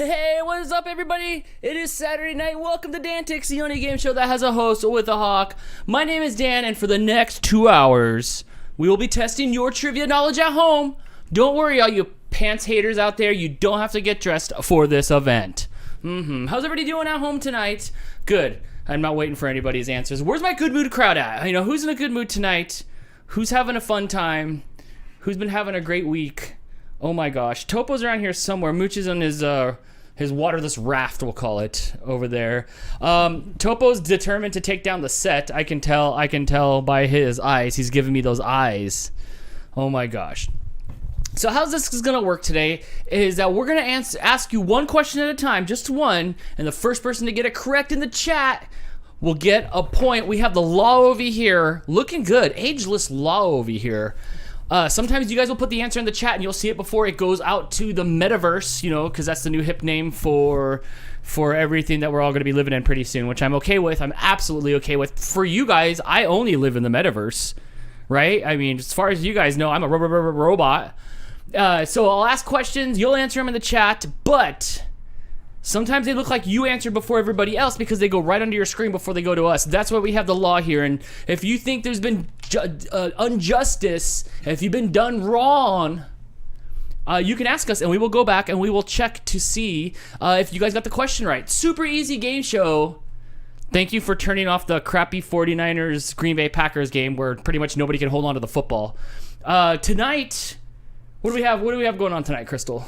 Hey, what is up, everybody? It is Saturday night. Welcome to DANtics, the only game show that has a host with a hawk. My name is Dan, and for the next 2 hours, we will be testing your trivia knowledge at home. Don't worry, all you pants haters out there. You don't have to get dressed for this event. How's everybody doing at home tonight? Good. I'm not waiting for anybody's answers. Where's my good mood crowd at? You know, who's in a good mood tonight? Who's having a fun time? Who's been having a great week? Oh my gosh, Topo's around here somewhere. Mooch is on his waterless raft, we'll call it, over there. Topo's determined to take down the set. I can tell by his eyes. He's giving me those eyes. Oh my gosh. So how's this gonna work today is that we're gonna ask you one question at a time, just one, and the first person to get it correct in the chat will get a point. We have the law over here, looking good, ageless law over here. Sometimes you guys will put the answer in the chat and you'll see it before it goes out to the metaverse, you know, because that's the new hip name for everything that we're all going to be living in pretty soon, which I'm okay with. I'm absolutely okay with. For you guys, I only live in the metaverse, right? I mean, as far as you guys know, I'm a robot. So I'll ask questions, you'll answer them in the chat, but sometimes they look like you answered before everybody else because they go right under your screen before they go to us. That's why we have the law here. And if you think there's been injustice, if you've been done wrong, you can ask us and we will go back and we will check to see if you guys got the question right. Super easy game show. Thank you for turning off the crappy 49ers Green Bay Packers game where pretty much nobody can hold on to the football. Tonight, what do we have going on tonight, Crystal?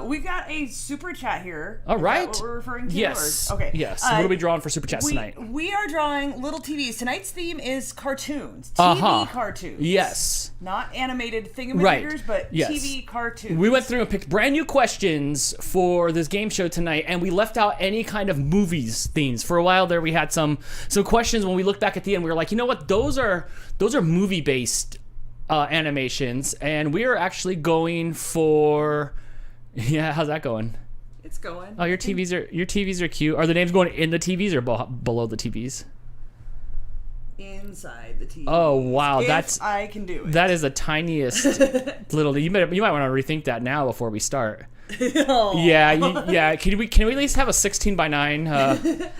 We got a super chat here. All right. Is that what we're referring to? Yes. Or? Okay. Yes. What are we drawing for super chats tonight? We are drawing little TVs. Tonight's theme is cartoons. TV cartoons. Yes. Not animated thingamajiggers, but yes. TV cartoons. We went through and picked brand new questions for this game show tonight, and we left out any kind of movies themes. For a while there, we had some questions. When we looked back at the end, we were like, you know what? Those are movie-based animations, and we are actually going for. Yeah, how's that going? It's going. Oh, your TVs are cute. Are the names going in the TVs or below the TVs? Inside the TV. Oh wow, I can do it. That is the tiniest little. You might want to rethink that now before we start. Oh. Yeah. Can we at least have a 16:9?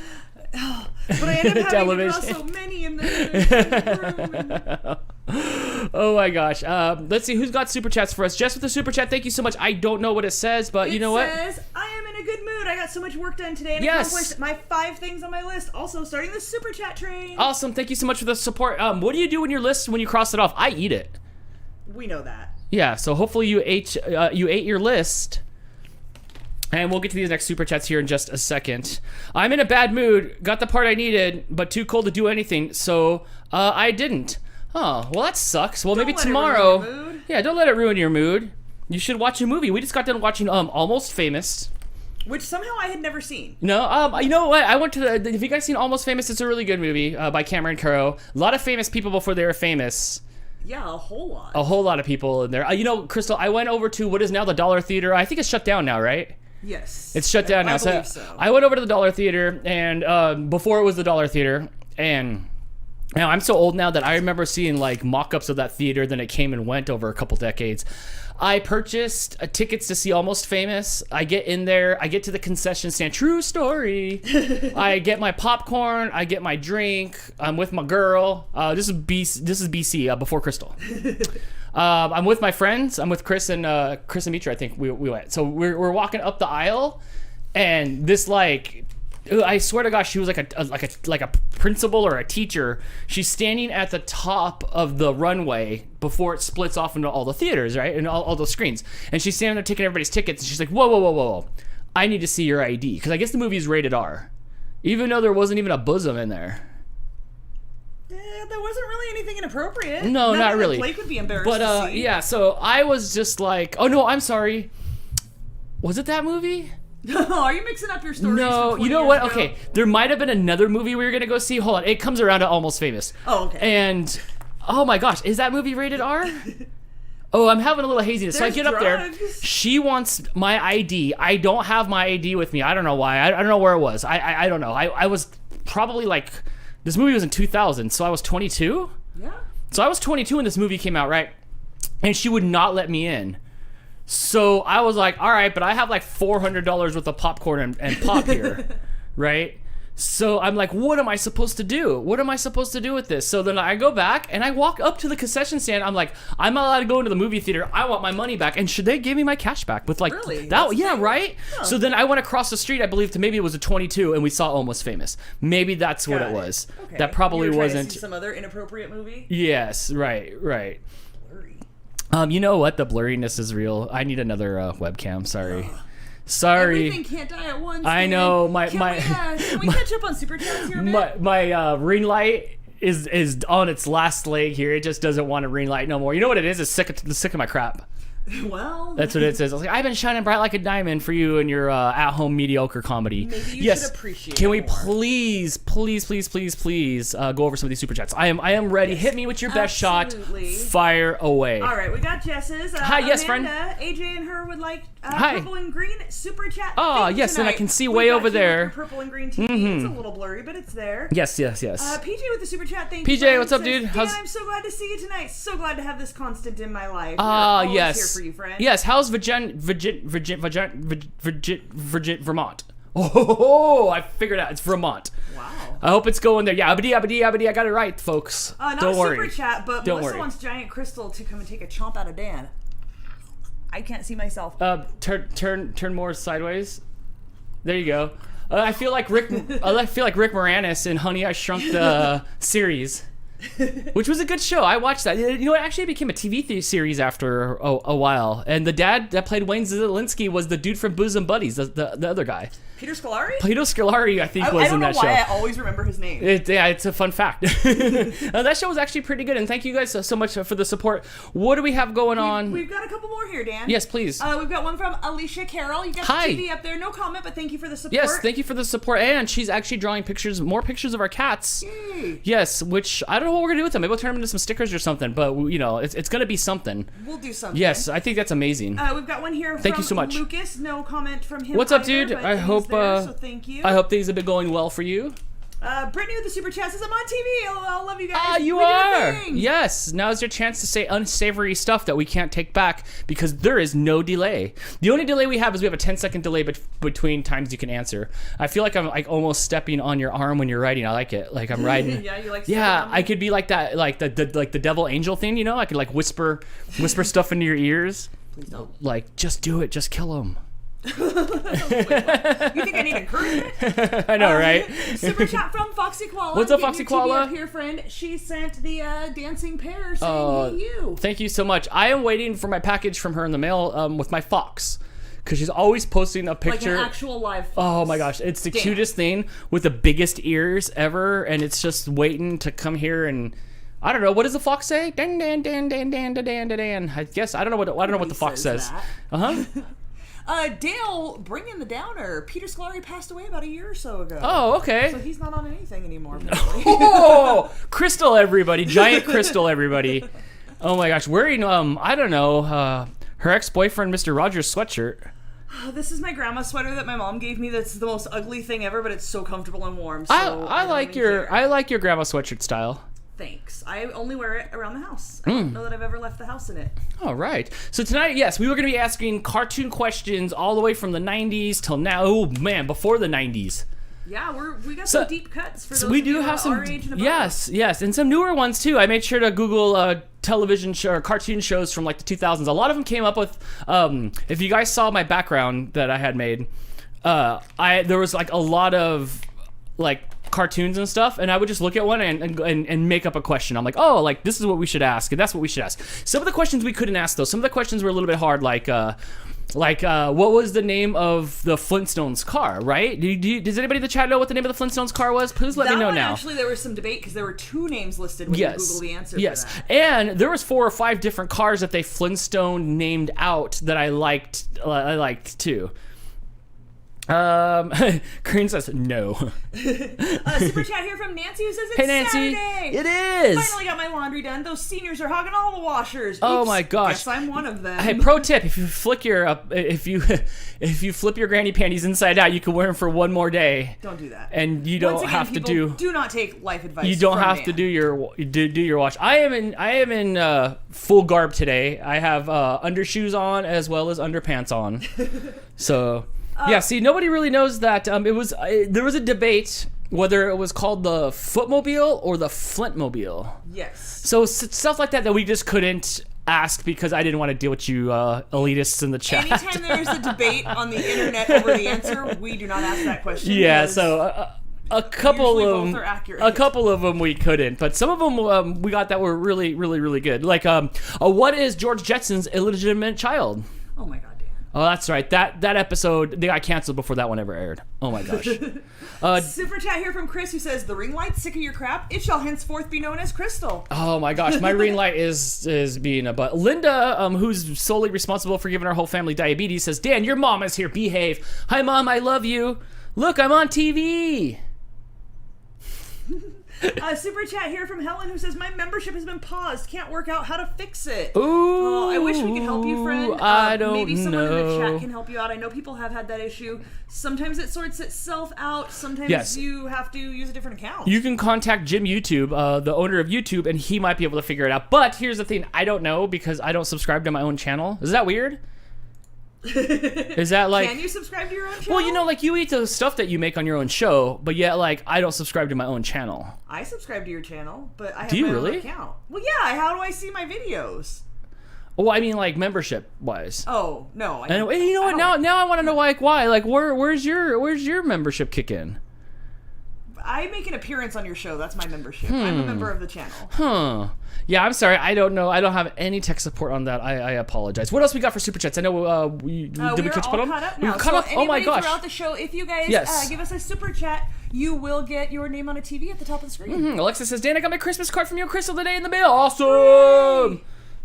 But I end up having television. to draw so many in the room. Oh my gosh. Let's see who's got super chats for us. Jess with the super chat. Thank you so much. I don't know what it says, but you know what? It says, I am in a good mood. I got so much work done today and accomplished my 5 things on my list. Also starting the super chat train. Awesome. Thank you so much for the support. What do you do in your list when you cross it off? I eat it. We know that. Yeah. So hopefully you ate your list. And we'll get to these next super chats here in just a second. I'm in a bad mood. Got the part I needed, but too cold to do anything, so I didn't. Oh, well that sucks. Well, maybe tomorrow. Don't let it ruin your mood. Yeah, don't let it ruin your mood. You should watch a movie. We just got done watching Almost Famous. Which somehow I had never seen. No, you know what? I went to the. Have you guys seen Almost Famous? It's a really good movie by Cameron Crowe. A lot of famous people before they were famous. Yeah, a whole lot. A whole lot of people in there. You know, Crystal, I went over to what is now the Dollar Theater. I think it's shut down now, right? Yes. It's shut down now. I believe so. I went over to the Dollar Theater, and before it was the Dollar Theater, and now I'm so old now that I remember seeing like mock-ups of that theater. Then it came and went over a couple decades. I purchased tickets to see Almost Famous. I get in there. I get to the concession stand. True story. I get my popcorn. I get my drink. I'm with my girl. This is BC before Crystal. I'm with my friends. I'm with Chris and Mitra. I think we went. So we're walking up the aisle, and this I swear to gosh, she was like a principal or a teacher. She's standing at the top of the runway before it splits off into all the theaters, right, and all those screens. And she's standing there taking everybody's tickets. And she's like, whoa! I need to see your ID because I guess the movie is rated R, even though there wasn't even a bosom in there. There wasn't really anything inappropriate. No, Nothing not really. That Blake would be embarrassed but to see. yeah, so I was just like, oh no, I'm sorry. Was it that movie? Are you mixing up your stories? No, you know what? Okay, there might have been another movie we were gonna go see. Hold on, it comes around to Almost Famous. Oh, okay. And oh my gosh, is that movie rated R? Oh, I'm having a little haziness. So I get up there. She wants my ID. I don't have my ID with me. I don't know why. I don't know where it was. I don't know. I was probably like, this movie was in 2000, so I was 22? Yeah. So I was 22 when this movie came out, right? And she would not let me in. So I was like, all right, but I have like $400 worth of popcorn and pop here, right? So I'm like, what am I supposed to do? What am I supposed to do with this? So then I go back and I walk up to the concession stand. I'm like, I'm not allowed to go into the movie theater. I want my money back. And should they give me my cash back with like really? that? Yeah, right. Huh. So then I went across the street. I believe to maybe it was a 22, and we saw Almost Famous. Maybe that's what it was. Okay. That probably wasn't to see some other inappropriate movie. Yes, right. You know what? The blurriness is real. I need another webcam. Sorry. Everything can't die at once. I know. Can we catch up on super chats here a bit? My ring light is on its last leg here. It just doesn't want to ring light no more. You know what it is? It's sick of my crap. Well, that's what it says. I was like, I've been shining bright like a diamond for you and your at-home mediocre comedy. Maybe you should appreciate Can it we more. please go over some of these super chats? I am ready. Yes. Hit me with your best Absolutely. shot. Fire away. All right, we got Jess's. Hi, yes, Amanda, friend. AJ and her would like Hi. purple and green super chat. Oh, thing yes, tonight. and I can see We way got over you with there. your purple and green TV. It's a little blurry, but it's there. Yes. PJ with the super chat. Thank you. PJ, what's up, says, dude? Dan, I'm so glad to see you tonight. So glad to have this constant in my life. Yes. Here for you, friend. Yes. How's Vermont? Oh, I figured out. It's Vermont. Wow. I hope it's going there. Yeah, abadi. I got it right, folks. Not Don't a worry. super chat, but Don't Melissa worry. wants Giant Crystal to come and take a chomp out of Dan. I can't see myself. Turn more sideways. There you go. I feel like Rick Moranis in Honey I Shrunk the series, which was a good show. I watched that. You know, it actually became a TV series after a while. And the dad that played Wayne Zielinski was the dude from Booze and Buddies, the other guy. Peter Scolari? Peter Scolari, I think, was in that show. I don't know why I always remember his name. It's a fun fact. That show was actually pretty good, and thank you guys so much for the support. What do we have going on? We've got a couple more here, Dan. Yes, please. We've got one from Alicia Carroll. You got Hi. the TV up there. No comment, but thank you for the support. Yes, thank you for the support, and she's actually drawing more pictures of our cats. Yay. Yes, which I don't know what we're gonna do with them. Maybe we'll turn them into some stickers or something. But you know, it's gonna be something. We'll do something. Yes, I think that's amazing. We've got one here. Thank you so much, Lucas. No comment from him. What's up, either, dude? but I he's hope. There, so thank you. I hope things have been going well for you. Brittany with the super chat says, I'm on TV. LOL, love you guys. You We did a are. thing. Yes. Now's your chance to say unsavory stuff that we can't take back because there is no delay. The only delay we have is we have a 10-second delay between times you can answer. I feel like I'm like almost stepping on your arm when you're writing. I like it. Like I'm riding. Yeah, you like. Yeah, I could be like that, like the devil angel thing. You know, I could like whisper stuff into your ears. Please don't. Like, just do it. Just kill him. You think I need encouragement? I know, right? Super chat from Foxy Koala. What's up, Get Foxy your TV Koala? up here, friend. She sent the dancing pear saying, hey, you. Thank you so much. I am waiting for my package from her in the mail with my fox. Because she's always posting a picture. Like an actual live fox. Oh my gosh. It's the cutest thing with the biggest ears ever. And it's just waiting to come here and... I don't know. What does the fox say? Dan, dan, dan, dan, dan, dan, dan, dan. I guess I don't know what the fox says. Dale, bring in the downer. Peter Scolari passed away about a year or so ago. Oh, okay. So he's not on anything anymore. Oh, crystal, everybody! Giant crystal, everybody! Oh my gosh, wearing I don't know, her ex-boyfriend, Mr. Rogers' sweatshirt. This is my grandma's sweater that my mom gave me. That's the most ugly thing ever, but it's so comfortable and warm. So I like your grandma sweatshirt style. Thanks. I only wear it around the house. I don't know that I've ever left the house in it. All right. So tonight, yes, we were going to be asking cartoon questions all the way from the 90s till now. Oh, man, before the 90s. Yeah, we got some deep cuts for those we of do you have some our age and above. Yes, and some newer ones too. I made sure to Google television show or cartoon shows from like the 2000s. A lot of them came up with if you guys saw my background that I had made, there was like a lot of like cartoons and stuff, and I would just look at one and make up a question. I'm like, oh, like this is what we should ask, and that's what we should ask. Some of the questions we couldn't ask though. Some of the questions were a little bit hard, like what was the name of the Flintstones car, right? Does anybody in the chat know what the name of the Flintstones car was? Please let me know now. Actually, there was some debate because there were two names listed when you Google the answer Yes, for that. And there was 4 or 5 different cars that they Flintstone named out that I liked too. Green says no. Super chat here from Nancy who says it's Hey Nancy, Saturday. it is. Finally got my laundry done. Those seniors are hogging all the washers. Oh Oops, my gosh. Guess I'm one of them. Hey, pro tip: if you flip your granny panties inside out, you can wear them for one more day. Don't do that. And you don't Once again, have to do not take life advice. You don't from have Dan. to do your wash. I am in full garb today. I have undershoes on as well as underpants on. So. Yeah, see, nobody really knows that there was a debate whether it was called the Footmobile or the Flintmobile. Yes. So stuff like that we just couldn't ask because I didn't want to deal with you elitists in the chat. Anytime there's a debate on the internet over the answer, we do not ask that question. Yeah, so a couple both are accurate. of them we couldn't, but some of them we got that were really, really, really good. Like, what is George Jetson's illegitimate child? Oh my God. Oh, that's right. That episode, they got canceled before that one ever aired. Oh my gosh. Super chat here from Chris who says, "The ring light, sick of your crap. It shall henceforth be known as Crystal." Oh my gosh, my ring light is being a butt. Linda, who's solely responsible for giving our whole family diabetes, says, "Dan, your mom is here. Behave." Hi, Mom. I love you. Look, I'm on TV. Super chat here from Helen who says, "My membership has been paused. Can't work out how to fix it." Ooh, oh, I wish we could help you, friend. I don't maybe someone in know. the chat can help you out. I know people have had that issue. Sometimes it sorts itself out. Sometimes Yes. you have to use a different account. You can contact Jim YouTube, the owner of YouTube, and he might be able to figure it out. But here's the thing, I don't know because I don't subscribe to my own channel. Is that weird? Is that like... Can you subscribe to your own channel? Well, you know, like you eat the stuff that you make on your own show, but yet like I don't subscribe to my own channel. I subscribe to your channel, but I have Do you my really? own account. Well, yeah. How do I see my videos? Oh, I mean like membership wise. Oh no. And you know what? Now I want to know like why. Like where's your membership kick in? I make an appearance on your show. That's my membership. I'm a member of the channel. Huh. Yeah, I'm sorry. I don't know. I don't have any tech support on that. I apologize. What else we got for super chats? I know did we catch up on them? Caught up We now. were caught up. Oh my gosh. Throughout the show, if you guys Yes. give us a super chat, you will get your name on a TV at the top of the screen. Alexa says, "Dan, I got my Christmas card from you, Crystal, today in the mail. Awesome.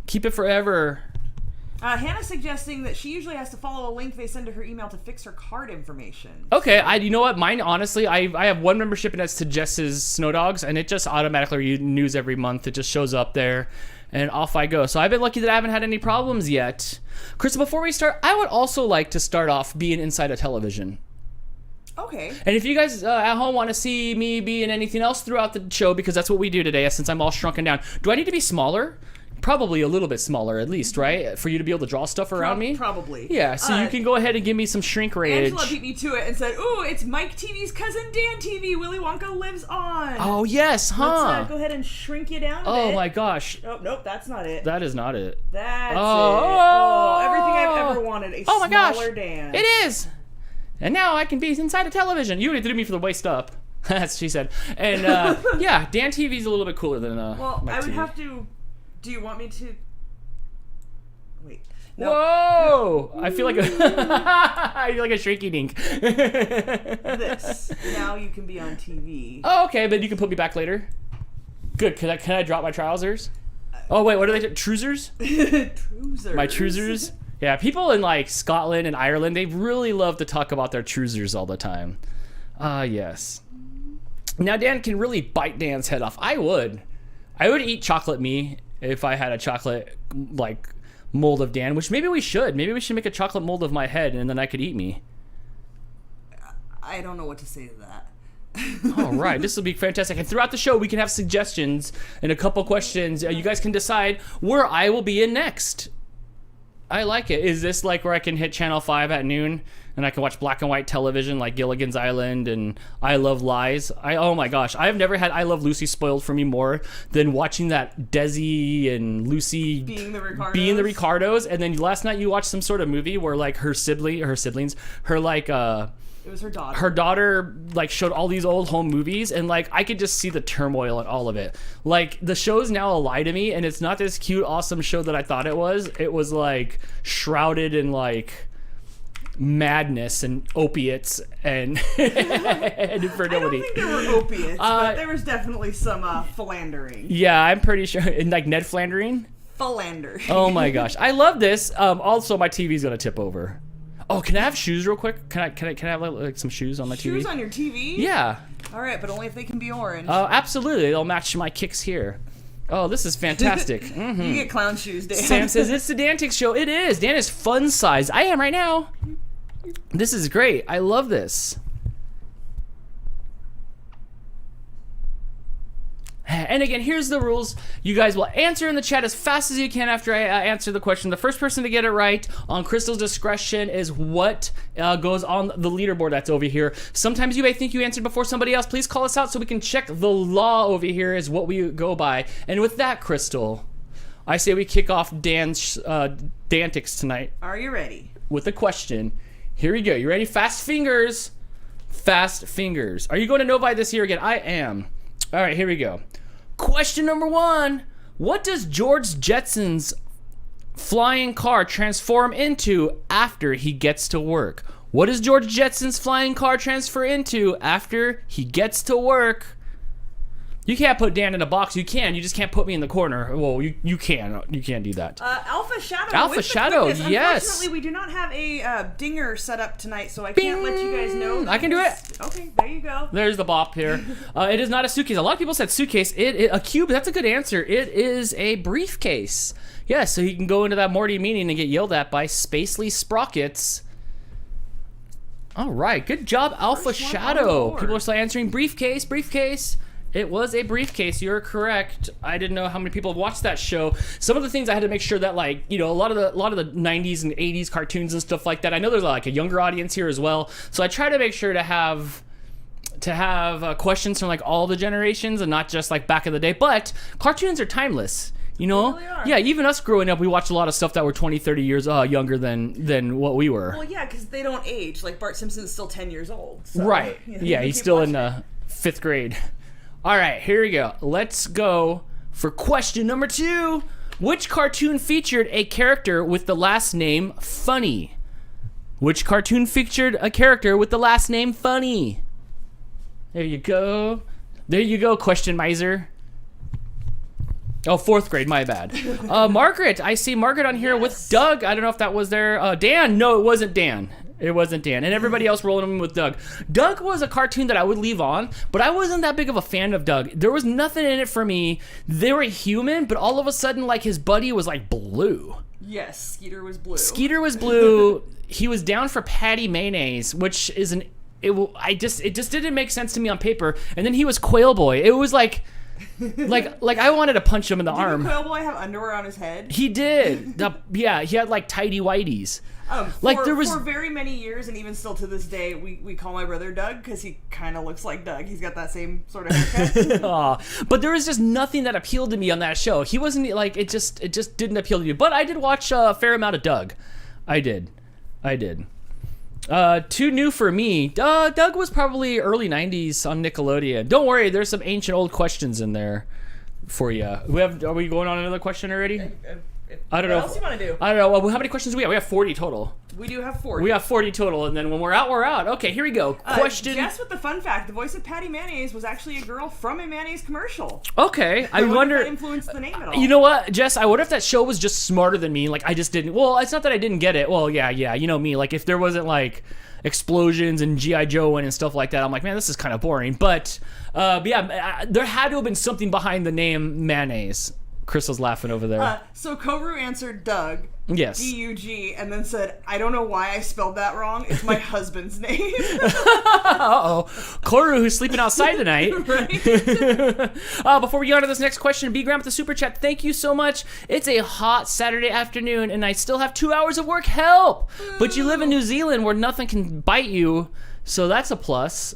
Keep it forever." Hannah's suggesting that she usually has to follow a link they send to her email to fix her card information. Okay, you know what? Mine, honestly, I have one membership and that's to Jess's Snow Dogs, and it just automatically news every month. It just shows up there, and off I go. So I've been lucky that I haven't had any problems yet. Crystal, before we start, I would also like to start off being inside a television. Okay. And if you guys at home want to see me be in anything else throughout the show, because that's what we do today, since I'm all shrunken down, do I need to be smaller? Probably a little bit smaller, at least, right? For you to be able to draw stuff around me? Probably. Yeah, so you can go ahead and give me some shrink rage. Angela beat me to it and said, "Ooh, it's Mike TV's cousin Dan TV. Willy Wonka lives on." Oh, yes, huh? Let's go ahead and shrink you down a bit. My gosh. Oh, nope, that's not it. That is not it. That's Oh. it. Oh, everything I've ever wanted. A Oh my gosh. smaller Dan. It is! And now I can be inside a television. You did me for the waist up. That's what she said. And, yeah, Dan TV's a little bit cooler than Well, Mike I would TV. have to... Do you want me to... Wait. No. Whoa! I feel like I feel like a shrinky dink. This. Now you can be on TV. Oh, okay, but you can put me back later. Good. Can I drop my trousers? Oh wait, what are they? Trousers? Trousers. My trousers? Yeah, people in like Scotland and Ireland, they really love to talk about their trousers all the time. Yes. Now Dan can really bite Dan's head off. I would eat chocolate me if I had a chocolate like mold of Dan, which maybe we should. Maybe we should make a chocolate mold of my head and then I could eat me. I don't know what to say to that. All right, this will be fantastic. And throughout the show, we can have suggestions and a couple questions. You guys can decide where I will be in next. I like it. Is this like where I can hit Channel 5 at noon and I can watch black and white television like Gilligan's Island and I Love Lies? Oh my gosh, I have never had I Love Lucy spoiled for me more than watching that Desi and Lucy Being the Ricardos. And then last night you watched some sort of movie where like her like it was her daughter. Her daughter like showed all these old home movies and like I could just see the turmoil in all of it. Like the show's now a lie to me and it's not this cute awesome show that I thought it was. It was like shrouded in like madness and opiates and infertility. I don't think there were opiates, but there was definitely some philandering. Yeah, I'm pretty sure. And like Ned Flandering. Philander. Oh my gosh, I love this. Also, my TV's gonna tip over. Oh, can I have shoes real quick? Can I have like some shoes on my TV? Shoes on your TV? Yeah. All right, but only if they can be orange. Oh, absolutely. They'll match my kicks here. Oh, this is fantastic. Mm-hmm. You get clown shoes, Dan. Sam says, it's the Dantix show. It is. Dan is fun size. I am right now. This is great. I love this. And again, here's the rules. You guys will answer in the chat as fast as you can after I answer the question. The first person to get it right on Crystal's discretion is what goes on the leaderboard that's over here. Sometimes you may think you answered before somebody else. Please call us out so we can check the law over here is what we go by. And with that, Crystal, I say we kick off Dan's Dantix tonight. Are you ready? With a question. Here we go. You ready? Fast fingers. Fast fingers. Are you going to Novi this year again? I am. All right, here we go. Question number 1. What does George Jetson's flying car transform into after he gets to work? What does George Jetson's flying car transfer into after he gets to work? You can't put Dan in a box. You can. You just can't put me in the corner. Well, you can. You can do that. Alpha Shadow. Alpha Shadow, yes. Unfortunately, we do not have a dinger set up tonight, so I can't let you guys know. I can do it. Okay, there you go. There's the bop here. It is not a suitcase. A lot of people said suitcase. A cube. That's a good answer. It is a briefcase. Yeah, so you can go into that Morty meeting and get yelled at by Spacely Sprockets. All right, good job, Alpha Shadow. People are still answering briefcase. It was a briefcase. You're correct. I didn't know how many people have watched that show. Some of the things I had to make sure that, like, you know, a lot of the 90s and 80s cartoons and stuff like that. I know there's like a younger audience here as well, so I try to make sure to have questions from like all the generations and not just like back in the day. But cartoons are timeless. You know? They really are. Yeah, even us growing up, we watched a lot of stuff that were 20, 30 years younger than what we were. Well, yeah, because they don't age. Like Bart Simpson's still 10 years old. So, right. You know, yeah, he's still in 5th grade. All right, here we go. Let's go for question number 2. Which cartoon featured a character with the last name Funny? Which cartoon featured a character with the last name Funny? There you go. There you go, question miser. Oh, 4th grade, my bad. Margaret, I see Margaret on here with Doug. I don't know if that was there. Dan, no, it wasn't Dan. It wasn't Dan. And everybody else rolling in with Doug. Doug was a cartoon that I would leave on, but I wasn't that big of a fan of Doug. There was nothing in it for me. They were human, but all of a sudden, like, his buddy was, like, blue. Yes, Skeeter was blue. Skeeter was blue. He was down for Patty Mayonnaise, which is it just didn't make sense to me on paper. And then he was Quail Boy. It was like I wanted to punch him in the arm. Did Quail Boy have underwear on his head? He did. Yeah, he had like tidy whiteys. For very many years, and even still to this day, we call my brother Doug because he kind of looks like Doug. He's got that same sort of haircut. But there was just nothing that appealed to me on that show. He wasn't like it just didn't appeal to me. But I did watch a fair amount of Doug. I did. Too new for me. Doug was probably early 90s on Nickelodeon. Don't worry, there's some ancient old questions in there for you. Are we going on another question already? I don't know. What else you want to do? I don't know. Well, how many questions do we have? We have 40 total. We do have 40. We have 40 total, and then when we're out, we're out. Okay, here we go. Question. Guess what the fun fact? The voice of Patty Mayonnaise was actually a girl from a mayonnaise commercial. Okay, I wonder if that influenced the name at all. You know what, Jess? I wonder if that show was just smarter than me. Like, I just didn't. Well, it's not that I didn't get it. Well, yeah. You know me. Like, if there wasn't like explosions and G.I. Joe and stuff like that, I'm like, man, this is kind of boring. But yeah, there had to have been something behind the name mayonnaise. Crystal's laughing over there. So Koru answered Doug. Yes. D-U-G, and then said, I don't know why I spelled that wrong. It's my husband's name. Uh-oh. Koru, who's sleeping outside tonight. Right. Before we go on to this next question, B. Graham with the Super Chat, thank you so much. It's a hot Saturday afternoon, and I still have 2 hours of work. Help! But you live in New Zealand where nothing can bite you, so that's a plus.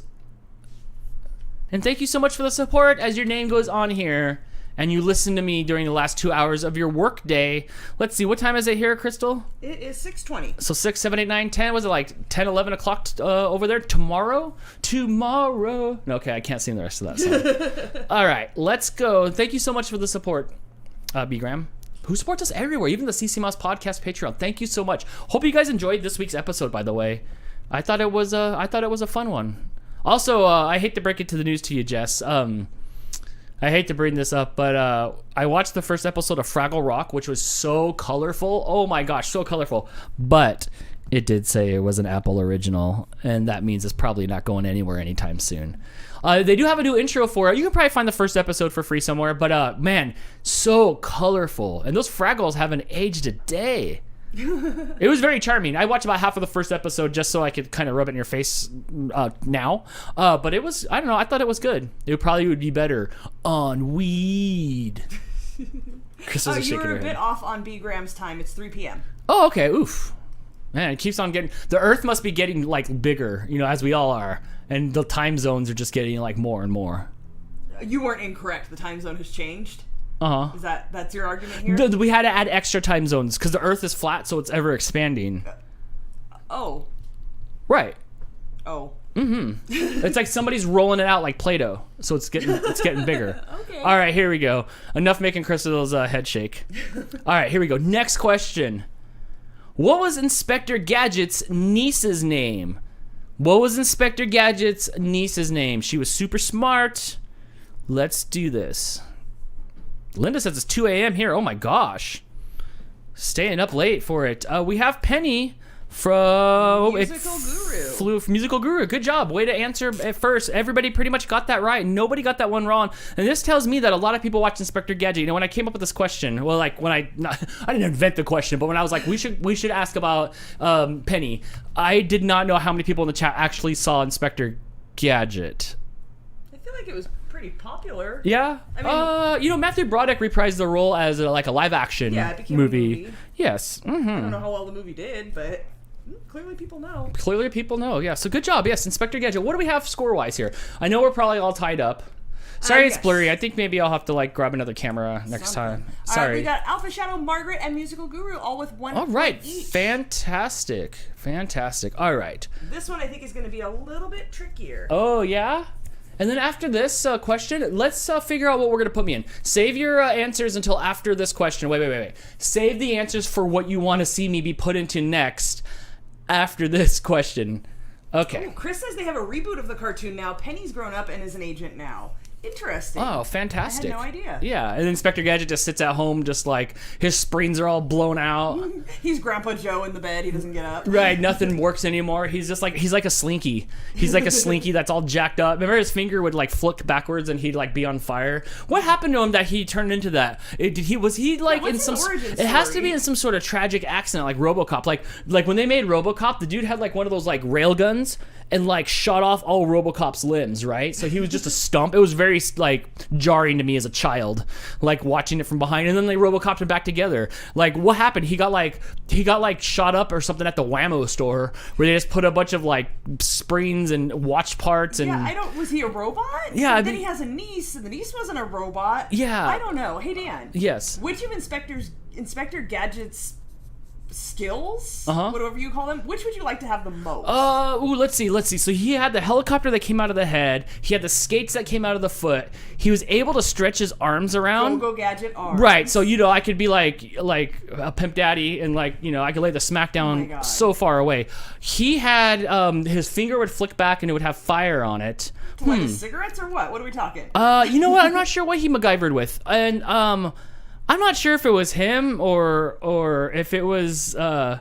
And thank you so much for the support as your name goes on here. And you listened to me during the last 2 hours of your work day. Let's see, what time is it here, Crystal? It is 6:20. So 6, 7, 8, 9, 10. Was it like 10, 11 o'clock over there? Tomorrow? No, okay, I can't sing the rest of that song. All right, let's go. Thank you so much for the support, B. Graham, who supports us everywhere, even the CC Mouse Podcast Patreon. Thank you so much. Hope you guys enjoyed this week's episode, by the way. I thought it was a fun one. Also, I hate to break it to the news to you, Jess. I hate to bring this up, but I watched the first episode of Fraggle Rock, which was so colorful. Oh my gosh, so colorful. But It did say it was an Apple original, and that means it's probably not going anywhere anytime soon. They do have a new intro for it. You can probably find the first episode for free somewhere, but man, so colorful. And those Fraggles haven't aged a day. It was very charming. I watched about half of the first episode just so I could kind of rub it in your face now. But it was, I don't know, I thought it was good. It probably would be better on weed. Oh, you were a bit off on B. Graham's time. It's 3 p.m. Oh, okay. Oof. Man, it keeps on getting... The Earth must be getting, like, bigger, you know, as we all are. And the time zones are just getting, like, more and more. You weren't incorrect. The time zone has changed. Uh-huh. That's your argument here? We had to add extra time zones because the Earth is flat, so it's ever expanding. Oh. Right. Oh. Mm-hmm. It's like somebody's rolling it out like Play-Doh, so it's getting bigger. Okay. All right, here we go. Enough making Crystal's head shake. All right, here we go. Next question. What was Inspector Gadget's niece's name? What was Inspector Gadget's niece's name? She was super smart. Let's do this. Linda says it's 2 a.m. here. Oh my gosh. Staying up late for it. We have Penny from Musical Guru. Good job. Way to answer at first. Everybody pretty much got that right. Nobody got that one wrong. And this tells me that a lot of people watch Inspector Gadget. You know, when I came up with this question, well, like when I didn't invent the question, but when I was like, we should ask about Penny, I did not know how many people in the chat actually saw Inspector Gadget. I feel like it was pretty popular. Yeah. I mean, you know, Matthew Broderick reprised the role as like a live action it became movie. A movie. Yes. Mm-hmm. I don't know how well the movie did, but clearly people know. Yeah, so good job. Yes, Inspector Gadget. What do we have score-wise here? I know we're probably all tied up. Sorry, it's blurry. I think maybe I'll have to like grab another camera next time. Sorry. All right, we got Alpha Shadow, Margaret, and Musical Guru all with 1 all right, each. Fantastic. All right. This one I think is going to be a little bit trickier. Oh, yeah? And then after this question, let's figure out what we're going to put me in. Save your answers until after this question. Wait. Save the answers for what you want to see me be put into next after this question. Okay. Ooh, Chris says they have a reboot of the cartoon now. Penny's grown up and is an agent now. Interesting. Oh, fantastic. I had no idea. Yeah, and Inspector Gadget just sits at home just like his springs are all blown out. He's Grandpa Joe in the bed. He doesn't get up. Right, nothing works anymore. He's like a slinky. He's like a slinky that's all jacked up. Remember his finger would like flick backwards and he'd like be on fire? What happened to him that he turned into that? Was he like in some it has to be in some sort of tragic accident like RoboCop. Like when they made RoboCop, the dude had like one of those like rail guns and like shot off all RoboCop's limbs, right? So he was just a stump. It was very like jarring to me as a child, like watching it from behind. And then they RoboCoped him back together. Like what happened? He got like shot up or something at the Whammo store where they just put a bunch of like springs and watch parts and. Yeah, was he a robot? Yeah. Then he has a niece, and the niece wasn't a robot. Yeah. I don't know. Hey Dan. Yes. Which of Inspector Gadget's skills, Uh-huh. whatever you call them, which would you like to have the most? Let's see. So he had the helicopter that came out of the head. He had the skates that came out of the foot. He was able to stretch his arms around. Go Gadget arms. Right. So you know, I could be like a pimp daddy, and like you know, I could lay the smack down so far away. He had his finger would flick back and it would have fire on it. Like cigarettes or what? What are we talking? You know what? I'm not sure what he MacGyvered with, and I'm not sure if it was him or if it was the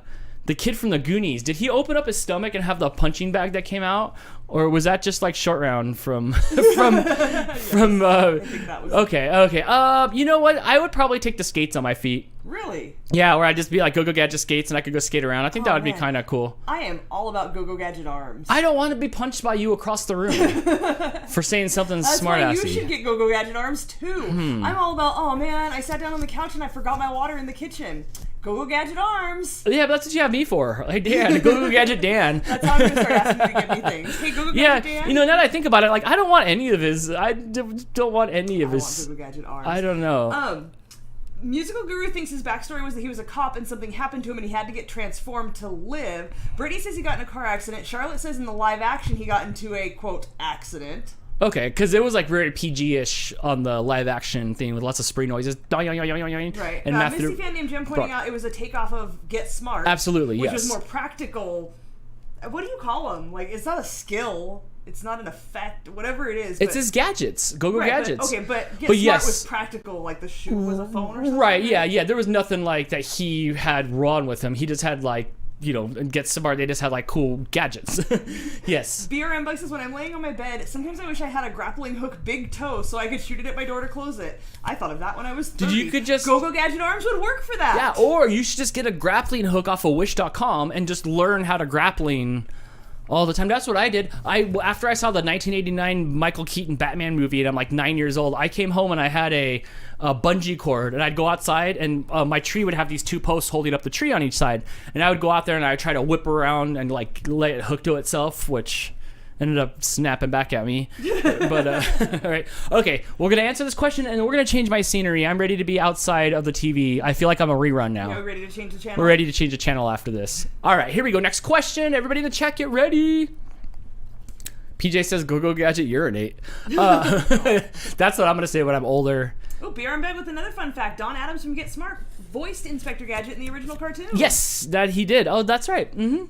kid from the Goonies. Did he open up his stomach and have the punching bag that came out, or was that just like Short Round from from? I think that was Okay. You know what? I would probably take the skates on my feet. Really? Yeah, where I'd just be like Go Gadget skates and I could go skate around. I think that would be kind of cool. I am all about Go Gadget arms. I don't want to be punched by you across the room for saying something smart-assy. That's why you should get Go Gadget arms too. I'm all about, oh man, I sat down on the couch and I forgot my water in the kitchen. Go Gadget arms. Yeah, but that's what you have me for. Like, Dan, Go Gadget Dan. That's how I'm going to start asking you to get me things. Hey, Go Gadget Dan. You know, now that I think about it, like, I don't want any of his. I don't want any of his. I want Go Gadget arms. I don't know. Musical Guru thinks his backstory was that he was a cop and something happened to him and he had to get transformed to live. Brittany says he got in a car accident. Charlotte says in the live action he got into a, quote, accident. Okay, because it was like very PG-ish on the live action thing with lots of spray noises. Right. And Misty fan named Jim pointing out it was a takeoff of Get Smart. Absolutely, which yes. was more practical. What do you call them? Like, it's not a skill. It's not an effect. Whatever it is. It's his gadgets. Go Gadgets. But Get Smart was practical. Like, the shoe was a phone or something. Right, yeah. There was nothing like that he had wrong with him. He just had, like, and get smart. They just had like cool gadgets. Yes. BRM Bucks is when I'm laying on my bed. Sometimes I wish I had a grappling hook big toe so I could shoot it at my door to close it. I thought of that when I was 30. You could just Go Gadget arms would work for that. Yeah, or you should just get a grappling hook off of Wish.com and just learn how to grappling all the time. That's what I did. After I saw the 1989 Michael Keaton Batman movie, and I'm like 9 years old, I came home and I had a bungee cord, and I'd go outside, and my tree would have these two posts holding up the tree on each side, and I would go out there and I'd try to whip around and like let it hook to itself, which ended up snapping back at me. But all right, okay, we're gonna answer this question, and we're gonna change my scenery. I'm ready to be outside of the TV. I feel like I'm a rerun now. You're ready to change the channel? We're ready to change the channel after this. All right, here we go. Next question. Everybody in the chat, get ready. PJ says, "Go Gadget, urinate." That's what I'm gonna say when I'm older. Oh, BR in bed with another fun fact. Don Adams from Get Smart voiced Inspector Gadget in the original cartoon. Yes, that he did. Oh, that's right. Mm-hmm.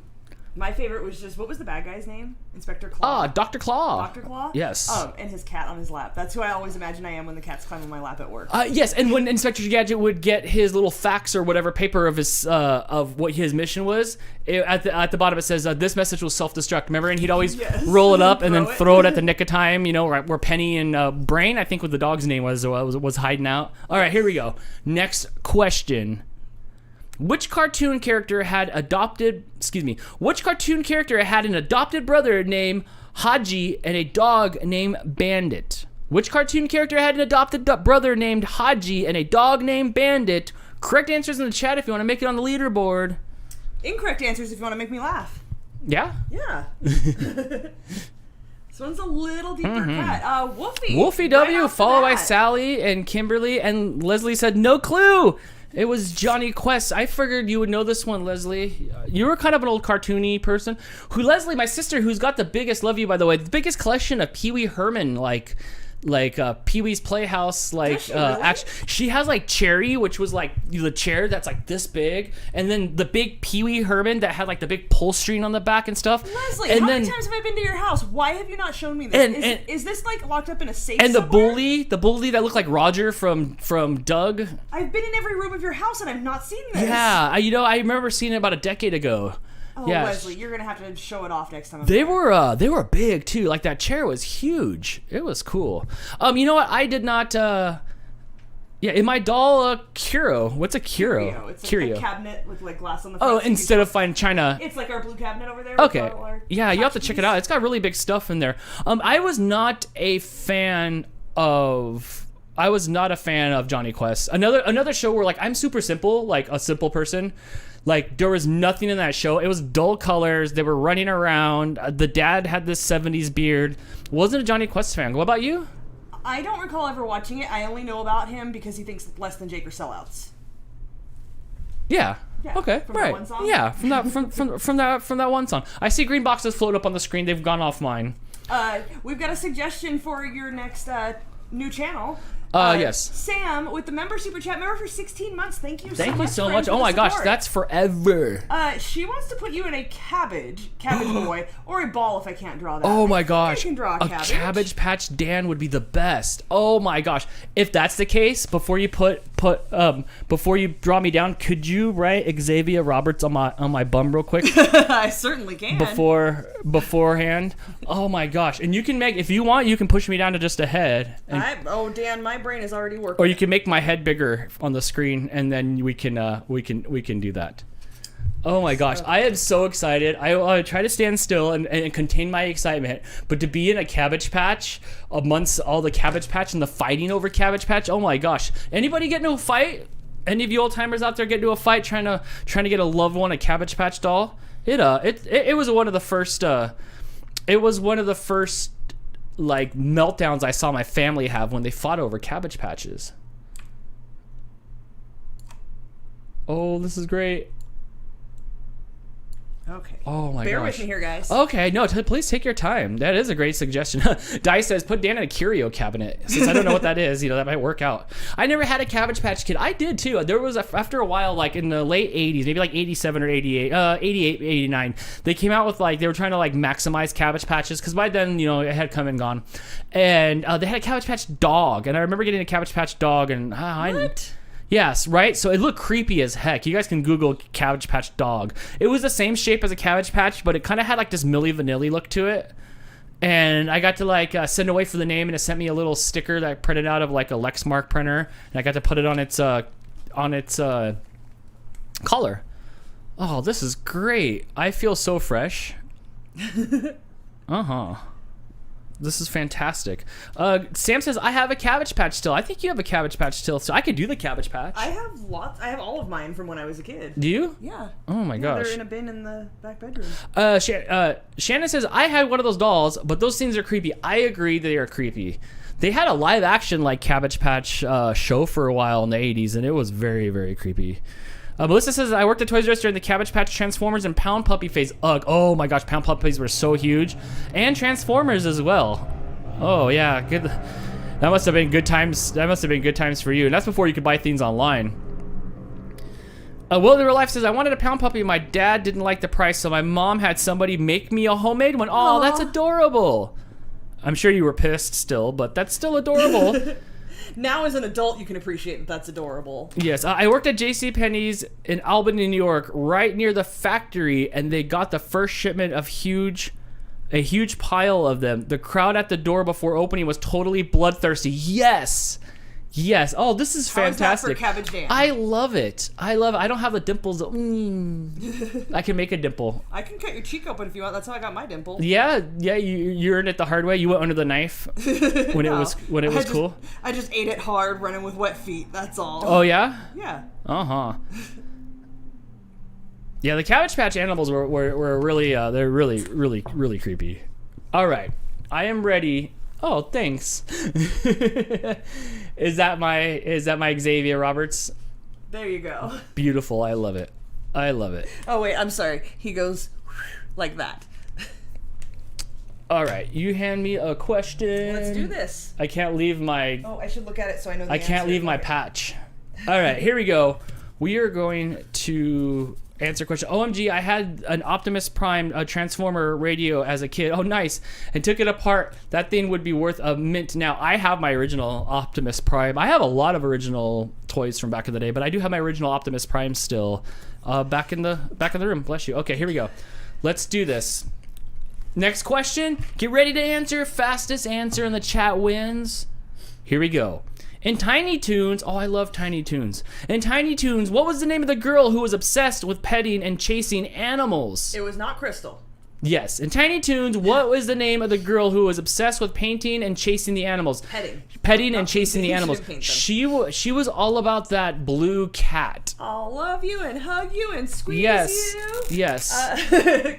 My favorite was just, what was the bad guy's name? Inspector Claw. Dr. Claw. Dr. Claw? Yes. And his cat on his lap. That's who I always imagine I am when the cats climb on my lap at work. Yes, and when Inspector Gadget would get his little fax or whatever paper of his of what his mission was, at the bottom it says, "This message will self-destruct." Remember? And he'd always roll it up and then throw it at the nick of time. Right where Penny and Brain, I think what the dog's name was hiding out. All right, here we go. Next question. Which cartoon character had an adopted brother named Haji and a dog named Bandit? Which cartoon character had an adopted brother named Haji and a dog named Bandit? Correct answers in the chat if you want to make it on the leaderboard. Incorrect answers if you want to make me laugh. Yeah? Yeah. This one's a little deeper cut. Wolfie W, followed by Sally and Kimberly, and Leslie said no clue. It was Johnny Quest. I figured you would know this one, Leslie. You were kind of an old cartoony person. Leslie, my sister, who's got the biggest, love you by the way, the biggest collection of Pee Wee Herman, like Pee-wee's Playhouse, she has like Cherry, which was like the chair that's like this big, and then the big Pee-wee Herman that had like the big pull string on the back and stuff. Leslie, how many times have I been to your house? Why have you not shown me this? Is this like locked up in a safe somewhere? the bully that looked like Roger from Doug. I've been in every room of your house and I've not seen this. Yeah, I remember seeing it about a decade ago. Oh, yeah. Leslie, you're gonna have to show it off next time. They were big too. Like that chair was huge. It was cool. You know what? I did not. In my doll, Curio. What's a Curio? It's like a cabinet with like glass on the front. Oh, instead of finding China. It's like our blue cabinet over there. Okay. Yeah, you have to check it out. It's got really big stuff in there. I was not a fan of Johnny Quest. Another show where like I'm super simple, like a simple person. Like, there was nothing in that show. It was dull colors. They were running around. The dad had this 70s beard. Wasn't a Johnny Quest fan. What about you? I don't recall ever watching it. I only know about him because he thinks Less Than Jake are sellouts. Yeah. Okay. From right. That one song? Yeah. From that one song. I see green boxes float up on the screen. They've gone off mine. We've got a suggestion for your next new channel. Yes. Sam with the member super chat, member for 16 months. Thank you so much. Oh my gosh, that's forever. She wants to put you in a cabbage boy, or a ball if I can't draw that. Oh my gosh. I can draw a cabbage. Cabbage Patch Dan would be the best. Oh my gosh. If that's the case, before you before you draw me down, could you write Xavier Roberts on my bum real quick? I certainly can. Beforehand. Oh my gosh. And you can make, if you want, you can push me down to just a head. Dan, my brain is already working. Or you can make my head bigger on the screen, and then we can do that. Oh my gosh, I am so excited. I try to stand still and contain my excitement, but to be in a Cabbage Patch amongst all the Cabbage Patch and the fighting over Cabbage Patch, oh my gosh. Anybody get into a fight? Any of you old timers out there get into a fight trying to get a loved one a Cabbage Patch doll? It was one of the first like meltdowns I saw my family have when they fought over Cabbage Patches. Oh, this is great. Okay. Oh my gosh. Bear with me here, guys. Okay, no, please take your time. That is a great suggestion. Dice says, put Dan in a curio cabinet. Since I don't know what that is, that might work out. I never had a Cabbage Patch Kid. I did too. There was, after a while, like in the late 80s, maybe like 87 or 88, 88, 89, they came out with like, they were trying to like maximize Cabbage Patches, because by then, it had come and gone. And they had a Cabbage Patch dog, and I remember getting a Cabbage Patch dog, and what? Yes, right? So it looked creepy as heck. You guys can Google Cabbage Patch dog. It was the same shape as a Cabbage Patch, but it kind of had like this Milli Vanilli look to it. And I got to like send away for the name, and it sent me a little sticker that I printed out of like a Lexmark printer, and I got to put it on its collar. Oh, this is great. I feel so fresh. This is fantastic. Sam says, I have a Cabbage Patch still. I think you have a Cabbage Patch still, so I could do the Cabbage Patch. I have lots. I have all of mine from when I was a kid. Do you? Yeah. Oh my gosh. They're in a bin in the back bedroom. Shannon says, I had one of those dolls, but those things are creepy. I agree they are creepy. They had a live action like Cabbage Patch show for a while in the 80s, and it was very, very creepy. Melissa says, I worked at Toys R Us during the Cabbage Patch, Transformers, and Pound Puppy phase. Ugh. Oh my gosh, Pound Puppies were so huge. And Transformers as well. Oh yeah, good. That must have been good times. That must have been good times for you. And that's before you could buy things online. Will in Real Life says, I wanted a Pound Puppy. My dad didn't like the price, so my mom had somebody make me a homemade one. Oh, that's adorable. I'm sure you were pissed still, but that's still adorable. Now, as an adult, you can appreciate that that's adorable. Yes, I worked at JCPenney's in Albany, New York, right near the factory, and they got the first shipment of a huge pile of them. The crowd at the door before opening was totally bloodthirsty. Yes. Yes. Oh, this is fantastic. How is that for Cabbage Dan? I love it. I love it. I don't have the dimples. I can make a dimple. I can cut your cheek open if you want. That's how I got my dimple. Yeah. You earned it the hard way. You went under the knife when it was cool. I just ate it hard, running with wet feet. That's all. Oh yeah. Yeah. Yeah, the Cabbage Patch animals were really they're really creepy. All right, I am ready. Oh, thanks. Is that my Xavier Roberts? There you go. Beautiful. I love it. Oh wait, I'm sorry. He goes like that. All right, you hand me a question. Let's do this. I can't leave my. Oh, I should look at it so I know the I can't answer. leave my patch. All right, here we go. We are going to answer question. OMG, I had an Optimus Prime Transformer radio as a kid. Oh, nice. And took it apart. That thing would be worth a mint now. I have my original Optimus Prime. I have a lot of original toys from back in the day, but I do have my original Optimus Prime still back in the room. Bless you. Okay, here we go. Let's do this. Next question. Get ready to answer. Fastest answer in the chat wins. Here we go. In Tiny Toons, oh, I love Tiny Toons. In Tiny Toons, what was the name of the girl who was obsessed with petting and chasing animals? It was not Crystal. Yes. In Tiny Toons, what was the name of the girl who was obsessed with painting and chasing the animals? Petting and chasing the animals. She was all about that blue cat. I'll love you and hug you and squeeze you. Yes.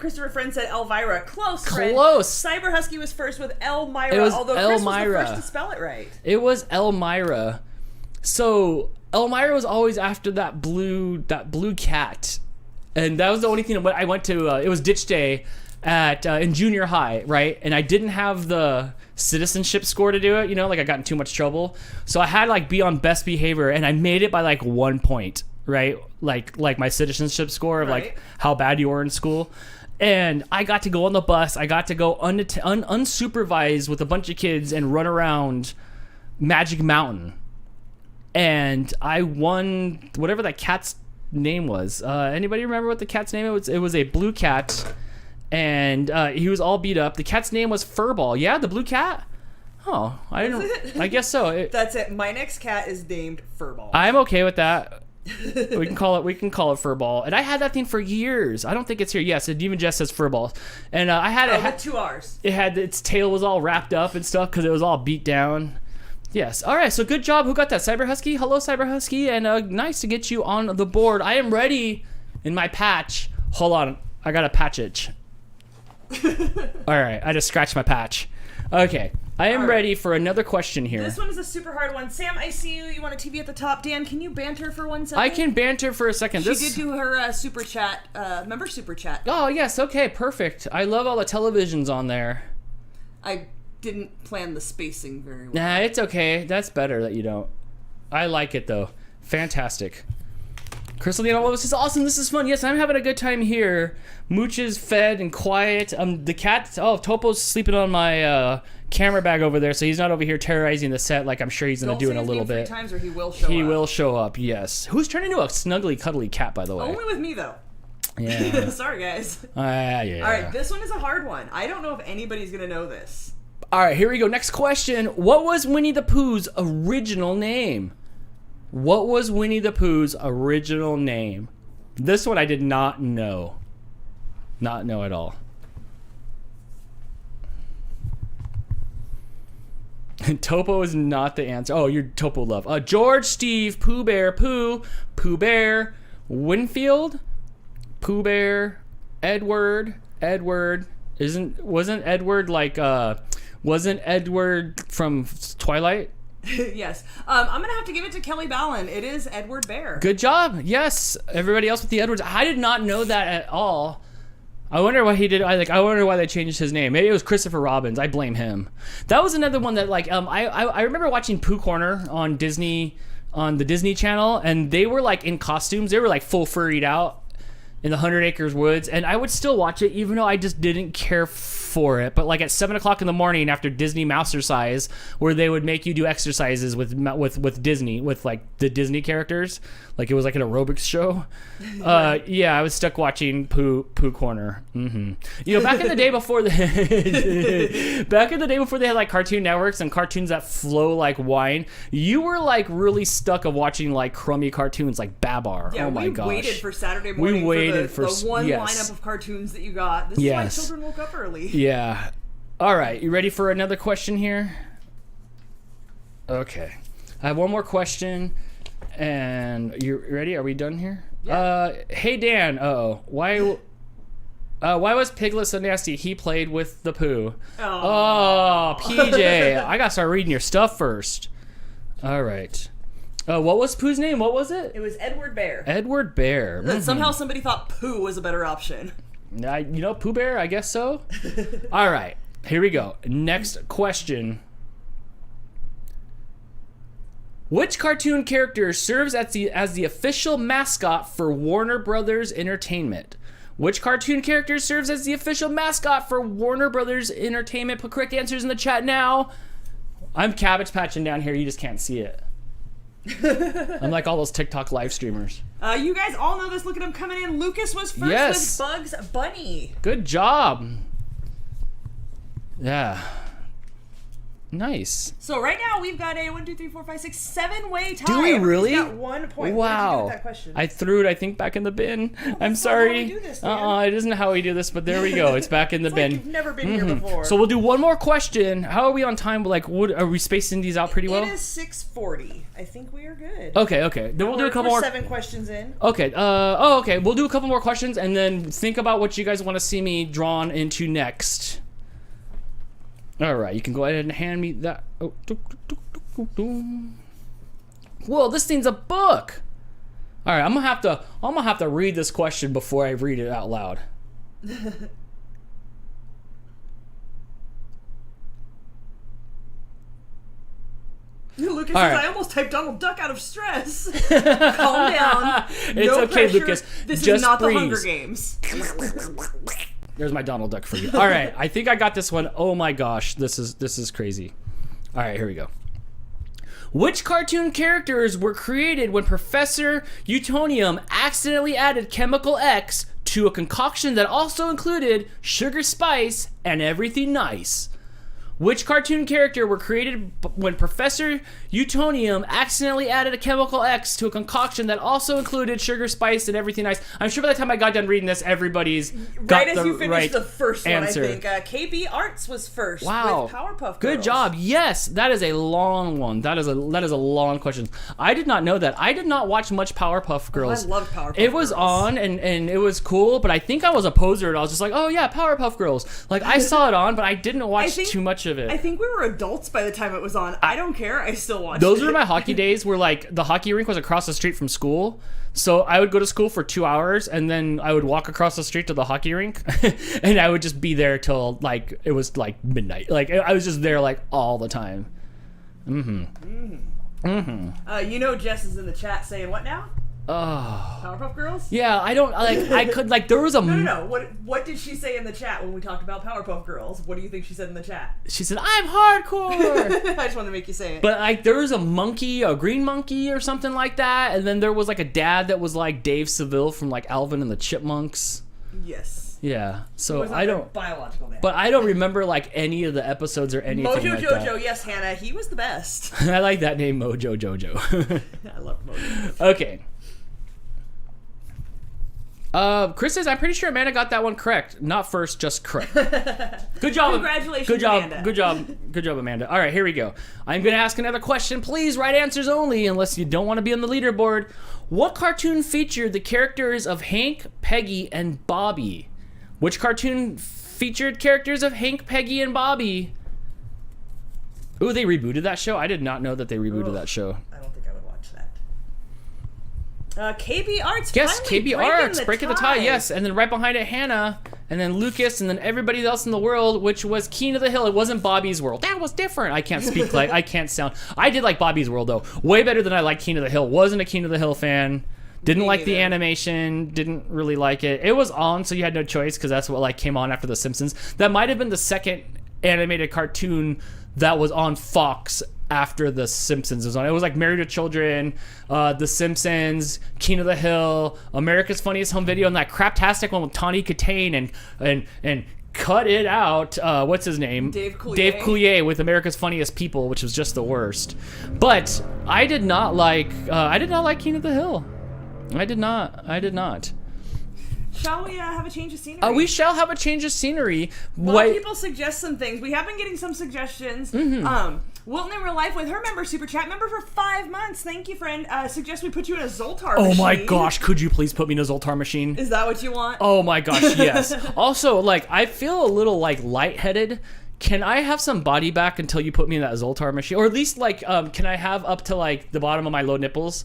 Christopher Friend said Elvira. Close. Cyber Husky was first with Elmira, although Chris was the first to spell it right. It was Elmira. So Elmira was always after that blue cat, and that was the only thing I went to. It was ditch day in junior high, right? And I didn't have the citizenship score to do it, like I got in too much trouble. So I had be on best behavior, and I made it by 1 point, right? Like my citizenship score of how bad you were in school. And I got to go on the bus. I got to go unsupervised with a bunch of kids and run around Magic Mountain. And I won whatever that cat's name was. Anybody remember what the cat's name was? It was a blue cat. And he was all beat up. The cat's name was Furball. Yeah, the blue cat? Oh, I didn't. I guess so. That's it. My next cat is named Furball. I'm okay with that. We can call it Furball. And I had that thing for years. I don't think it's here. Yes, it even just says Furball. And I had it with 2 R's. It had its tail was all wrapped up and stuff because it was all beat down. Yes. All right. So good job. Who got that? Cyber Husky. Hello, Cyber Husky. And nice to get you on the board. I am ready in my patch. Hold on. I got a patch itch. All right, I just scratched my patch. Okay, I am ready for another question here. This one is a super hard one. Sam, I see you. You want a TV at the top. Dan, can you banter for 1 second? I can banter for a second. She did do her super chat, member super chat. Oh, yes, okay, perfect. I love all the televisions on there. I didn't plan the spacing very well. Nah, it's okay. That's better that you don't. I like it, though. Fantastic. Crystal Dean, all of us is awesome. This is fun. Yes, I'm having a good time here. Mooch is fed and quiet. The cat, Topo's sleeping on my camera bag over there, so he's not over here terrorizing the set like I'm sure he's going to do in a little bit. 3 times or he will show up. He will show up, yes. Who's turned into a snuggly, cuddly cat, by the way? Only with me, though. Yeah. Sorry, guys. Yeah. All right, this one is a hard one. I don't know if anybody's going to know this. All right, here we go. Next question. What was Winnie the Pooh's original name? What was Winnie the Pooh's original name? This one I did not know. Not know at all. Topo is not the answer. Oh, you're Topo love. George, Steve, Pooh Bear, Pooh Bear, Winfield, Pooh Bear, Edward. Wasn't Edward from Twilight? Yes. I'm going to have to give it to Kelly Ballin. It is Edward Bear. Good job. Yes. Everybody else with the Edwards. I did not know that at all. I wonder why he did. I wonder why they changed his name. Maybe it was Christopher Robbins. I blame him. That was another one that I remember watching Pooh Corner on Disney, on the Disney Channel, and they were like in costumes. They were like full furried out in the 100 Acres Woods, and I would still watch it even though I just didn't care for it. But like at 7 o'clock in the morning after Disney Mousercise, where they would make you do exercises with Disney, with like the Disney characters, like it was like an aerobics show. Yeah, I was stuck watching Pooh Corner. You know, back in the day before they had like Cartoon Networks and cartoons that flow like wine, you were like really stuck of watching like crummy cartoons like Babar. Yeah, oh my gosh. We waited for Saturday morning. We waited for the one lineup of cartoons that you got. This is why children woke up early. Yeah. All right, you ready for another question here? Okay. I have one more question. And you ready? Are we done here? Yeah. Hey Dan. Why was Piglet so nasty? He played with the Pooh. Oh, PJ. I gotta start reading your stuff first. All right. What was Pooh's name? What was it? It was Edward Bear. Edward Bear. Somehow somebody thought Pooh was a better option. Pooh Bear, I guess so. All right, here we go. Next question. Which cartoon character serves as the official mascot for Warner Brothers Entertainment? Which cartoon character serves as the official mascot for Warner Brothers Entertainment? Put correct answers in the chat now. I'm Cabbage patching down here. You just can't see it. I'm like all those TikTok live streamers. You guys all know this. Look at him coming in. Lucas was first with Bugs Bunny. Good job. Yeah. Nice. So right now we've got a 1, 2, 3, 4, 5, 6, 7-way tie. Do we really? He's got 1 point. Wow. What did you do with that question? I threw it, I think, back in the bin. I'm That's sorry. not how we do this, Dan. It isn't how we do this, but there we go. It's back in the bin. Like you've never been here before. So we'll do one more question. How are we on time? Like, are we spacing these out pretty well? It is 6:40. I think we are good. Okay. Then we'll do a couple more. 7 questions in. Okay. Okay. We'll do a couple more questions and then think about what you guys want to see me drawn into next. All right. You can go ahead and hand me that. Oh. Whoa, this thing's a book. All right, I'm gonna have to read this question before I read it out loud. Lucas says, I almost typed Donald Duck out of stress. Calm down. It's no okay, pressure. Lucas. This Just is not breathe. the Hunger Games. There's my Donald Duck for you. All right, I think I got this one. Oh my gosh, this is crazy. All right, here we go. Which cartoon characters were created when Professor Utonium accidentally added Chemical X to a concoction that also included sugar, spice, and everything nice? Which cartoon character were created when Professor Utonium accidentally added a Chemical X to a concoction that also included sugar, spice, and everything nice? I'm sure by the time I got done reading this, everybody's got right the as you finished right the first answer. one, I think. KB Arts was first with Powerpuff Girls. Good job. Yes, that is a long one. That is a long question. I did not know that. I did not watch much Powerpuff Girls. I love Powerpuff Girls. It was on and it was cool, but I think I was a poser and I was just like, oh yeah, Powerpuff Girls. Like I saw it on, but I didn't watch too much of it. I think we were adults by the time it was on. I don't care. I still watched Those it. were my hockey days where like the hockey rink was across the street from school. So I would go to school for 2 hours and then I would walk across the street to the hockey rink and I would just be there till like it was like midnight. Like I was just there like all the time. You know Jess is in the chat saying what now? Powerpuff Girls? Yeah, I don't like. I could like. There was a no. What did she say in the chat when we talked about Powerpuff Girls? What do you think she said in the chat? She said, "I'm hardcore." I just wanted to make you say it. But like, there was a monkey, a green monkey, or something like that, and then there was like a dad that was like Dave Seville from like Alvin and the Chipmunks. Yes. Yeah. So I don't biological dad. But I don't remember like any of the episodes or anything Mojo like Jojo, that. yes, Hannah, he was the best. I like that name, Mojo Jojo. I love Mojo. Okay. Chris says, I'm pretty sure Amanda got that one correct. Not first, just correct. Good job. Congratulations, Good job. Amanda. Good job, Amanda. All right, here we go. I'm going to ask another question. Please, right answers only, unless you don't want to be on the leaderboard. What cartoon featured the characters of Hank, Peggy, and Bobby? Which cartoon featured characters of Hank, Peggy, and Bobby? Ooh, they rebooted that show? I did not know that they rebooted that show. I don't think I would watch that. KB Arts. Yes, KB Arts, breaking the tie. tie. Yes, and then right behind it, Hannah, and then Lucas, and then everybody else in the world, which was King of the Hill. It wasn't Bobby's World. That was different. I can't speak like I can't sound. I did like Bobby's World though, way better than I liked King of the Hill. Wasn't a King of the Hill fan. Didn't Me like the neither. animation. Didn't really like it. It was on, so you had no choice because that's what like came on after The Simpsons. That might have been the second animated cartoon that was on Fox after The Simpsons was on. It was like Married with Children, The Simpsons, King of the Hill, America's Funniest Home Video, and that craptastic one with Tawny Katane and Cut It Out. What's his name? Dave Coulier. Dave Coulier with America's Funniest People, which was just the worst. But I did not like King of the Hill. I did not. Shall we have a change of scenery? We shall have a change of scenery. A lot of people suggest some things. We have been getting some suggestions. Wilton in Real Life with her member super chat member for 5 months. Thank you, friend. Suggest we put you in a Zoltar machine. Oh my gosh, could you please put me in a Zoltar machine? Is that what you want? Oh my gosh, yes. Also, like, I feel a little like lightheaded. Can I have some body back until you put me in that Zoltar machine? Or at least like, can I have up to like the bottom of my low nipples?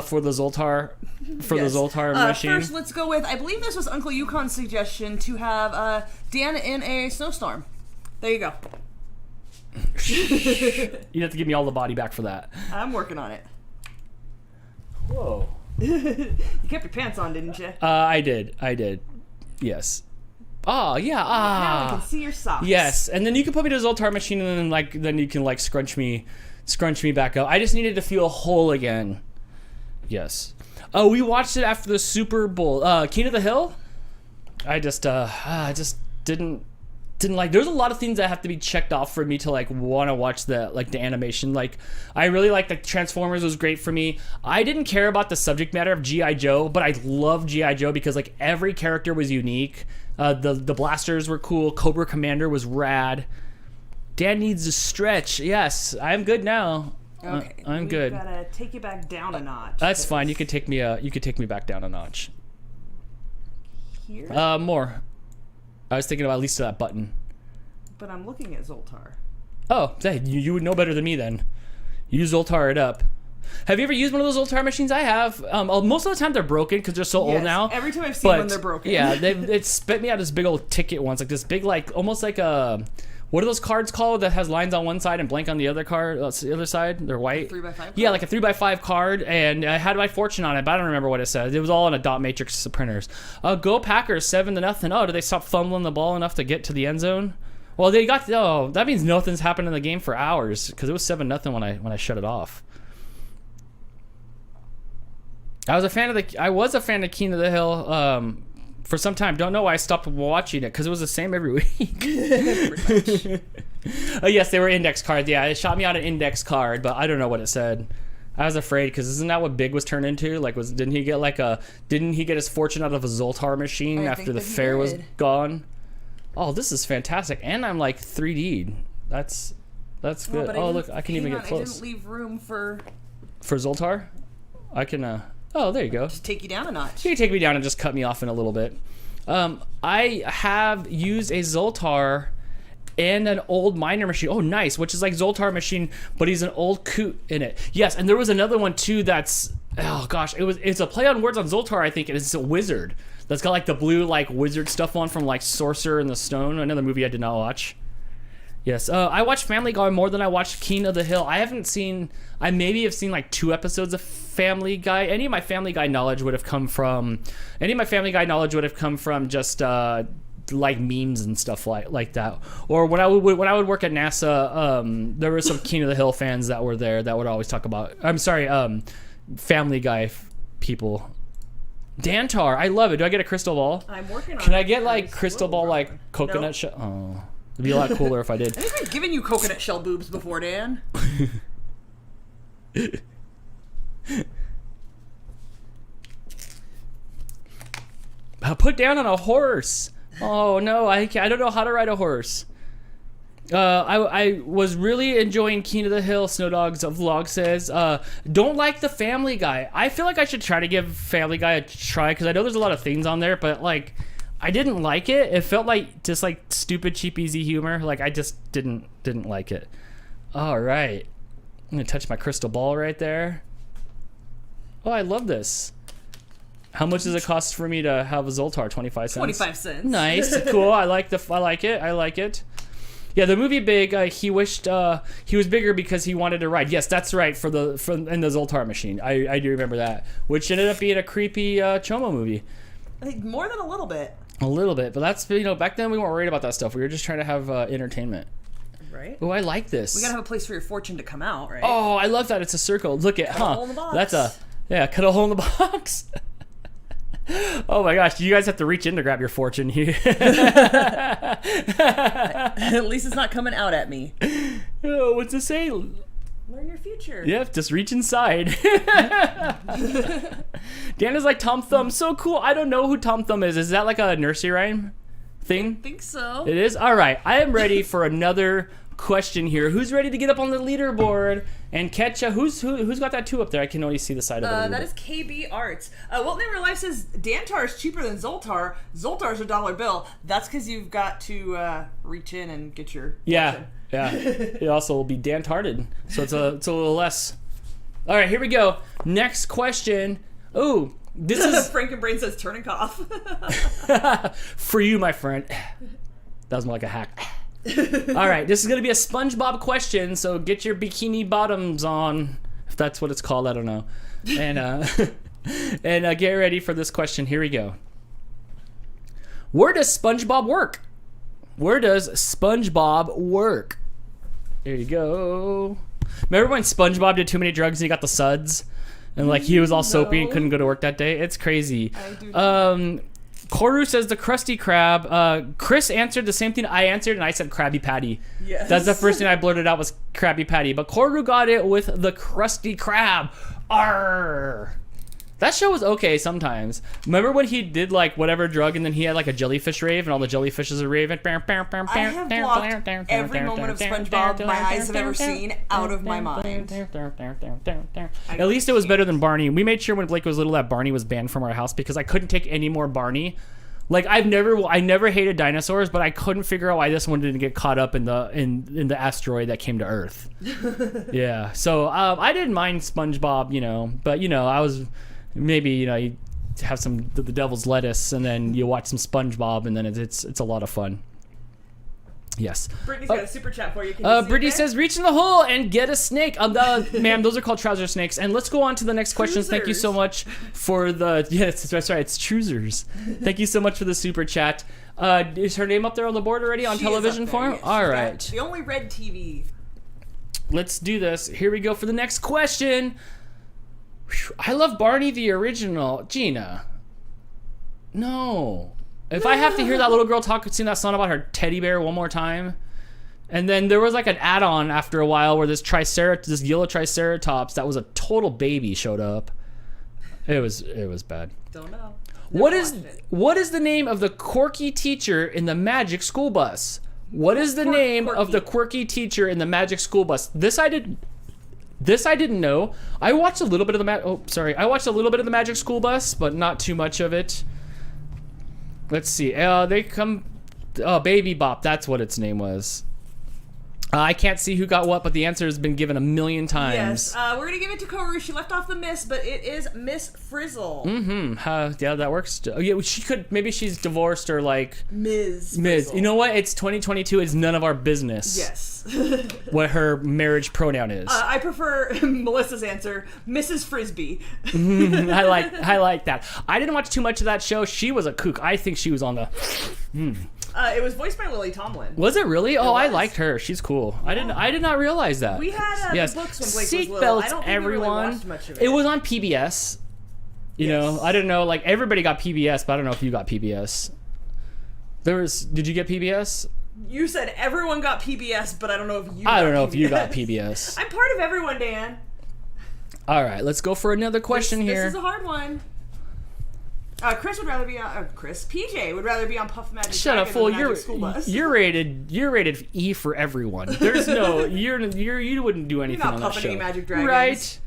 For the Zoltar, the Zoltar machine. First, let's go with, I believe this was Uncle Yukon's suggestion to have Dan in a snowstorm. There you go. You'd have to give me all the body back for that. I'm working on it. Whoa. You kept your pants on, didn't you? I did. Yes. Oh, yeah. Now I can see your socks. Yes, and then you can put me to the Zoltar machine, and then you can like scrunch me back up. I just needed to feel whole again. Yes. Oh, we watched it after the Super Bowl. King of the Hill? I just didn't like. There's a lot of things that have to be checked off for me to like want to watch the animation. Like, I really like the Transformers was great for me. I didn't care about the subject matter of G.I. Joe, but I love G.I. Joe because like every character was unique. The blasters were cool. Cobra Commander was rad. Dan needs to stretch. Yes, I'm good now. Okay, I'm good. Gotta take you back down a notch. That's fine. You could take me back down a notch. Here? More. I was thinking about at least that button. But I'm looking at Zoltar. Oh, hey, you would know better than me then. You Zoltar it up. Have you ever used one of those Zoltar machines? I have. Most of the time they're broken because they're so old now. Every time I've seen one, they're broken. Yeah, it spit me out this big old ticket once, like this big, like almost like a. What are those cards called that has lines on one side and blank on the other card? The other side, they're white. 3x5 card? Yeah, like a 3x5 card, and I had my fortune on it, but I don't remember what it says. It was all in a dot matrix printers. Go Packers, 7-0. Oh, did they stop fumbling the ball enough to get to the end zone? Well, they got. Oh, that means nothing's happened in the game for hours because it was 7-0 when I shut it off. I was a fan of King of the Hill. For some time, don't know why I stopped watching it because it was the same every week. Pretty much. Oh yes, they were index cards. Yeah, it shot me out an index card, but I don't know what it said. I was afraid because isn't that what Big was turned into? Like, didn't he get his fortune out of a Zoltar machine after the fair was gone? Oh, this is fantastic, and I'm like 3D'd. That's good. Oh look, I can even get close. I didn't leave room for Zoltar. I can. Oh, there you go. Just take you down a notch. You can take me down and just cut me off in a little bit. I have used a Zoltar and an old miner machine. Oh, nice. Which is like Zoltar machine, but he's an old coot in it. Yes, and there was another one too that's, oh gosh, it's a play on words on Zoltar, I think, and it's a wizard. That's got like the blue like wizard stuff on from like Sorcerer in the Stone, another movie I did not watch. Yes, I watch Family Guy more than I watch King of the Hill. I maybe have seen like 2 episodes of Family Guy. Any of my Family Guy knowledge would have come from just like memes and stuff like that. Or when I would work at NASA, there were some King of the Hill fans that were there that would always talk about. I'm sorry, Family Guy people. Dantar, I love it. Do I get a crystal ball? I'm working on it. Can I get like crystal ball like coconut shell? Oh, it'd be a lot cooler if I did. I think I've given you coconut shell boobs before, Dan. Put down on a horse. Oh no, I don't know how to ride a horse. I was really enjoying King of the Hill. Snow Dogs Vlog says, don't like the Family Guy. I feel like I should try to give Family Guy a try because I know there's a lot of things on there, but like I didn't like it. It felt like just like stupid, cheap, easy humor. Like I just didn't like it. All right, I'm gonna touch my crystal ball right there. Oh, I love this. How much does it cost for me to have a Zoltar? 25 cents. 25 cents. Nice, cool. I like it. Yeah, the movie Big. He wished he was bigger because he wanted to ride. Yes, that's right. In the Zoltar machine, I do remember that, which ended up being a creepy Chomo movie. I think more than a little bit. A little bit, but that's back then we weren't worried about that stuff. We were just trying to have entertainment. Right. Oh, I like this. We gotta have a place for your fortune to come out, right? Oh, I love that. It's a circle. Look at, Cut a hole in the box. That's cut a hole in the box. Oh my gosh, you guys have to reach in to grab your fortune here. At least it's not coming out at me. Oh, what's it say? Learn your future. Yep, just reach inside. Dan is like Tom Thumb. So cool. I don't know who Tom Thumb is. Is that like a nursery rhyme thing? I think so. It is? All right. I am ready for another question here. Who's ready to get up on the leaderboard and catch who's got that 2 up there? I can only see the side of it. That is KB Arts. Wilton in Real Life says Dantar is cheaper than Zoltar. Zoltar's $1 bill. That's because you've got to reach in and get your fortune. Yeah. It also will be Dantarted, so it's a little less. All right, here we go. Next question. Oh, this is Frankenbrain says turn and cough. for you, my friend. That was more like a hack. All right, this is going to be a SpongeBob question, so get your bikini bottoms on, if that's what it's called. I don't know. And get ready for this question. Here we go. Where does SpongeBob work? Where does SpongeBob work? There you go. Remember when SpongeBob did too many drugs and he got the suds? And like he was all soapy and couldn't go to work that day? It's crazy. I do Koru says the Krusty Krab. Chris answered the same thing I answered, and I said Krabby Patty. Yes. That's the first thing I blurted out was Krabby Patty. But Koru got it with the Krusty Krab. Arr! That show was okay sometimes. Remember when he did like whatever drug, and then he had like a jellyfish rave, and all the jellyfishes are raving? I have blocked every moment of SpongeBob my eyes have ever seen out of my mind. At least it was better than Barney. We made sure when Blake was little that Barney was banned from our house because I couldn't take any more Barney. Like I never hated dinosaurs, but I couldn't figure out why this one didn't get caught up in the asteroid that came to Earth. Yeah, so I didn't mind SpongeBob, but I was. Maybe you have some the devil's lettuce and then you watch some SpongeBob and then it's a lot of fun. Yes. Brittany's got a super chat for you. Can you see Brittany it says reach in the hole and get a snake. Ma'am, those are called trouser snakes. And let's go on to the next questions. Thank you so much for the that's right. It's choosers. Thank you so much for the super chat. Is her name up there on the board already on television form? Yes, all right. The only red TV. Let's do this. Here we go for the next question. I love Barney the original. Gina. No. If I have to hear that little girl sing that song about her teddy bear one more time. And then there was like an add-on after a while where this yellow triceratops that was a total baby showed up. It was bad. Don't know. What is the name of the quirky teacher in the Magic School Bus? What is the name of the quirky teacher in the Magic School Bus? This I didn't know. I watched a little bit of the Magic School Bus, but not too much of it. Let's see. Baby Bop. That's what its name was. I can't see who got what, but the answer has been given 1,000,000 times. Yes, we're gonna give it to Koru. She left off the Miss, but it is Miss Frizzle. Yeah, that works. Yeah, she could. Maybe she's divorced or like Ms. Ms. Frizzle. You know what? It's 2022. It's none of our business. Yes. What her marriage pronoun is. I prefer Melissa's answer, Mrs. Frisbee. I like that. I didn't watch too much of that show. She was a kook. I think she was on the. It was voiced by Lily Tomlin. Was it really? Oh, I was. liked her. She's cool. I did not realize that. We had yes. the books when Blake was little. I Seatbelts, don't think everyone. we really watched much of it. It was on PBS. You know, I didn't know. Like everybody got PBS, but I don't know if you got PBS. Did you get PBS? You said everyone got PBS, but I don't know if you. I don't got know PBS. if you got PBS. I'm part of everyone, Dan. All right, let's go for another question here. This is a hard one. Chris would rather be on. PJ would rather be on Puff Magic. Shut up, Dragon fool! than Magic School Bus. You're rated E for everyone. There's no you wouldn't do anything You're not on that puffing show, any Magic Dragons. right?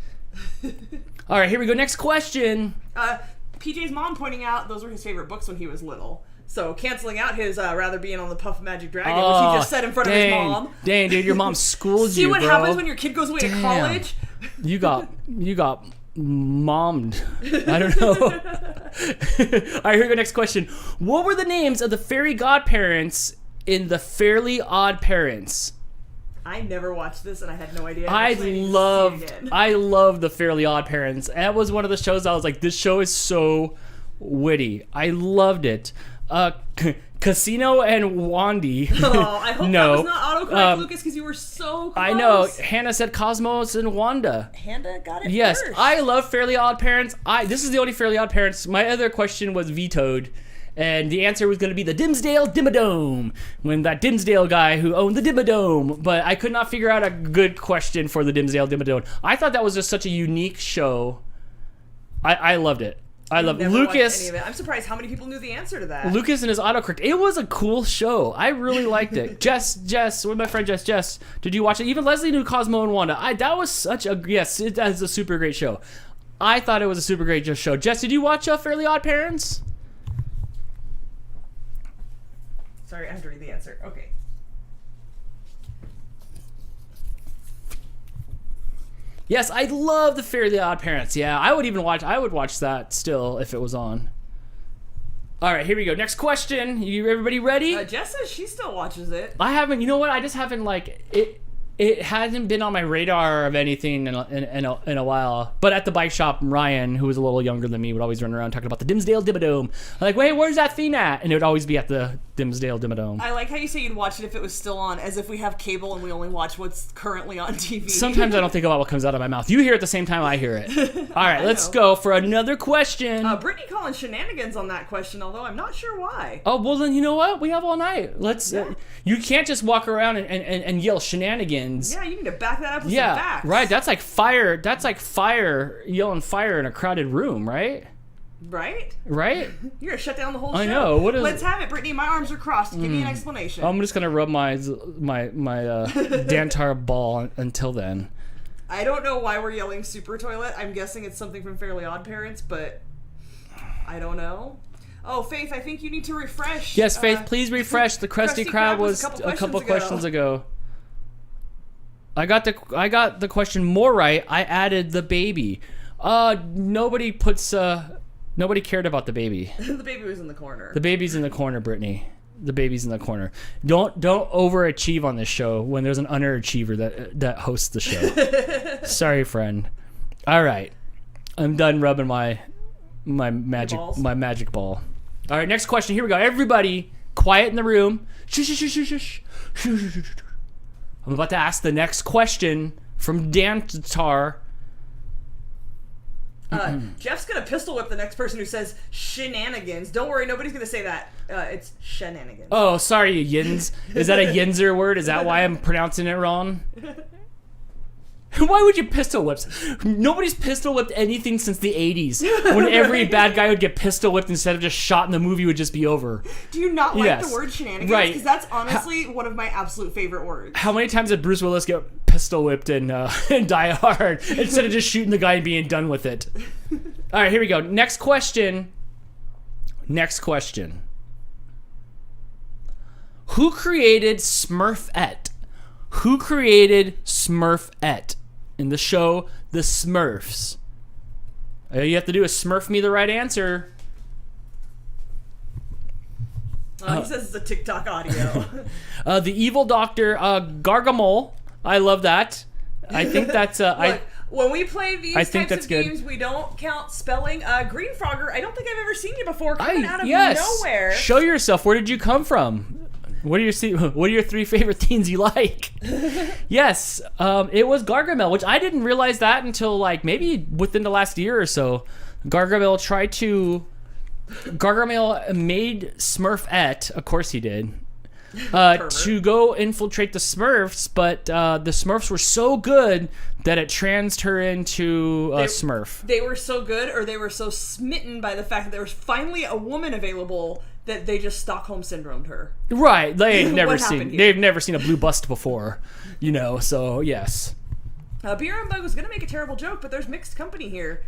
All right, here we go. Next question. PJ's mom pointing out those were his favorite books when he was little. So canceling out his rather being on the Puff Magic Dragon, which he just said in front of his mom. Dang, dude, your mom schooled See you, what bro. happens when your kid goes away to college? You got mommed. I don't know. All right, here we go. Next question. What were the names of the fairy godparents in The Fairly Odd Parents? I never watched this, and I had no idea. I Actually, loved The Fairly Odd Parents. That was one of the shows I was like, this show is so witty. I loved it. Casino and Wandy. Oh, I hope No. that was not autocorrect, Lucas, because you were so close. I know. Hannah said Cosmos and Wanda. Hannah got it Yes, first. I love Fairly Odd Parents. This is the only Fairly Odd Parents. My other question was vetoed, and the answer was going to be the Dimsdale Dimmadome, when that Dimsdale guy who owned the Dimmadome. But I could not figure out a good question for the Dimsdale Dimmadome. I thought that was just such a unique show. I loved it. I love Never watched Lucas. any of it. I'm surprised how many people knew the answer to that. Lucas and his autocorrect. It was a cool show. I really liked it. Jess, with my friend Jess, did you watch it? Even Leslie knew Cosmo and Wanda. That was such a yes. It is a super great show. I thought it was a super great show. Jess, did you watch Fairly Odd Parents? Sorry, I have to read the answer. Okay. Yes, I love the Fairly Odd Parents. Yeah, I would watch that still if it was on. All right, here we go. Next question. Everybody ready? Jess says she still watches it. I haven't. You know what? I just haven't It hasn't been on my radar of anything in a while. But at the bike shop, Ryan, who was a little younger than me, would always run around talking about the Dimsdale Dimmadome. I'm like, wait, where's that thing at? And it would always be at the Dimsdale Dimmadome. I like how you say you'd watch it if it was still on, as if we have cable and we only watch what's currently on TV. Sometimes I don't think about what comes out of my mouth. You hear it the same time I hear it. All right, let's go for another question. Brittany calling shenanigans on that question, although I'm not sure why. Oh, well then, you know what? We have all night. Let's. You can't just walk around and yell shenanigans. Yeah, you need to back that up with some facts. Right. That's like fire. That's like fire, yelling fire in a crowded room, right? Right? Right? You're gonna shut down the whole show. I know. What is? Let's have it, Brittany. My arms are crossed. Give me an explanation. I'm just gonna rub my Dantar ball until then. I don't know why we're yelling super toilet. I'm guessing it's something from Fairly Odd Parents, but I don't know. Oh, Faith, I think you need to refresh. Yes, Faith, please refresh. The Krusty Krab was a couple questions ago. I got the question more right. I added the baby. Nobody cared about the baby. The baby was in the corner. The baby's in the corner, Brittany. The baby's in the corner. Don't overachieve on this show when there's an underachiever that hosts the show. Sorry, friend. All right, I'm done rubbing my magic ball. All right, next question. Here we go. Everybody, quiet in the room. Shh, shh, shh, shh, shh. I'm about to ask the next question from Dantar. Jeff's gonna pistol whip the next person who says shenanigans. Don't worry, nobody's gonna say that. It's shenanigans. Oh, sorry, yins. Is that a yinzer word? Is that why I'm pronouncing it wrong? Why would you pistol whip? Nobody's pistol whipped anything since the 80s, when every bad guy would get pistol whipped instead of just shot and the movie would just be over. Do you not like the word shenanigans? Right. Because that's honestly one of my absolute favorite words. How many times did Bruce Willis get pistol whipped in Die Hard instead of just shooting the guy and being done with it? All right, here we go. Next question. Who created Smurfette? Who created Smurfette in the show The Smurfs? All you have to do is smurf me the right answer. He says it's a TikTok audio. The evil doctor, Gargamel. I love that. I think that's Look, when we play these I think types that's of good. games, we don't count spelling. Green Frogger, I don't think I've ever seen you before coming out of yes. nowhere. Show yourself. Where did you come from? What are your 3 favorite things you like? Yes, it was Gargamel, which I didn't realize that until like maybe within the last year or so. Gargamel made Smurfette, of course he did, to go infiltrate the Smurfs, but the Smurfs were so good that it transed her into a Smurf. They were so good, or they were so smitten by the fact that there was finally a woman available that they just Stockholm syndromed her. Right, they've never happened seen a blue bust before, so yes. Beer and Bug was gonna make a terrible joke, but there's mixed company here.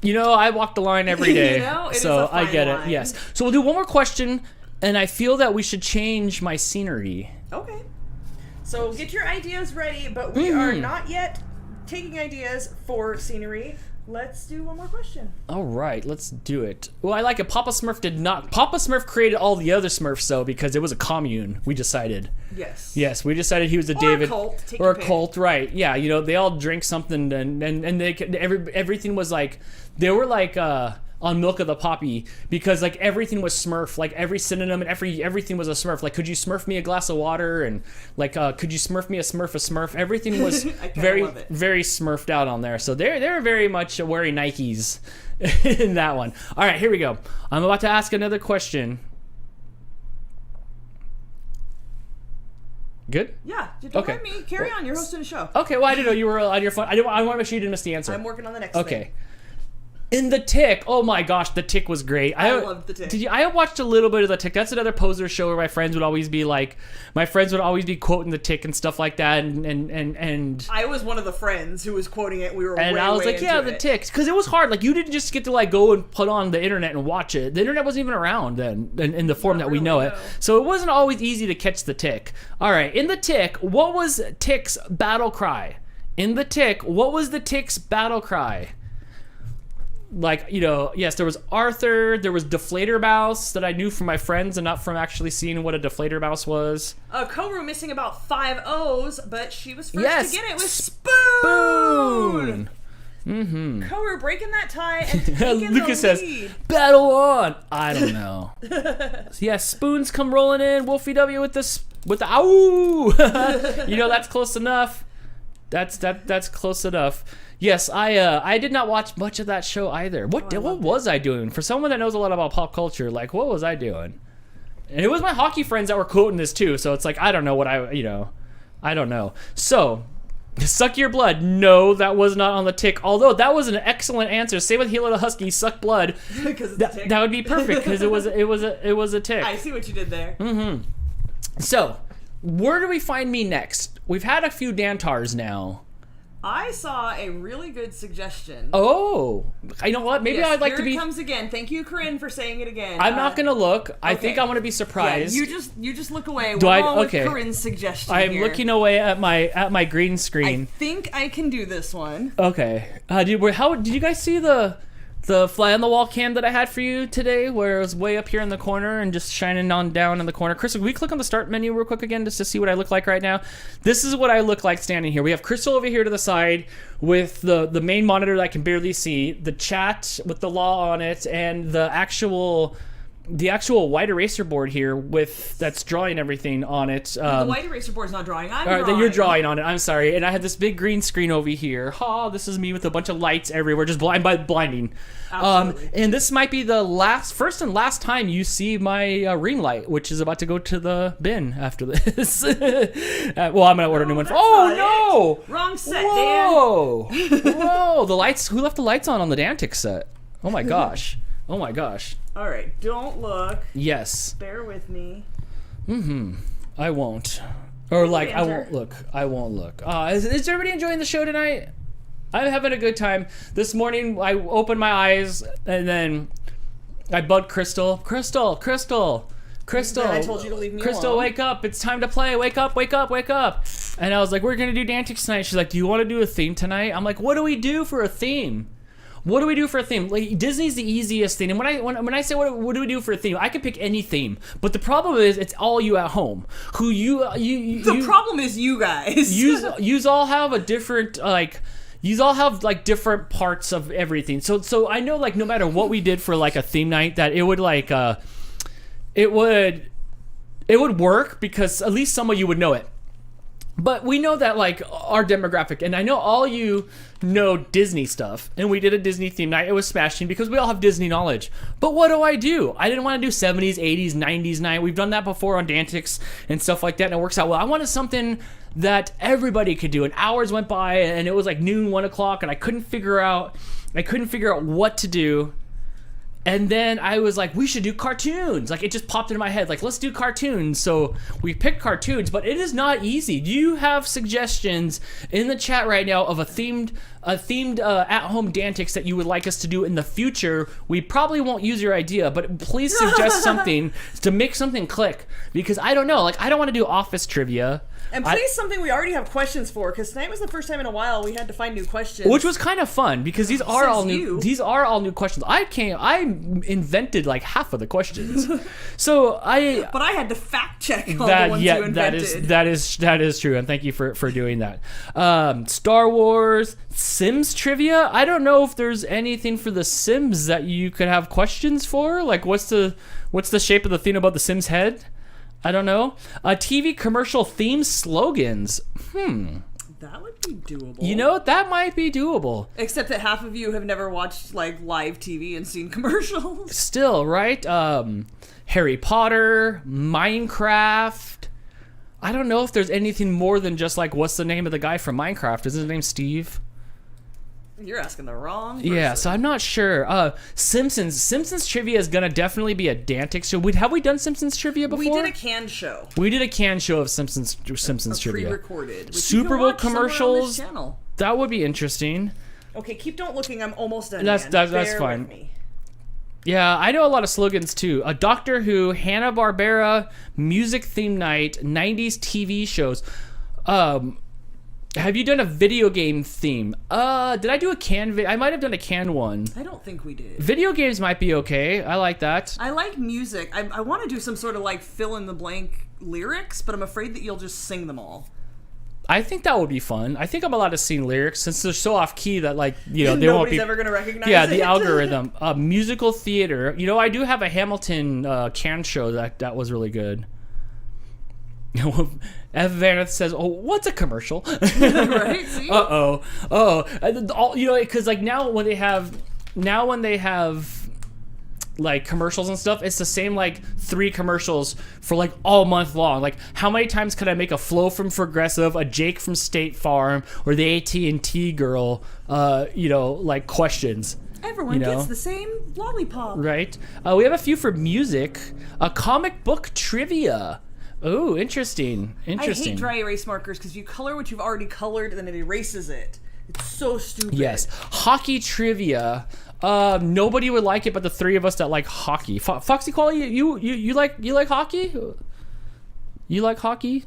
I walk the line every day, It is so a fine I get line. it. Yes. So we'll do one more question, and I feel that we should change my scenery. Okay. So get your ideas ready, but we are not yet taking ideas for scenery. Let's do one more question. All right, let's do it. Well, I like it. Papa Smurf did not. Papa Smurf created all the other Smurfs, though, because it was a commune. We decided. Yes. Yes, we decided he was a Or David a cult. Take or your a pick. cult, right? Yeah, they all drank something, and everything was like they were like on Milk of the Poppy, because like everything was Smurf, like every synonym and everything was a Smurf. Like, could you Smurf me a glass of water, and like could you Smurf me a Smurf? Everything was very love it. very Smurfed out on there. So they're very much wearing Nikes in that one. All right, here we go. I'm about to ask another question. Good? Yeah. Don't Okay. mind me. Carry on. You're hosting a show. Okay, well, I didn't know you were on your phone. I want to make sure you didn't miss the answer. I'm working on the next Okay. thing. In The Tick, oh my gosh, The Tick was great. I loved The Tick. I watched a little bit of The Tick. That's another poser show where my friends would always be quoting The Tick and stuff like that, and I was one of the friends who was quoting it. We were and way, I was way like, yeah, into The it. Tick, because it was hard. Like, you didn't just get to like go and put on the internet and watch it. The internet wasn't even around then in the form that we know it. no. So it wasn't always easy to catch The Tick. All right, in The Tick, what was Tick's battle cry? In The Tick, what was the Tick's battle cry? Like, yes, there was Arthur, there was Deflator Mouse that I knew from my friends and not from actually seeing what a Deflator Mouse was. Koru missing about 5 O's, but she was first Yes. to get it with Spoon! Boom! Mm-hmm. Koru breaking that tie and taking Lucas the says, lead. battle on! I don't know. Yeah, Spoons come rolling in, Wolfie W with the ow! That's close enough. That's close enough. Yes, I did not watch much of that show either. What was I doing? For someone that knows a lot about pop culture, like, what was I doing? And it was my hockey friends that were quoting this too, so it's like, I don't know what I don't know. So, suck your blood. No, that was not on The Tick. Although that was an excellent answer. Same with Hilo the Husky, suck blood. Because it's a tick. That would be perfect because it was a tick. I see what you did there. So, where do we find me next? We've had a few Dantars now. I saw a really good suggestion. Oh, you know what? Maybe Yes, I'd like here to be. it comes again. Thank you, Corinne, for saying it again. I'm not gonna look. I okay. think I want to be surprised. Yeah, you just look away. Do We're I- going okay. with Corinne's suggestion I'm here. looking away at my green I screen. think I can do this one. Okay. Did you guys see the fly on the wall cam that I had for you today, where it was way up here in the corner and just shining on down in the corner? Crystal, can we click on the start menu real quick again just to see what I look like right now? This is what I look like standing here. We have Crystal over here to the side with the main monitor that I can barely see, the chat with the law on it, and the actual white eraser board here that's drawing everything on it. The white eraser board's not drawing. I'm All right, drawing. you're drawing on it. I'm sorry. And I have this big green screen over here. This is me with a bunch of lights everywhere, just blinding. Absolutely. And this might be the first and last time you see my ring light, which is about to go to the bin after this. Well, I'm gonna order a new one. That's Oh not no! Wrong set, Whoa! Whoa! The lights. Who left the lights on the Dantix set? Oh my gosh! Oh my gosh! Dan. All right, don't look. Yes. Bear with me. I won't. Or like, I Banter. won't look. I won't look. Is everybody enjoying the show tonight? I'm having a good time. This morning, I opened my eyes, and then I bugged Crystal. Crystal! Crystal, Then I told you to leave me Crystal, alone. wake up. It's time to play. Wake up, wake up, wake up. And I was like, we're going to do Dantix tonight. She's like, do you want to do a theme tonight? I'm like, what do we do for a theme? What do we do for a theme? Like, Disney's the easiest thing. And when I say what do we do for a theme, I can pick any theme. But the problem is, it's all you at home. The problem is you guys. You all have a different, like... You all have like different parts of everything. So I know like no matter what we did for like a theme night, that it would like it would work because at least some of you would know it. But we know that like our demographic, and I know all you know Disney stuff, and we did a Disney theme night. It was smashing because we all have Disney knowledge. But what do? I didn't want to do 70s, 80s, 90s night. We've done that before on DANtics and stuff like that, and it works out well. I wanted something that everybody could do. And hours went by, and it was like noon, 1 o'clock, and I couldn't figure out what to do. And then I was like, we should do cartoons. Like, it just popped into my head, like, let's do cartoons. So we picked cartoons, but it is not easy. Do you have suggestions in the chat right now of a themed at-home Dantix that you would like us to do in the future? We probably won't use your idea, but please suggest something to make something click. Because I don't know. Like, I don't want to do office trivia. And please, something we already have questions for, because tonight was the first time in a while we had to find new questions. Which was kind of fun, because these are all new. These are all new questions. I invented like half of the questions. But I had to fact check all the ones you invented. That is true, and thank you for doing that. Star Wars, Sims trivia. I don't know if there's anything for the Sims that you could have questions for. Like, what's the shape of the thing about the Sims head? I don't know. TV commercial theme slogans. That would be doable. You know, that might be doable. Except that half of you have never watched like live TV and seen commercials. Still, right? Harry Potter, Minecraft. I don't know if there's anything more than just like, what's the name of the guy from Minecraft? Isn't his name Steve? You're asking the wrong person. Yeah, so I'm not sure. Simpsons trivia is gonna definitely be a Dantix show. Have we done Simpsons trivia before? We did a canned show. We did a canned show of Simpsons trivia. Pre-recorded. Super Bowl commercials. On this channel. That would be interesting. Okay, don't looking. I'm almost done. That's fine. With me. Yeah, I know a lot of slogans too. A Doctor Who, Hanna-Barbera, music theme night, 90s TV shows. Have you done a video game theme? Did I do a canned? I might have done a canned one. I don't think we did. Video games might be okay. I like that. I like music. I want to do some sort of like fill in the blank lyrics, but I'm afraid that you'll just sing them all. I think that would be fun. I think I'm allowed to sing lyrics since they're so off key that they Nobody's won't be. ever gonna recognize. Yeah, it. the algorithm. Musical theater. I do have a Hamilton canned show that was really good. Evan says, "Oh, what's a commercial?" Right? See? Because like now when they have like commercials and stuff, it's the same like 3 commercials for like all month long. Like, how many times could I make a Flo from Progressive, a Jake from State Farm, or the AT&T girl? Like questions. Everyone gets the same lollipop. Right. We have a few for music. A comic book trivia. Oh, interesting. I hate dry erase markers because you color what you've already colored and then it erases it. It's so stupid. Yes. Hockey trivia. Nobody would like it but the 3 of us that like hockey. Foxy Quality, you like hockey? You like hockey?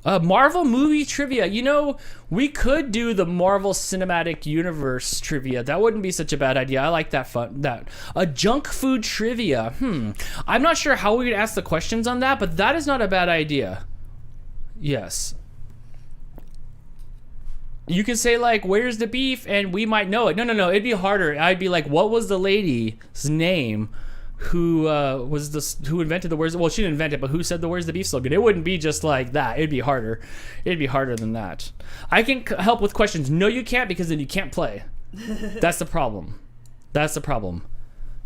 Marvel movie trivia. We could do the Marvel Cinematic Universe trivia. That wouldn't be such a bad idea. I like that fun. A junk food trivia. I'm not sure how we would ask the questions on that, but that is not a bad idea. Yes. You could say like, "Where's the beef?" and we might know it. No. It'd be harder. I'd be like, "What was the lady's name who invented the words?" Well, she didn't invent it, but who said the "Where's the beef" slogan? It wouldn't be just like that. It'd be harder. It'd be harder than that. I can help with questions. No, you can't, because then you can't play. That's the problem.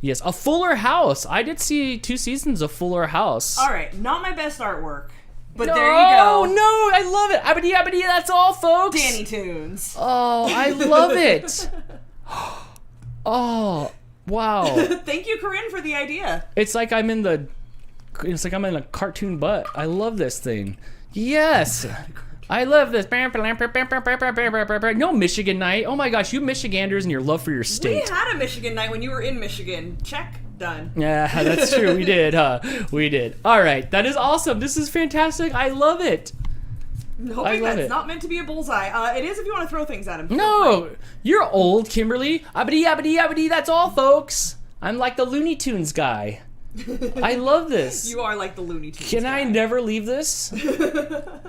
Yes, a Fuller House. I did see 2 seasons of Fuller House. All right, not my best artwork, but there you go. No, I love it. Abity, abity, that's all, folks. Danny Tunes. Oh, I love it. Oh, wow. Thank you, Corinne, for the idea. It's like I'm in a cartoon butt. I love this thing. Yes. I love this. No Michigan night. Oh my gosh, you Michiganders and your love for your state. We had a Michigan night when you were in Michigan. Check. Done. Yeah, that's true. We did, huh? We did. All right. That is awesome. This is fantastic. I love it. Hoping that's not meant to be a bullseye. It is if you want to throw things at him. No, you're old, Kimberly. Abity, abity, abity. That's all, folks. I'm like the Looney Tunes guy. I love this. You are like the Looney Tunes Can guy. I never leave this?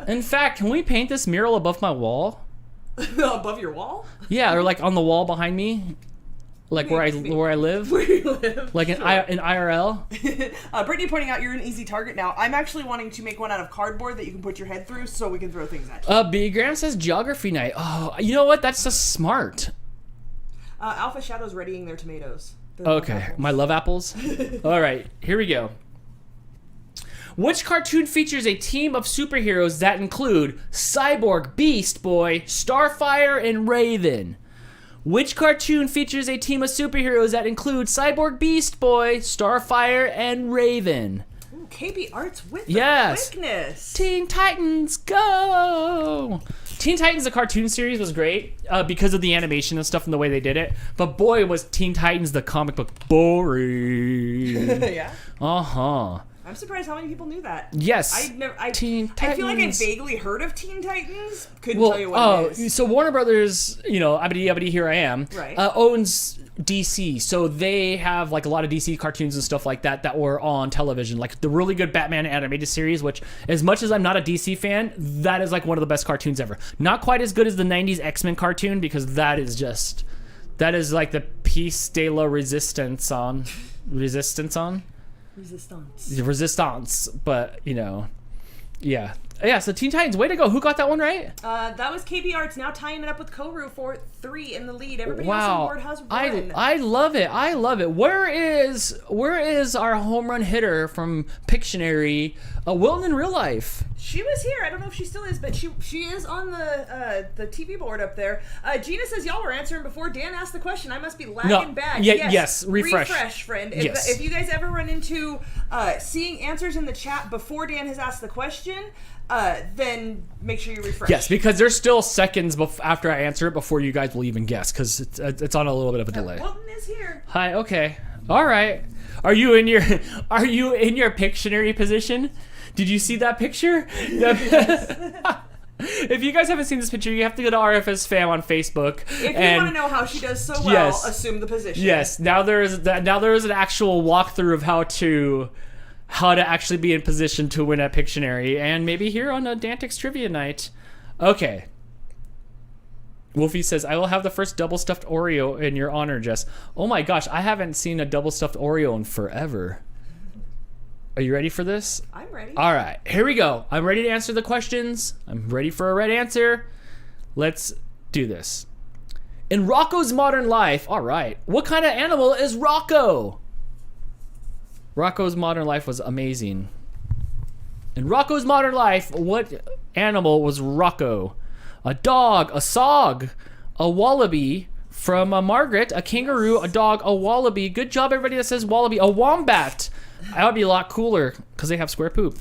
In fact, can we paint this mural above my wall? Above your wall? Yeah, or like on the wall behind me, like where I live. Where you live? Like in IRL. Brittany pointing out you're an easy target now. I'm actually wanting to make one out of cardboard that you can put your head through so we can throw things at you. B. Graham says geography night. Oh, you know what? That's just smart. Alpha Shadow's readying their tomatoes. Okay, my love apples. All right, here we go. Which cartoon features a team of superheroes that include Cyborg, Beast Boy, Starfire, and Raven? Which cartoon features a team of superheroes that include Cyborg, Beast Boy, Starfire, and Raven? Ooh, KB Arts with the quickness. Teen Titans, go! Teen Titans, the cartoon series, was great because of the animation and stuff and the way they did it. But boy, was Teen Titans, the comic book, boring. Yeah. Uh-huh. I'm surprised how many people knew that. Yes. Teen Titans. I feel like I vaguely heard of Teen Titans. Couldn't tell you what it is. So Warner Brothers, abity, here I am, right. Owns DC. So they have like a lot of DC cartoons and stuff like that were on television. Like the really good Batman animated series, which as much as I'm not a DC fan, that is like one of the best cartoons ever. Not quite as good as the 90s X-Men cartoon because that is like the piece de la resistance on. Resistance, but yeah. Yeah, so Teen Titans, way to go. Who got that one right? That was KB Arts, now tying it up with Koru for 3 in the lead. Everybody else on board has 1. I love it. I love it. Where is our home run hitter from Pictionary, Wilton in real life? She was here. I don't know if she still is, but she is on the TV board up there. Gina says y'all were answering before Dan asked the question. I must be lagging back. Yes. Refresh, friend. Yes. If you guys ever run into seeing answers in the chat before Dan has asked the question, then make sure you refresh. Yes, because there's still seconds after I answer it before you guys will even guess, because it's on a little bit of a delay. Wilton is here. Hi. Okay. All right. Are you in your Pictionary position? Did you see that picture? If you guys haven't seen this picture, you have to go to RFS Fam on Facebook. If you want to know how she does so well, assume the position. Yes. Now there is an actual walkthrough of how to actually be in position to win at Pictionary, and maybe here on a Dantix trivia night. Okay. Wolfie says, I will have the first double stuffed Oreo in your honor, Jess. Oh my gosh, I haven't seen a double stuffed Oreo in forever. Are you ready for this? I'm ready. All right, here we go. I'm ready to answer the questions. I'm ready for a right answer. Let's do this. In Rocco's Modern Life, all right, what kind of animal is Rocco? Rocco's Modern Life was amazing. In Rocco's Modern Life, what animal was Rocco? A dog, a sog, a wallaby, from Margaret, a kangaroo, a dog, a wallaby. Good job, everybody that says wallaby. A wombat. That would be a lot cooler because they have square poop.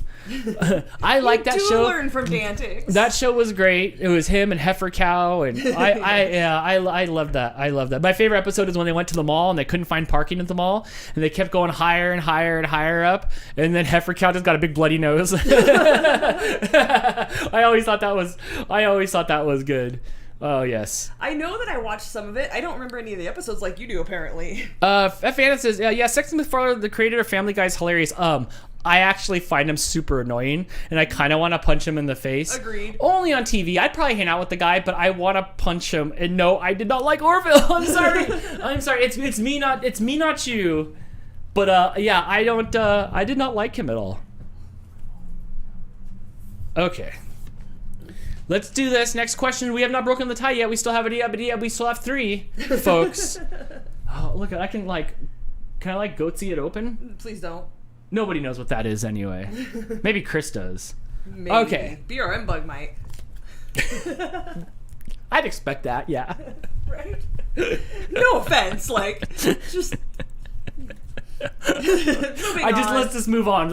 I like that show. Learn from Dantix. That show was great. It was him and Heifer Cow, and I love that. I love that. My favorite episode is when they went to the mall and they couldn't find parking at the mall, and they kept going higher and higher and higher up, and then Heifer Cow just got a big bloody nose. I always thought that was good. Oh, yes. I know that I watched some of it. I don't remember any of the episodes like you do, apparently. F. Anna says, yeah, Sexton MacFarlane, the creator of Family Guy, is hilarious. I actually find him super annoying, and I kind of want to punch him in the face. Agreed. Only on TV. I'd probably hang out with the guy, but I want to punch him. And no, I did not like Orville. I'm sorry. I'm sorry. It's me, not you. But yeah, I did not like him at all. Okay. Let's do this. Next question. We have not broken the tie yet. We still have we still have 3, folks. Oh, look, can I goatsy it open? Please don't. Nobody knows what that is anyway. Maybe Chris does. Maybe. Okay. BRM bug might. I'd expect that, yeah. Right? No offense, just... Let's just move on.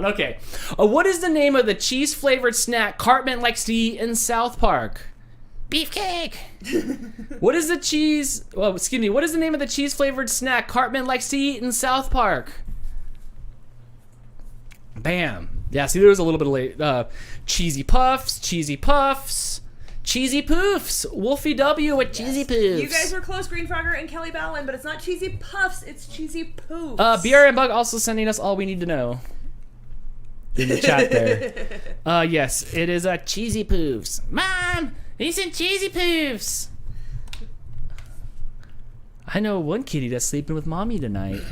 Okay. What is the name of the cheese-flavored snack Cartman likes to eat in South Park? Beefcake. What is the cheese? Well, excuse me. What is the name of the cheese-flavored snack Cartman likes to eat in South Park? Bam. Yeah. See, there was a little bit of late. Cheesy puffs. Cheesy poofs. Wolfie W with cheesy poofs. You guys were close, Green Frogger and Kelly Ballin, but it's not cheesy puffs. It's cheesy poofs. BRM Bug also sending us all we need to know. In the chat there. Yes, it is cheesy poofs. Mom, need some cheesy poofs. I know one kitty that's sleeping with mommy tonight.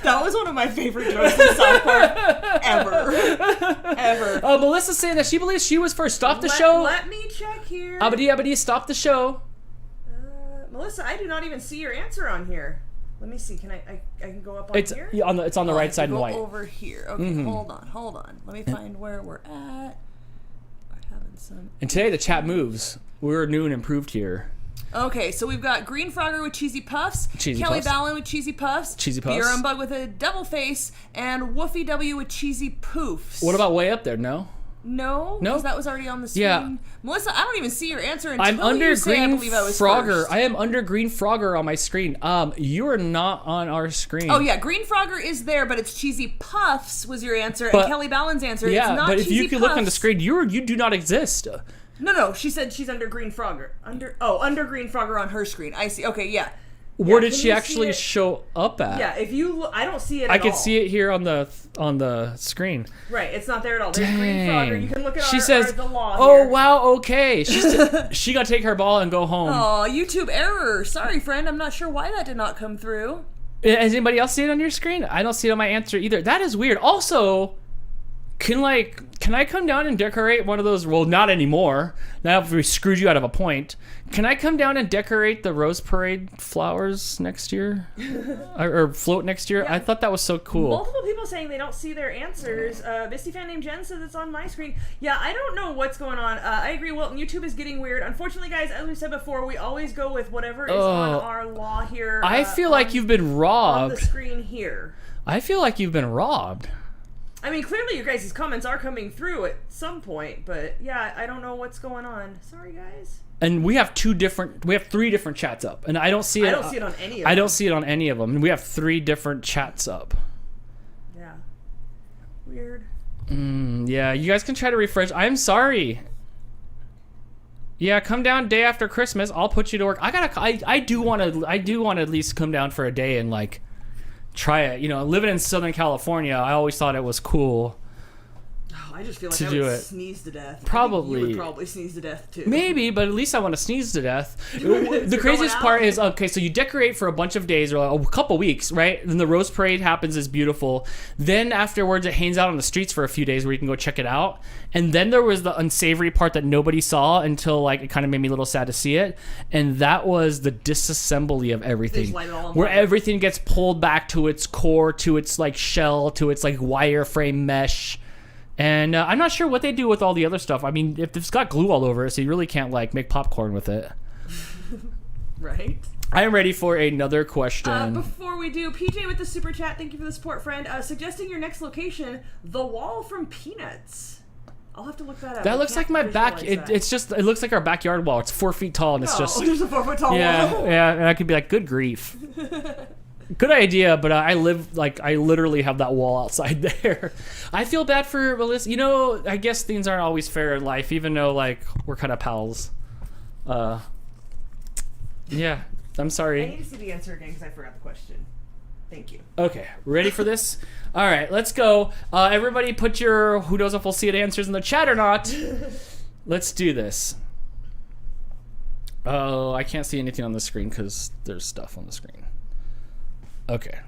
That was one of my favorite jokes in South Park ever. Ever. Melissa's saying that she believes she was first. Stop the show. Let me check here. Abadi, stop the show. Melissa, I do not even see your answer on here. Let me see. Can I can go up on here? It's on the right side in white. Over here. Okay, hold on. Let me find where we're at. We're having some. And today the chat moves. We're new and improved here. Okay, so we've got Green Frogger with cheesy puffs, Kelly Ballin with cheesy puffs, BRM Bug with a double face, and Woofy W with cheesy poofs. What about way up there? No? No, because that was already on the screen. Yeah. Melissa, I don't even see your answer until I'm under you say Green I believe I was Frogger. first. I am under Green Frogger on my screen. You are not on our screen. Oh yeah, Green Frogger is there, but it's cheesy puffs was your answer, and Kelly Ballin's answer. Yeah, it's not but if cheesy you can puffs. look on the screen, you do not exist. No, she said she's under Green Frogger. Under Green Frogger on her screen. I see. Okay, yeah. Where did she actually show up at? Yeah, if you look, I don't see it at all. I can see it here on the screen. Right, it's not there at all. There's Green Frogger. You can look at the law "Oh here. wow, okay." She got to take her ball and go home. Oh, YouTube error. Sorry, friend. I'm not sure why that did not come through. Has anybody else seen it on your screen? I don't see it on my answer either. That is weird. Also, can I come down and decorate one of those? Well, not anymore. Now we screwed you out of a point. Can I come down and decorate the Rose Parade flowers next year? or float next year? Yeah. I thought that was so cool. Multiple people saying they don't see their answers. Misty fan named Jen says it's on my screen. Yeah, I don't know what's going on. I agree, Wilton. YouTube is getting weird. Unfortunately, guys, as we said before, we always go with whatever is on our law here. I feel like you've been robbed. On the screen here. I feel like you've been robbed. I mean, clearly your guys' comments are coming through at some point, but yeah, I don't know what's going on. Sorry, guys. And we have 3 different chats up, and I don't see it. I don't see it on any of them. I don't see it on any of them, and we have 3 different chats up. Yeah. Weird. Yeah, you guys can try to refresh. I'm sorry. Yeah, come down day after Christmas. I'll put you to work. I do want to at least come down for a day and like try it. You know, living in Southern California, I always thought it was cool. Oh, I just feel like I would sneeze to death. Probably. You would probably sneeze to death too. Maybe, but at least I want to sneeze to death. The craziest part is, okay, so you decorate for a bunch of days or a couple weeks, right? Then the Rose Parade happens, is beautiful. Then afterwards it hangs out on the streets for a few days where you can go check it out. And then there was the unsavory part that nobody saw until like it kind of made me a little sad to see it. And that was the disassembly of everything. Where everything gets pulled back to its core, to its like shell, to its like wireframe mesh. And I'm not sure what they do with all the other stuff. I mean, if it's got glue all over it, so you really can't like make popcorn with it. Right. I'm ready for another question. Before we do, PJ with the super chat, thank you for the support, friend. Suggesting your next location, the wall from Peanuts. I'll have to look that up. That looks like my back. It looks like our backyard wall. It's 4 feet tall, and it's just. There's a 4 foot tall wall. Yeah, and I could be like, good grief. Good idea, but I literally have that wall outside there. I feel bad for Melissa. You know, I guess things aren't always fair in life, even though like we're kind of pals. Yeah, I'm sorry. I need to see the answer again because I forgot the question. Thank you. Okay, ready for this? All right, let's go. Everybody put your who knows if we'll see it answers in the chat or not. Let's do this. Oh, I can't see anything on the screen because there's stuff on the screen. Okay.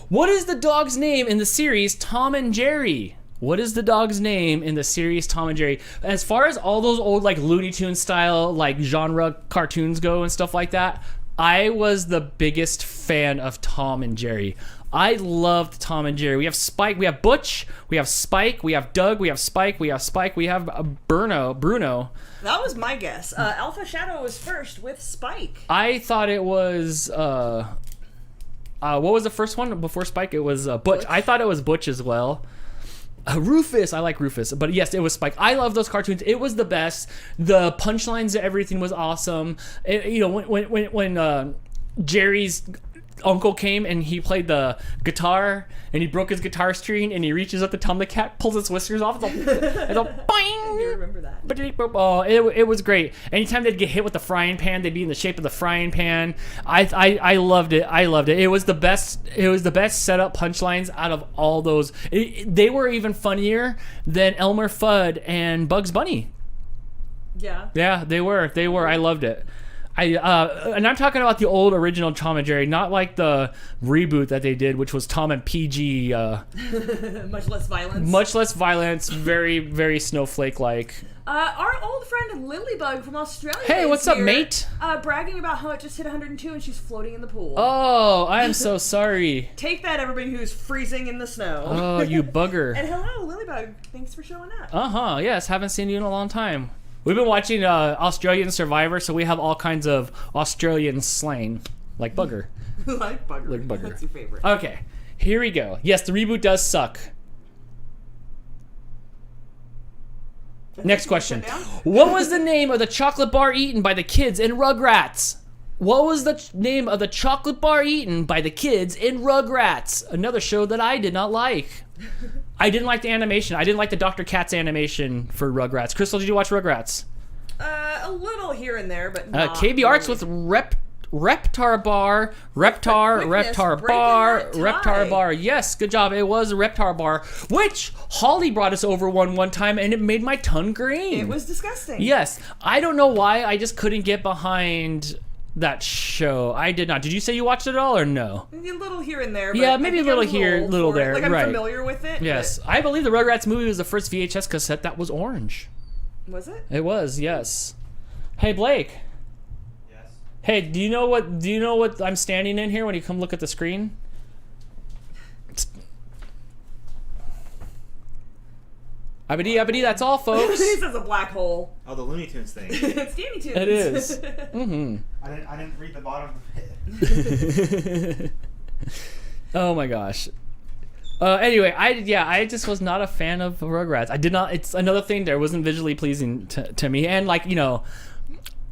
What is the dog's name in the series Tom and Jerry? What is the dog's name in the series Tom and Jerry? As far as all those old like Looney Tunes style like genre cartoons go and stuff like that, I was the biggest fan of Tom and Jerry. I loved Tom and Jerry. We have Spike, we have Butch, we have Spike, we have Doug, we have Spike, we have Spike, we have Bruno. That was my guess. Alpha Shadow was first with Spike. I thought it was what was the first one before Spike? It was Butch. I thought it was Butch as well. Rufus, I like Rufus, but yes, it was Spike. I love those cartoons. It was the best. The punchlines to everything was awesome. When Jerry's uncle came and he played the guitar and he broke his guitar string and he reaches up to Tom the cat, pulls his whiskers off. It's a boing. I remember that. Oh, it was great. Anytime they'd get hit with the frying pan, they'd be in the shape of the frying pan. I loved it. I loved it. It was the best. It was the best setup punchlines out of all those. They were even funnier than Elmer Fudd and Bugs Bunny. Yeah. Yeah, they were. I loved it. And I'm talking about the old original Tom and Jerry, not like the reboot that they did, which was Tom and PG. Much less violence. Much less violence. Very, very snowflake-like. Our old friend Lilybug from Australia. Hey, what's up, here, mate? Bragging about how it just hit 102 and she's floating in the pool. Oh, I am so sorry. Take that, everybody who's freezing in the snow. Oh, you bugger. And hello, Lilybug. Thanks for showing up. Yes, haven't seen you in a long time. We've been watching Australian Survivor, so we have all kinds of Australian slang, like bugger. Like bugger. Like bugger. That's your favorite. Okay, here we go. Yes, the reboot does suck. Next question. What was the name of the chocolate bar eaten by the kids in Rugrats? What was the name of the chocolate bar eaten by the kids in Rugrats? Another show that I did not like. I didn't like the animation. I didn't like the Dr. Katz animation for Rugrats. Crystal, did you watch Rugrats? A little here and there, but not KB Arts really. with Reptar Bar, Reptar Bar. Yes, good job. It was a Reptar Bar, which Holly brought us over one time, and it made my tongue green. It was disgusting. Yes, I don't know why. I just couldn't get behind that show. I did not. Did you say you watched it all or no? A little here and there. Yeah, but maybe I a think little I'm here, old little for it. there. Like I'm right. familiar with it. Yes, I believe the Rugrats movie was the first VHS cassette that was orange. Was it? It was, yes. Hey Blake. Yes. Hey, do you know what I'm standing in here when you come look at the screen? Abidi, that's all, folks. This is a black hole. Oh, the Looney Tunes thing. It's Danny Tunes. It is. Mm-hmm. I didn't read the bottom of the pit. Oh my gosh. Anyway, I just was not a fan of Rugrats. I did not. It's another thing that wasn't visually pleasing to me, and like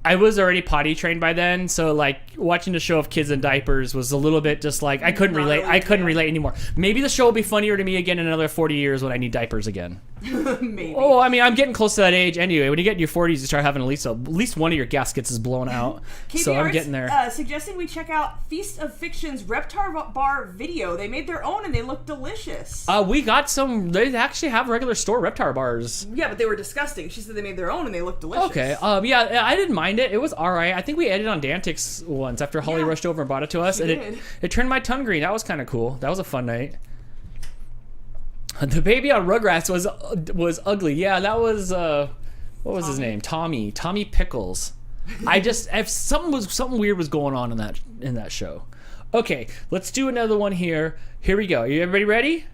I was already potty trained by then, so like watching the show of kids in diapers was a little bit just like I couldn't relate. I couldn't relate anymore. Maybe the show will be funnier to me again in another 40 years when I need diapers again. Maybe. Oh, I mean, I'm getting close to that age anyway. When you get in your 40s, you start having at least one of your gaskets is blown out. So I'm getting there. Suggesting we check out Feast of Fiction's Reptar Bar video. They made their own and they look delicious. We got some. They actually have regular store Reptar bars. Yeah, but they were disgusting. She said they made their own and they look delicious. Okay. Yeah, I didn't mind it. It was all right. I think we ate it on Dantix once after Holly rushed over and brought it to us, and it turned my tongue green. That was kind of cool. That was a fun night. The baby on Rugrats was ugly. Yeah, that was what was his name? Tommy Pickles. If something weird was going on in that show. Okay, let's do another one here. Here we go. Everybody ready?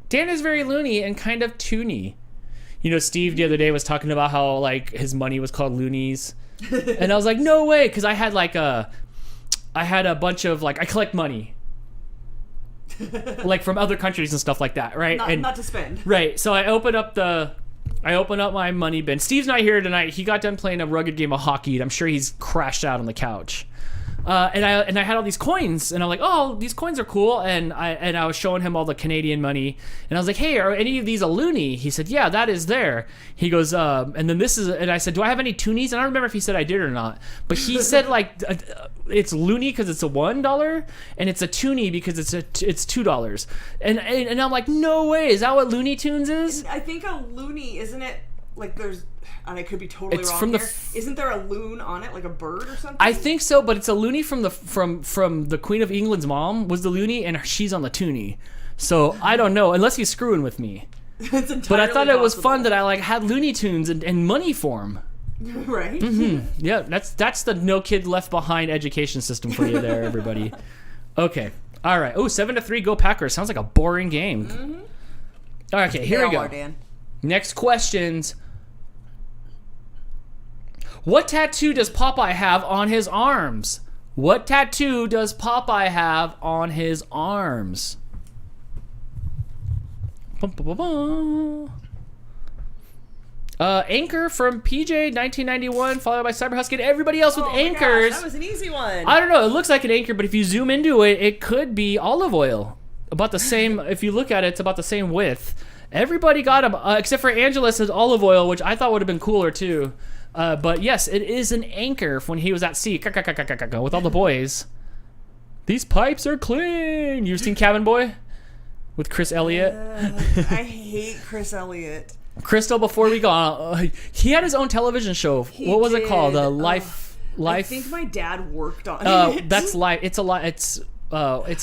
Dan is very loony and kind of toony. Steve the other day was talking about how like his money was called loonies, and I was like, no way, because I had a bunch of like I collect money. Like from other countries and stuff like that, right? Not to spend. Right. So I open up my money bin. Steve's not here tonight. He got done playing a rugged game of hockey, and I'm sure he's crashed out on the couch. And I had all these coins, and I'm like, oh, these coins are cool. And I was showing him all the Canadian money, and I was like, hey, are any of these a loonie? He said, yeah, that is there. He goes, and then this is, and I said, do I have any toonies? And I don't remember if he said I did or not, but he said like it's loonie because it's a $1, and it's a toonie because it's $2. And I'm like, no way, is that what Looney Tunes is? I think a loonie, isn't it? Like there's. And I could be totally it's wrong from here. Isn't there a loon on it, like a bird or something? I think so, but it's a loony from the Queen of England's mom was the loony, and she's on the toonie. So I don't know, unless he's screwing with me. It's entirely but I thought it was possible. fun that I like had Looney Tunes and money form. Right. Mm-hmm. Yeah, that's the no kid left behind education system for you there, everybody. Okay, all right. Oh, 7-3, go Packers. Sounds like a boring game. Mm-hmm. Okay, here we go. Are, Dan. Next questions. What tattoo does Popeye have on his arms? What tattoo does Popeye have on his arms? Bum, bum, bum, bum. Anchor from PJ 1991, followed by Cyberhusky and everybody else with anchors. Gosh, that was an easy one. I don't know. It looks like an anchor, but if you zoom into it, it could be olive oil. About the same. If you look at it, it's about the same width. Everybody got them, except for Angela says olive oil, which I thought would have been cooler too. But yes, it is an anchor when he was at sea with all the boys. These pipes are clean. You've seen Cabin Boy with Chris Elliott? I hate Chris Elliott. Crystal, before we go on, he had his own television show. What was it called? Life. I think my dad worked on it. That's Life. It's a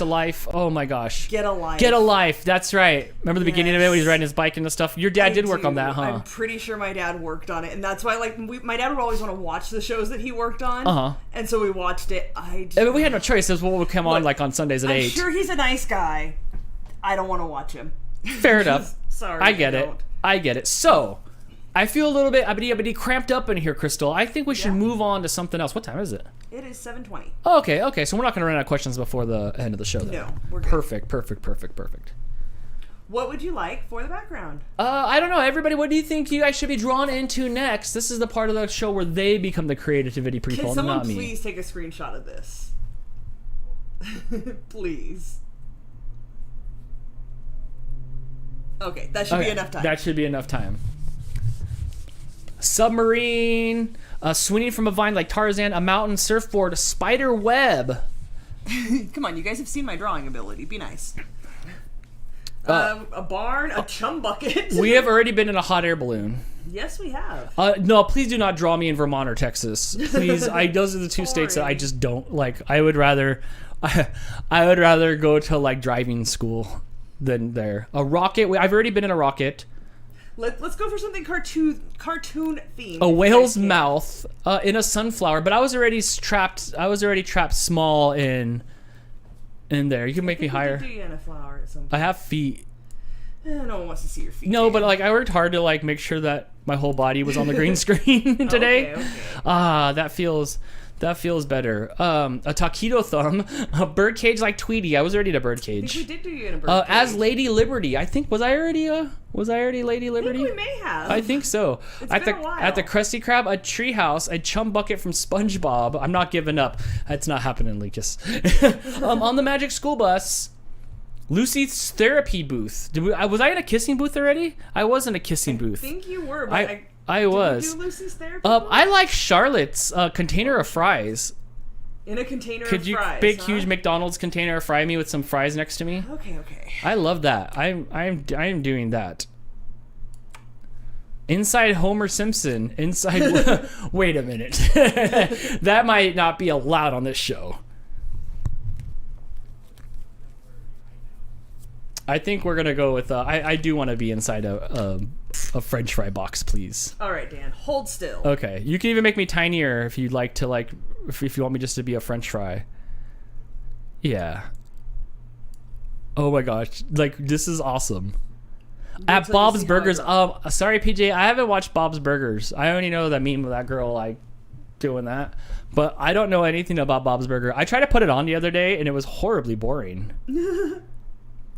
life. Oh my gosh. Get a Life. Get a Life. That's right. Remember the beginning of it when he's riding his bike and stuff? Your dad did work on that, huh? I'm pretty sure my dad worked on it, and that's why my dad would always want to watch the shows that he worked on. And so we watched it. I mean, we had no choice. This was what would come on like on Sundays at 8. I'm sure he's a nice guy. I don't want to watch him. Fair enough. Sorry. I get it. So, I feel a little bit cramped up in here, Crystal. I think we should move on to something else. What time is it? It is 7:20. Okay. So we're not going to run out of questions before the end of the show, then. No, we're good. Perfect. What would you like for the background? I don't know. Everybody, what do you think you guys should be drawn into next? This is the part of the show where they become the creativity people, Can someone not me. please take a screenshot of this? Please. Okay, that should be enough time. That should be enough time. Submarine, swinging from a vine like Tarzan, a mountain, surfboard, a spider web. Come on, you guys have seen my drawing ability. Be nice. A barn, a chum bucket. We have already been in a hot air balloon. Yes, we have. No, please do not draw me in Vermont or Texas. Please, those are the two states that I just don't like. I would rather go to like driving school than there. A rocket. I've already been in a rocket. Let's go for something cartoon themed. A whale's mouth in a sunflower, but I was already trapped small in there. You can make me higher. Do you in a flower at some point? I have feet. No one wants to see your feet. No, but like I worked hard to like make sure that my whole body was on the green screen today. Okay. That feels better. A taquito thumb, a birdcage like Tweety. I was already in a birdcage. I think we did do you in a birdcage. As Lady Liberty. I think was I already Lady Liberty? I think we may have. I think so. It's been a while. At the Krusty Krab, a treehouse, a chum bucket from SpongeBob. I'm not giving up. That's not happening, Lucas. On the Magic School Bus, Lucy's therapy booth. Was I in a kissing booth already? I was in a kissing booth. I think you were, but I was. Did you do Lucy's therapy? I like Charlotte's container of fries. In a container Could of you fries, big huge McDonald's container of fry me with some fries next to me? Okay. I love that. I'm doing that. Inside Homer Simpson. Inside. Wait a minute. That might not be allowed on this show. I think we're gonna go with. I do want to be inside a French fry box, please. All right, Dan. Hold still. Okay, you can even make me tinier if you'd like to. If you want me just to be a French fry. Yeah. Oh my gosh! Like this is awesome. At Bob's Burgers. Sorry, PJ. I haven't watched Bob's Burgers. I only know that meme of that girl like doing that, but I don't know anything about Bob's Burger. I tried to put it on the other day, and it was horribly boring.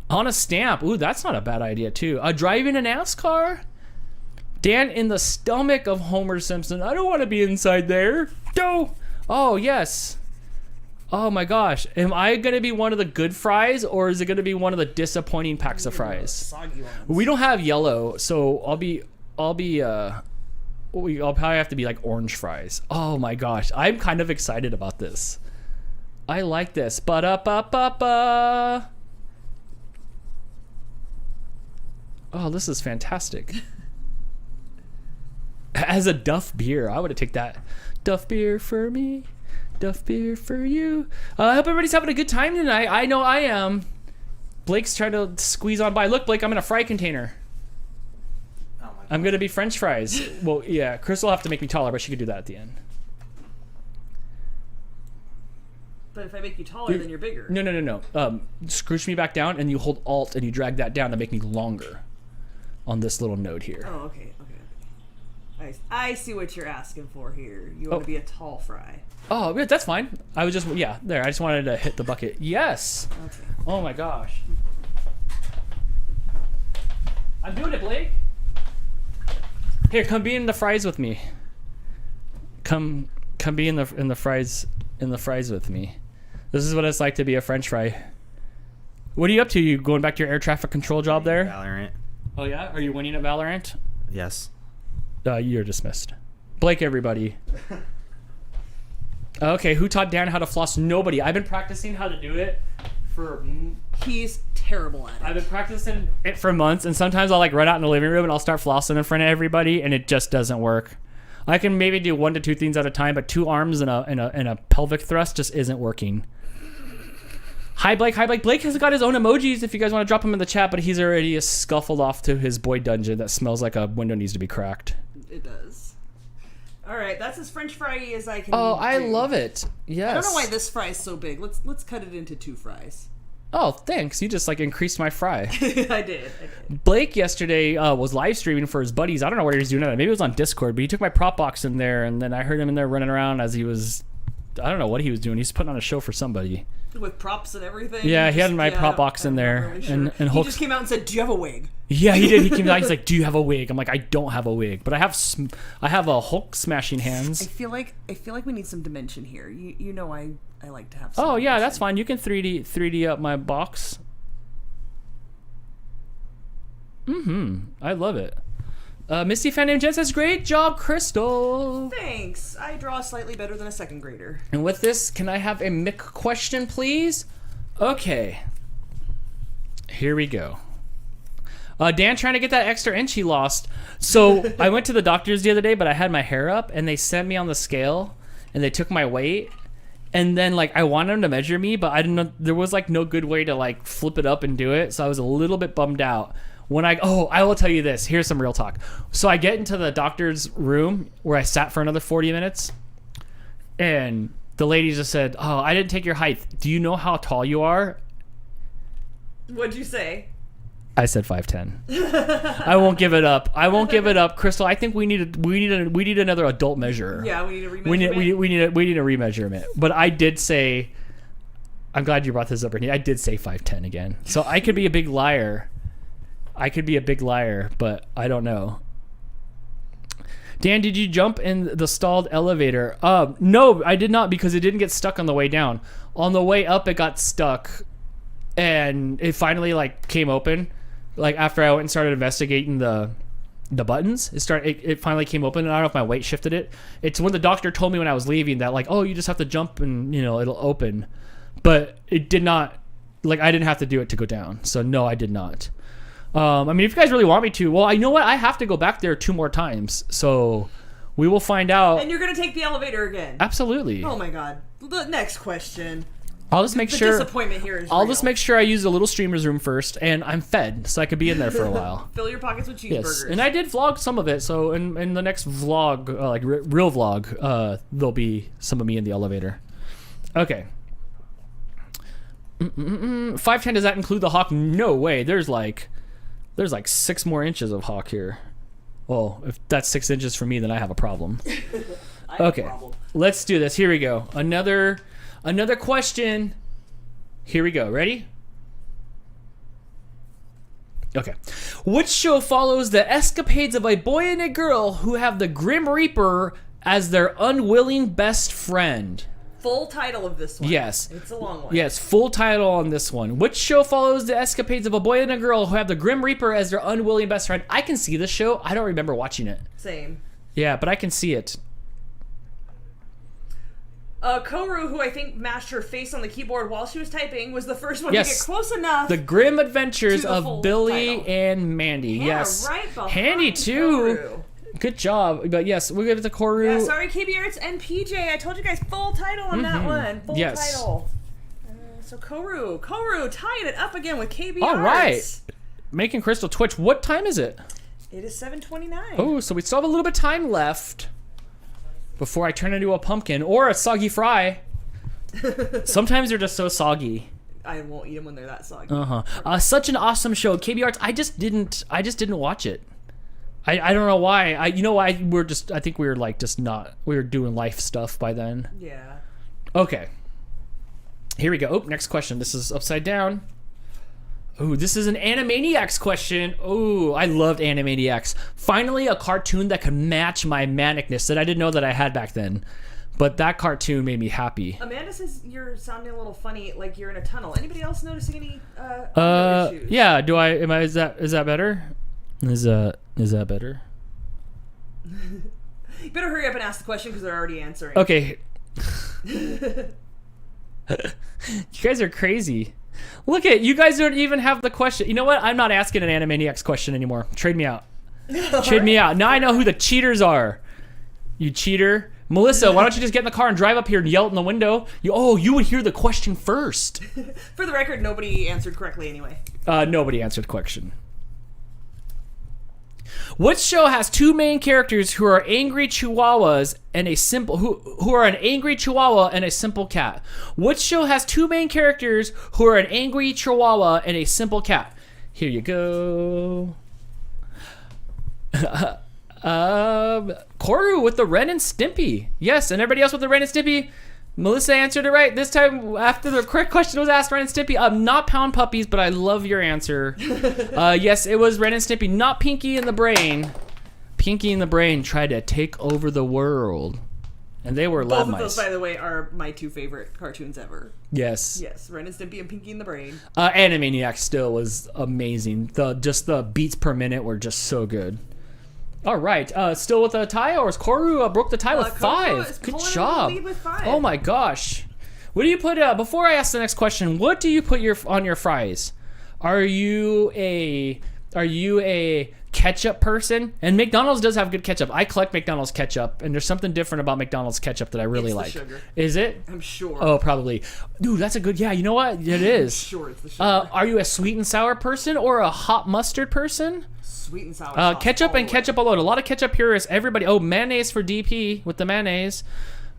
On a stamp. Ooh, that's not a bad idea, too. Driving a NASCAR? Dan in the stomach of Homer Simpson. I don't want to be inside there. No. Oh, yes. Oh, my gosh. Am I going to be one of the good fries, or is it going to be one of the disappointing packs of fries? Soggy ones. We don't have yellow, so I'll probably have to be like orange fries. Oh, my gosh. I'm kind of excited about this. I like this. Ba-da-ba-ba-ba. Oh, this is fantastic. As a Duff beer, I would have taken that. Duff beer for me, Duff beer for you. I hope everybody's having a good time tonight. I know I am. Blake's trying to squeeze on by. Look, Blake, I'm in a fry container. Oh my God. I'm gonna be French fries. Well, yeah, Chris will have to make me taller, but she could do that at the end. But if I make you taller, then you're bigger. No. Scooch me back down, and you hold Alt, and you drag that down to make me longer. On this little node here. Oh, okay. I see what you're asking for here. You want to be a tall fry. Oh, yeah, that's fine. I was just, there. I just wanted to hit the bucket. Yes. Okay. Oh my gosh. I'm doing it, Blake. Here, come be in the fries with me. Come be in the fries with me. This is what it's like to be a French fry. What are you up to? You going back to your air traffic control job there? Valorant. Oh yeah? Are you winning at Valorant? Yes. You're dismissed. Blake, everybody. Okay, who taught Dan how to floss? Nobody. I've been practicing how to do it for... He's terrible at it. I've been practicing it for months, and sometimes I'll like run out in the living room and I'll start flossing in front of everybody, and it just doesn't work. I can maybe do 1 to 2 things at a time, but 2 arms and a pelvic thrust just isn't working. Hi Blake. Blake has got his own emojis if you guys want to drop him in the chat, but he's already scuffled off to his boy dungeon that smells like a window needs to be cracked. It does. All right, that's as French fry as I can. Oh, do. I love it. Yes. I don't know why this fry is so big. Let's cut it into 2 fries. Oh, thanks. You just like increased my fry. I did. Blake yesterday was live streaming for his buddies. I don't know what he was doing. Maybe it was on Discord, but he took my prop box in there, and then I heard him in there running around as he was... I don't know what he was doing. He's putting on a show for somebody. With props and everything. Yeah, he had my prop box in there. Really sure. And he just came out and said, "Do you have a wig?" Yeah, he did. He came out. He's like, "Do you have a wig?" I'm like, "I don't have a wig, but I have a Hulk smashing hands." I feel like we need some dimension here. You know I like to have some Oh yeah, dimension. that's fine. You can 3D up my box. I love it. Misty fan named Jen says, "Great job, Crystal." Thanks. I draw slightly better than a 2nd grader. And with this, can I have a Mick question, please? Okay. Here we go. Dan trying to get that extra inch he lost. So I went to the doctor's the other day, but I had my hair up, and they sent me on the scale, and they took my weight. And then, like, I wanted them to measure me, but I didn't know, there was, like, no good way to, like, flip it up and do it. So I was a little bit bummed out. I will tell you this. Here's some real talk. So I get into the doctor's room where I sat for another 40 minutes, and the lady just said, "Oh, I didn't take your height. Do you know how tall you are?" What'd you say? I said 5'10". I won't give it up. Crystal, I think we need another adult measure. Yeah, we need a remeasurement. We need a remeasurement. But I did say, I'm glad you brought this up, Brittany. I did say 5'10" again. So I could be a big liar. But I don't know. Dan, did you jump in the stalled elevator? No, I did not, because it didn't get stuck on the way down. On the way up, it got stuck, and it finally like came open. Like after I went and started investigating the buttons, it finally came open. And I don't know if my weight shifted it. It's when the doctor told me when I was leaving that like, oh, you just have to jump and it'll open, but it did not. Like I didn't have to do it to go down. So no, I did not. I mean, if you guys really want me to, well, I know what, I have to go back there 2 more times, so we will find out. And you're gonna take the elevator again? Absolutely. Oh my god. The next question. I'll just make sure. The disappointment here is I'll real. just make sure I use the little streamer's room first, and I'm fed, so I could be in there for a while. Fill your pockets with cheeseburgers. Yes, and I did vlog some of it, so in the next vlog, real vlog, there'll be some of me in the elevator. Okay. 5'10", does that include the hawk? No way. There's like 6 more inches of hawk here. Well, if that's 6 inches for me, then I have a problem. Okay, let's do this. Here we go. Another question. Here we go. Ready? Okay. Which show follows the escapades of a boy and a girl who have the Grim Reaper as their unwilling best friend? Full title of this one. Yes. It's a long one. Yes, full title on this one. Which show follows the escapades of a boy and a girl who have the Grim Reaper as their unwilling best friend? I can see this show. I don't remember watching it. Same. Yeah, but I can see it. Koru, who I think mashed her face on the keyboard while she was typing, was the first one to get close enough. The Grim Adventures to the of full Billy title. and Mandy. Yeah, Yes. right behind Handy too. Koru. Good job. But yes, we'll give it to Koru. Yeah, sorry, KB Arts and PJ. I told you guys full title on that one. Full title. So Koru tied it up again with KB All Arts. right. Making Crystal twitch. What time is it? It is 7:29. Oh, so we still have a little bit of time left before I turn into a pumpkin or a soggy fry. Sometimes they're just so soggy. I won't eat them when they're that soggy. Such an awesome show. KB Arts. I just didn't watch it. I don't know why. I think we were like just not. We were doing life stuff by then. Yeah. Okay. Here we go. Oh, next question. This is upside down. Ooh, this is an Animaniacs question. Ooh, I loved Animaniacs. Finally, a cartoon that could match my manicness that I didn't know that I had back then. But that cartoon made me happy. Amanda says you're sounding a little funny, like you're in a tunnel. Anybody else noticing any audio issues? Yeah. Is that better? Is that better? You better hurry up and ask the question because they're already answering. Okay. You guys are crazy. Look at you guys don't even have the question. You know what? I'm not asking an Animaniacs question anymore. Trade me out. Trade me out. Now I know who the cheaters are. You cheater. Melissa, why don't you just get in the car and drive up here and yell it in the window? You would hear the question first. For the record, nobody answered correctly anyway. Nobody answered the question. What show has two main characters who are angry chihuahuas and a simple who are an angry chihuahua and a simple cat? What show has two main characters who are an angry chihuahua and a simple cat? Here you go. Koru with the Ren and Stimpy. Yes, and everybody else with the Ren and Stimpy. Melissa answered it right this time after the correct question was asked. Ren and Stimpy. Not Pound Puppies, but I love your answer. Yes, it was Ren and Stimpy, not Pinky and the Brain. Pinky and the Brain tried to take over the world, and they were lab Both mice. of those, by the way, are my two favorite cartoons ever. Yes. Yes, Ren and Stimpy and Pinky and the Brain. Animaniacs still was amazing. The beats per minute were just so good. All right, still with a tie, or is Koru broke the tie with Koru 5? is Good pulling job. the lead with 5. Oh my gosh. What do you put, before I ask the next question, what do you put on your fries? Are you a ketchup person? And McDonald's does have good ketchup. I collect McDonald's ketchup, and there's something different about McDonald's ketchup that I really It's the like. sugar. Is it? I'm sure. Oh, probably. Dude, that's a good, yeah, you know what? It is. I'm sure it's the sugar. Are you a sweet and sour person or a hot mustard person? Sweet and sour sauce. Ketchup and ketchup alone. A lot of ketchup purists. Everybody. Oh, mayonnaise for DP with the mayonnaise.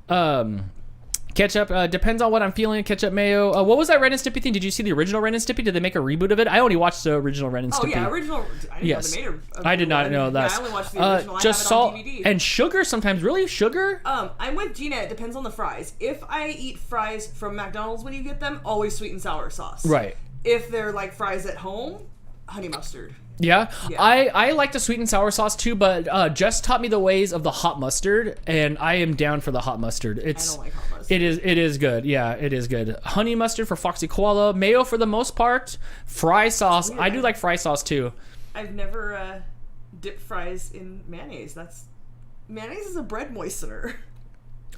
Ketchup depends on what I'm feeling. Ketchup, mayo. What was that Ren and Stimpy thing? Did you see the original Ren and Stimpy? Did they make a reboot of it? I only watched the original Ren and Stimpy. Oh yeah, original. I didn't know they made I did not know that. Yeah, I only watched the original. Just I have salt it on DVD. and sugar sometimes. Really, sugar? I'm with Gina. It depends on the fries. If I eat fries from McDonald's when you get them, always sweet and sour sauce. Right. If they're like fries at home, honey mustard. Yeah. Yeah. I like the sweet and sour sauce too, but Jess taught me the ways of the hot mustard, and I am down for the hot mustard. I don't like hot mustard. It is good. Yeah, it is good. Honey mustard for Foxy Koala, mayo for the most part, fry sauce. I do like fry sauce too. I've never dipped fries in mayonnaise. Mayonnaise is a bread moistener.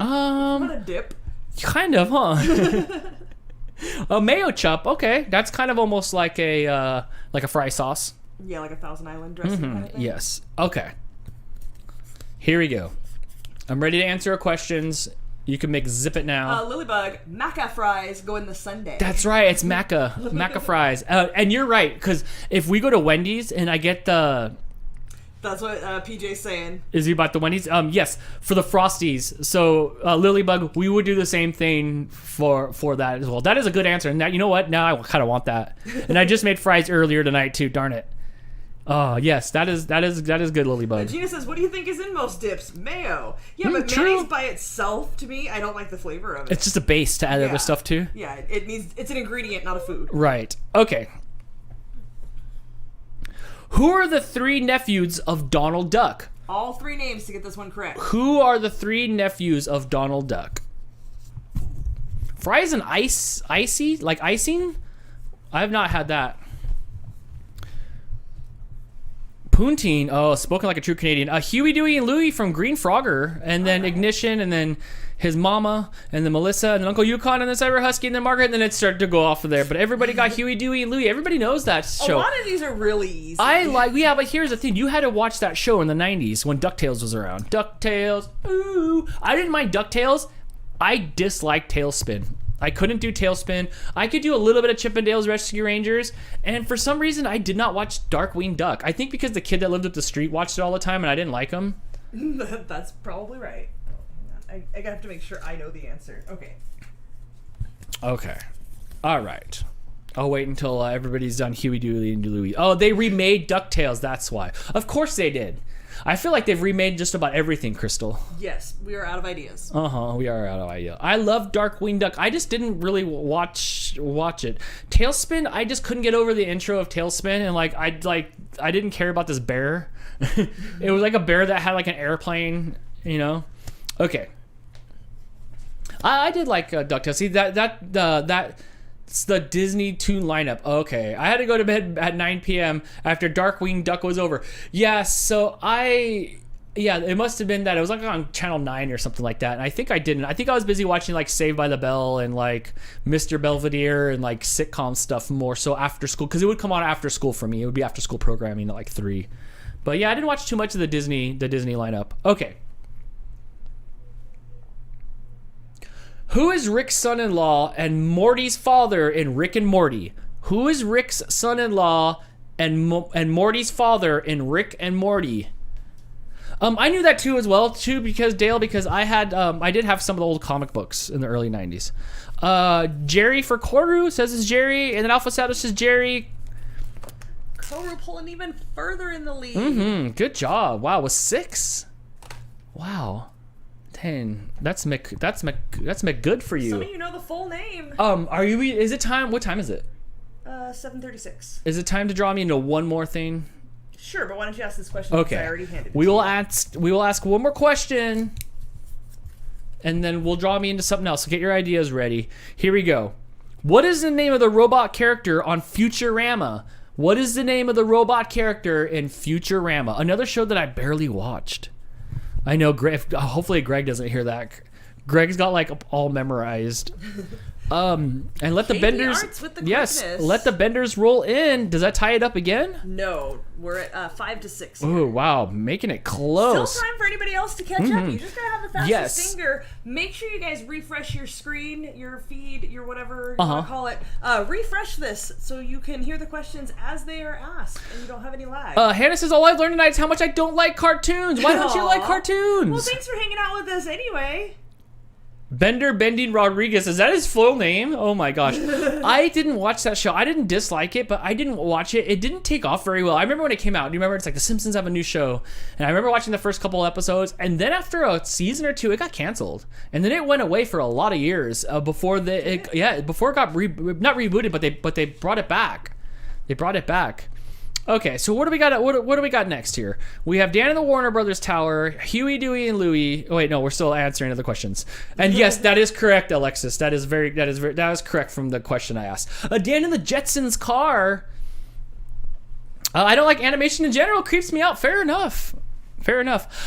Not a dip. Kind of, huh? A mayo chup. Okay, that's kind of almost like a fry sauce. Yeah, like a Thousand Island dressing kind of thing. Yes. Okay. Here we go. I'm ready to answer your questions. You can make zip it now. Lilybug, maca fries go in the sundae. That's right. It's maca fries. And you're right, because if we go to Wendy's and I get the... That's what PJ's saying. Is he about the Wendy's? Yes, for the Frosties. So Lilybug, we would do the same thing for that as well. That is a good answer. And that, you know what? Now I kind of want that. And I just made fries earlier tonight too. Darn it. Oh yes, that is good, Lilybug. Gina says, "What do you think is in most dips? Mayo." Yeah, but true. mayonnaise by itself, to me, I don't like the flavor of it. It's just a base to add other stuff to. Yeah, it's an ingredient, not a food. Right. Okay. Who are the 3 nephews of Donald Duck? All 3 names to get this one correct. Who are the 3 nephews of Donald Duck? Fries and icy? Like icing? I have not had that. Poontine. Oh, spoken like a true Canadian. Huey, Dewey, and Louie from Green Frogger. And then Ignition, and then his mama, and then Melissa, and then Uncle Yukon, and then Cyber Husky, and then Margaret, and then it started to go off of there. But everybody got Huey, Dewey, and Louie. Everybody knows that show. A lot of these are really easy. Yeah, but here's the thing. You had to watch that show in the 90s when DuckTales was around. DuckTales. Ooh. I didn't mind DuckTales. I disliked Tailspin. I couldn't do Tailspin. I could do a little bit of Chippendales Rescue Rangers. And for some reason, I did not watch Darkwing Duck. I think because the kid that lived up the street watched it all the time and I didn't like him. That's probably right. Oh, hang on. I have to make sure I know the answer. Okay. Okay. All right. I'll wait until everybody's done Huey, Dewey, and Louie. Oh, they remade DuckTales. That's why. Of course they did. I feel like they've remade just about everything, Crystal. Yes, we are out of ideas. We are out of ideas. I love Darkwing Duck. I just didn't really watch it. Tailspin, I just couldn't get over the intro of Tailspin, and I didn't care about this bear. It was like a bear that had like an airplane, you know. Okay. I did like DuckTales. See that's the Disney Toon lineup. Okay, I had to go to bed at 9 p.m. after Darkwing Duck was over. Yeah, so it must have been that it was like on Channel 9 or something like that. And I think I didn't. I think I was busy watching like Saved by the Bell and like Mr. Belvedere and like sitcom stuff more so after school, because it would come on after school for me. It would be after school programming at like 3. But yeah, I didn't watch too much of the Disney lineup. Okay. Who is Rick's son-in-law and Morty's father in Rick and Morty? Who is Rick's son-in-law and Morty's father in Rick and Morty? I knew that too as well because I did have some of the old comic books in the early 90s. Jerry for Koru says it's Jerry, and then Alpha Sato says Jerry. Koru pulling even further in the lead. Good job. Wow, was 6. Wow. 10. That's good for you. Some of you know the full name. Is it time? What time is it? 7:36. Is it time to draw me into one more thing? Sure, but why don't you ask this question? Okay. Because I already handed it We to will you. ask one more question, and then we'll draw me into something else. So get your ideas ready. Here we go. What is the name of the robot character on Futurama? What is the name of the robot character in Futurama? Another show that I barely watched. I know Greg. Hopefully Greg doesn't hear that. Greg's got like all memorized. And let the benders. Yes, let the benders roll in. Does that tie it up again? No, we're at 5-6. Oh wow, making it close. Still time for anybody else to catch up. You just gotta have the fastest Yes. finger. Make sure you guys refresh your screen, your feed, your whatever you want to call it. Refresh this so you can hear the questions as they are asked and you don't have any lag. Hannah says, all I've learned tonight is how much I don't like cartoons. Why don't you like cartoons? Well, thanks for hanging out with us anyway. Bender Bending Rodriguez, is that his full name? Oh my gosh. I didn't watch that show. I didn't dislike it, but I didn't watch it. It didn't take off very well. I remember when it came out. Do you remember? It's like The Simpsons have a new show. And I remember watching the first couple episodes. And then after a season or two, it got canceled. And then it went away for a lot of years before it got not rebooted, but they brought it back. They brought it back. Okay, so what do we got? What do we got next here? We have Dan in the Warner Brothers Tower, Huey, Dewey, and Louie. Oh wait, no, we're still answering other questions. And yes, that is correct, Alexis. That is correct from the question I asked. Dan in the Jetsons car. I don't like animation in general. Creeps me out. Fair enough.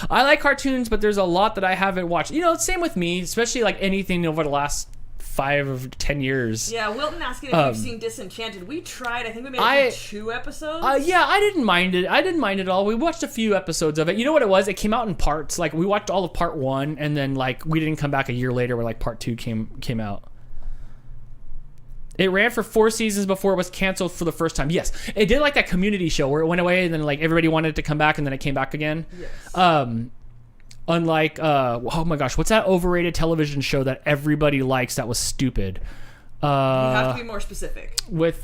I like cartoons, but there's a lot that I haven't watched. You know, same with me, especially like anything over the last 5 or 10 years. Yeah, Wilton asking if you've seen Disenchanted. We tried. I think we made 2 episodes. Yeah, I didn't mind it. I didn't mind it at all. We watched a few episodes of it. You know what it was? It came out in parts. Like we watched all of part 1, and then like we didn't come back a year later where like part 2 came out. It ran for 4 seasons before it was canceled for the first time. Yes, it did like that Community show where it went away and then like everybody wanted it to come back and then it came back again. Yes. Unlike, oh my gosh, what's that overrated television show that everybody likes that was stupid? You have to be more specific. It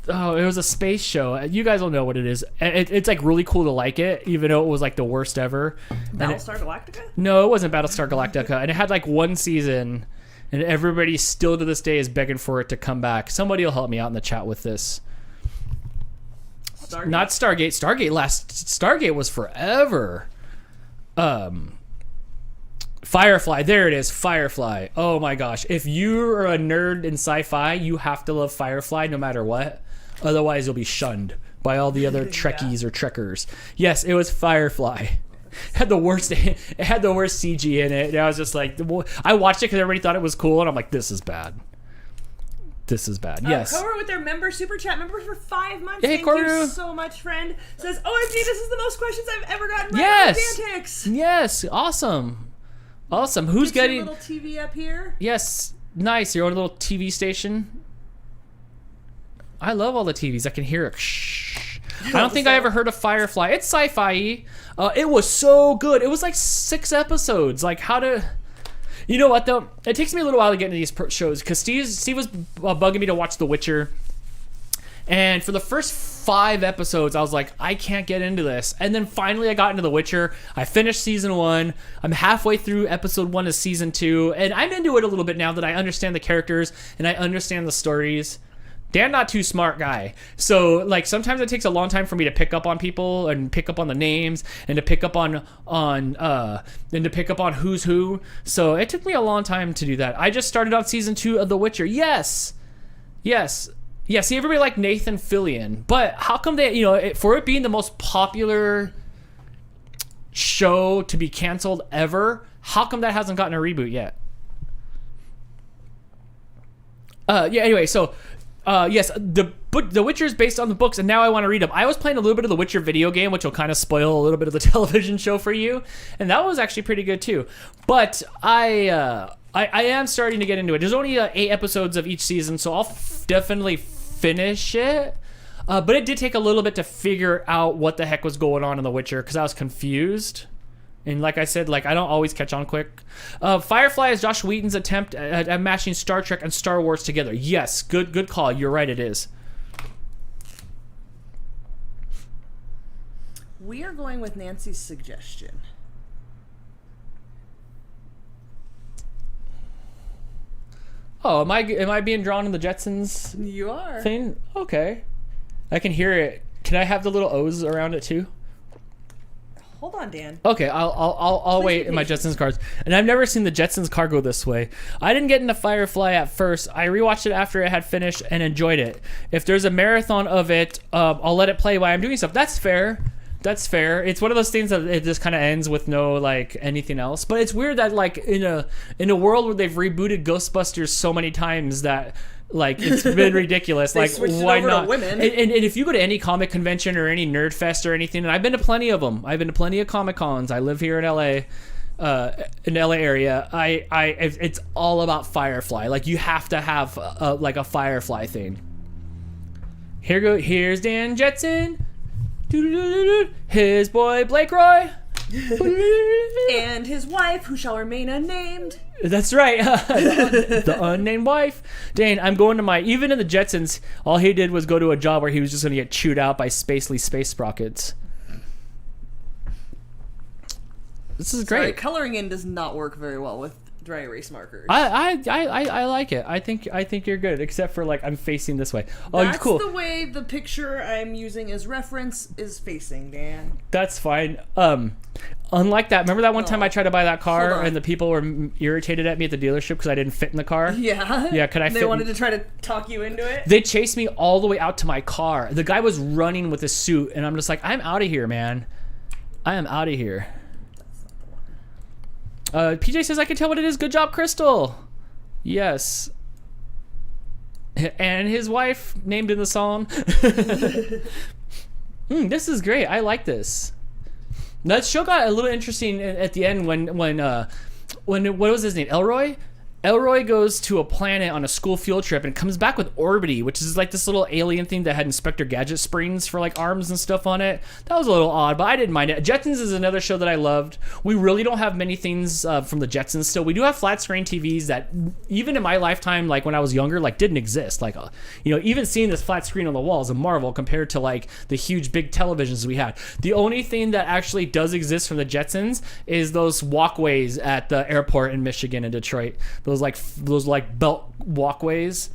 was a space show. You guys will know what it is. It's like really cool to like it, even though it was like the worst ever. Battlestar Galactica? No, it wasn't Battlestar Galactica. And it had like 1 season, and everybody still to this day is begging for it to come back. Somebody will help me out in the chat with this. Stargate? Not Stargate. Stargate was forever. Firefly, there it is. Firefly. Oh my gosh, if you're a nerd in sci-fi, you have to love Firefly no matter what, otherwise you'll be shunned by all the other Trekkies or Trekkers. Yes, it was Firefly. It had the worst CG in it, and I was just like, I watched it because everybody thought it was cool, and I'm like, this is bad. Yes. Koru with their member super chat member for 5 months. Hey, Thank Koru. you so much, friend. Says, OMG, this is the most questions I've ever gotten by Yes. Dantix. Yes. Awesome. Who's Get getting your little TV up here? Yes. Nice. Your own little TV station. I love all the TVs. I can hear it. Shh. I don't think I ever heard of Firefly. It's sci-fi. It was so good. It was like 6 episodes. Like how to... You know what though? It takes me a little while to get into these shows because Steve was bugging me to watch The Witcher, And for the first 5 episodes, I was like, I can't get into this. And then finally I got into The Witcher. I finished season 1. I'm halfway through episode 1 of season 2. And I'm into it a little bit now that I understand the characters and I understand the stories. Dan, not too smart guy. So like sometimes it takes a long time for me to pick up on people and pick up on the names and to pick up on who's who. So it took me a long time to do that. I just started on season 2 of The Witcher. Yes. Yeah, see, everybody liked Nathan Fillion, but how come they, for it being the most popular show to be canceled ever, how come that hasn't gotten a reboot yet? Anyway, so yes, The Witcher is based on the books, and now I want to read them. I was playing a little bit of the Witcher video game, which will kind of spoil a little bit of the television show for you, and that was actually pretty good too. But I am starting to get into it. There's only 8 episodes of each season, so I'll definitely finish it. But it did take a little bit to figure out what the heck was going on in The Witcher because I was confused. And like I said, I don't always catch on quick. Firefly is Josh Whedon's attempt at mashing Star Trek and Star Wars together. Yes, good call. You're right, it is. We are going with Nancy's suggestion. Oh, am I being drawn in the Jetsons You are. thing? Okay. I can hear it. Can I have the little O's around it too? Hold on, Dan. Okay, I'll wait in my Jetsons cards. And I've never seen the Jetsons car go this way. I didn't get into Firefly at first. I rewatched it after it had finished and enjoyed it. If there's a marathon of it, I'll let it play while I'm doing stuff. That's fair. That's fair. It's one of those things that it just kind of ends with no anything else. But it's weird that in a world where they've rebooted Ghostbusters so many times that it's been ridiculous. Why not? And if you go to any comic convention or any nerd fest or anything, and I've been to plenty of them. I've been to plenty of Comic Cons. I live here in LA. In the LA area, it's all about Firefly. You have to have a Firefly thing. Here's Dan Jetson. His boy Blake Roy. And his wife, who shall remain unnamed. That's right. The unnamed wife. Dane, I'm going to even in the Jetsons, all he did was go to a job where he was just going to get chewed out by spacely space sprockets. This is great. Sorry, coloring in does not work very well with dry erase markers. I like it. I think you're good, except for I'm facing this way. Oh, That's cool. the way the picture I'm using as reference is facing, Dan. That's fine. Unlike that, remember that one time I tried to buy that car and the people were irritated at me at the dealership because I didn't fit in the car? Yeah. Yeah, could I fit? They wanted to try to talk you into it? They chased me all the way out to my car. The guy was running with his suit, and I'm just like, I'm out of here, man. I am out of here. PJ says, I can tell what it is. Good job, Crystal. Yes. And his wife named in the song. This is great. I like this. That show got a little interesting at the end when what was his name? Elroy? Elroy goes to a planet on a school field trip and comes back with Orbity, which is this little alien thing that had Inspector Gadget springs for arms and stuff on it. That was a little odd, but I didn't mind it. Jetsons is another show that I loved. We really don't have many things from the Jetsons still. We do have flat screen TVs that even in my lifetime, when I was younger, didn't exist. Even seeing this flat screen on the wall is a marvel compared to the huge big televisions we had. The only thing that actually does exist from the Jetsons is those walkways at the airport in Michigan and Detroit. Those belt walkways,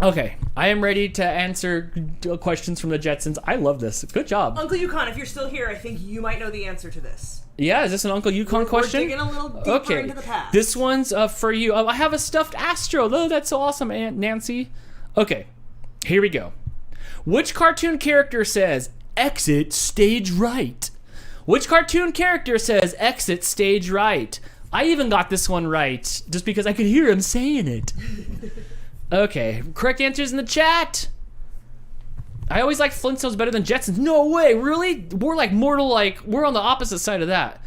Okay, I am ready to answer questions from the Jetsons. I love this. Good job. Uncle Yukon, if you're still here, I think you might know the answer to this. Yeah, is this an Uncle Yukon question? We're digging a little deeper into the past. This one's for you. I have a stuffed Astro. Oh, that's so awesome, Aunt Nancy. Okay, here we go. Which cartoon character says, exit stage right? Which cartoon character says, exit stage right? I even got this one right, just because I could hear him saying it. Okay, correct answers in the chat. I always like Flintstones better than Jetsons. No way, really? We're we're on the opposite side of that.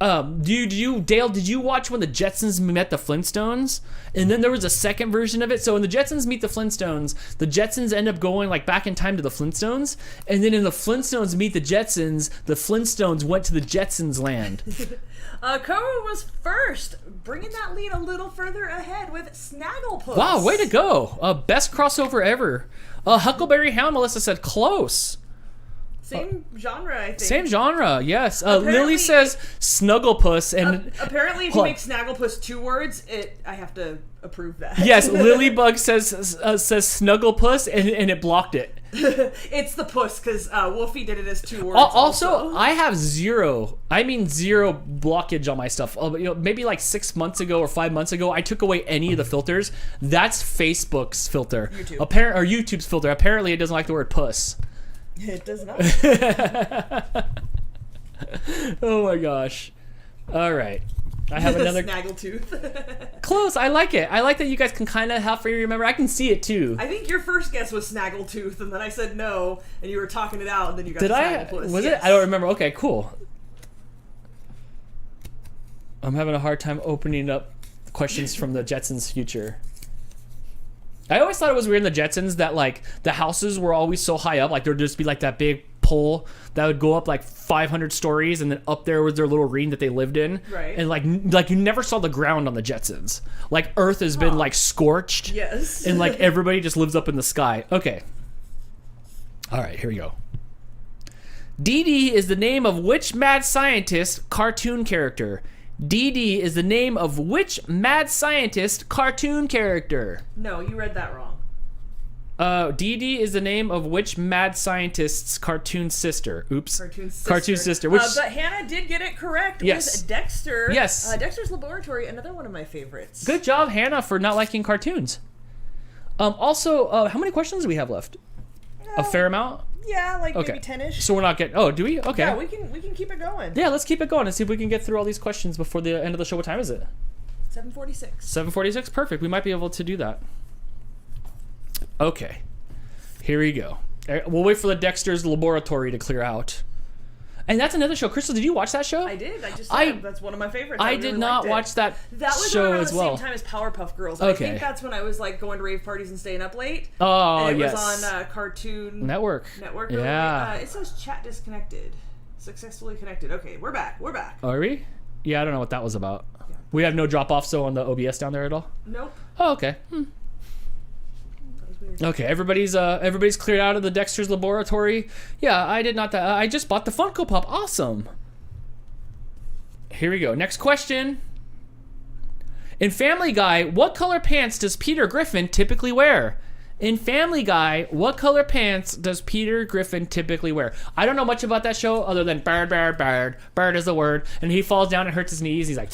Dale, did you watch when the Jetsons met the Flintstones? And then there was a second version of it. So in the Jetsons meet the Flintstones, the Jetsons end up going like back in time to the Flintstones. And then in the Flintstones meet the Jetsons, the Flintstones went to the Jetsons land. Koa was first, bringing that lead a little further ahead with Snagglepuss. Wow, way to go. Best crossover ever. Huckleberry Hound, Melissa said close. Same genre, I think. Same genre, yes. Lily says Snugglepuss, and apparently, if you make Snagglepuss 2 words, I have to approve that. Yes, Lilybug says Snugglepuss, and it blocked it. It's the puss because Wolfie did it as 2 words. Also, I have zero blockage on my stuff. Maybe like 6 months ago or 5 months ago, I took away any of the filters. That's Facebook's filter, or YouTube's filter. Apparently, it doesn't like the word puss. It does not. Oh my gosh. All right. I have another Snaggletooth. Close. I like it. I like that you guys can kind of halfway remember. I can see it too. I think your first guess was Snaggletooth, and then I said no, and you were talking it out, and then you got Snagglepuss. Was it? I don't remember. Okay, cool. I'm having a hard time opening up questions from the Jetsons' future. I always thought it was weird in the Jetsons that like the houses were always so high up, like there'd just be like that big pole that would go up like 500 stories, and then up there was their little ring that they lived in. Right. And like you never saw the ground on the Jetsons. Like Earth has been like scorched. Yes. And like everybody just lives up in the sky. Okay. All right, here we go. Dee Dee is the name of which mad scientist cartoon character? Dee Dee is the name of which mad scientist cartoon character? No, you read that wrong. Dee Dee is the name of which mad scientist's cartoon sister? Oops. Cartoon sister. Which, but Hannah did get it correct yes. with Dexter. Yes. Dexter's Laboratory, another one of my favorites. Good job, Hannah, for not liking cartoons. Also, how many questions do we have left? A fair amount? Yeah, like maybe 10-ish. So we're not getting... Oh, do we? Okay. Yeah, we can keep it going. Yeah, let's keep it going and see if we can get through all these questions before the end of the show. What time is it? 7:46. 7:46? Perfect. We might be able to do that. Okay. Here we go. We'll wait for the Dexter's Laboratory to clear out. And that's another show. Crystal, did you watch that show? I did. I just said that's one of my favorites. I did not watch that show as well. That was around the same time as Powerpuff Girls. Okay. I think that's when I was like going to rave parties and staying up late. Oh, and it yes. was on Cartoon Network. Yeah. It says chat disconnected. Successfully connected. Okay, we're back. Are we? Yeah, I don't know what that was about. Yeah. We have no drop-off so on the OBS down there at all? Nope. Oh, okay. Okay, everybody's cleared out of the Dexter's Laboratory. Yeah, I did not. I just bought the Funko Pop. Awesome. Here we go. Next question. In Family Guy, what color pants does Peter Griffin typically wear? In Family Guy, what color pants does Peter Griffin typically wear? I don't know much about that show other than bird is the word, and he falls down and hurts his knees. He's like,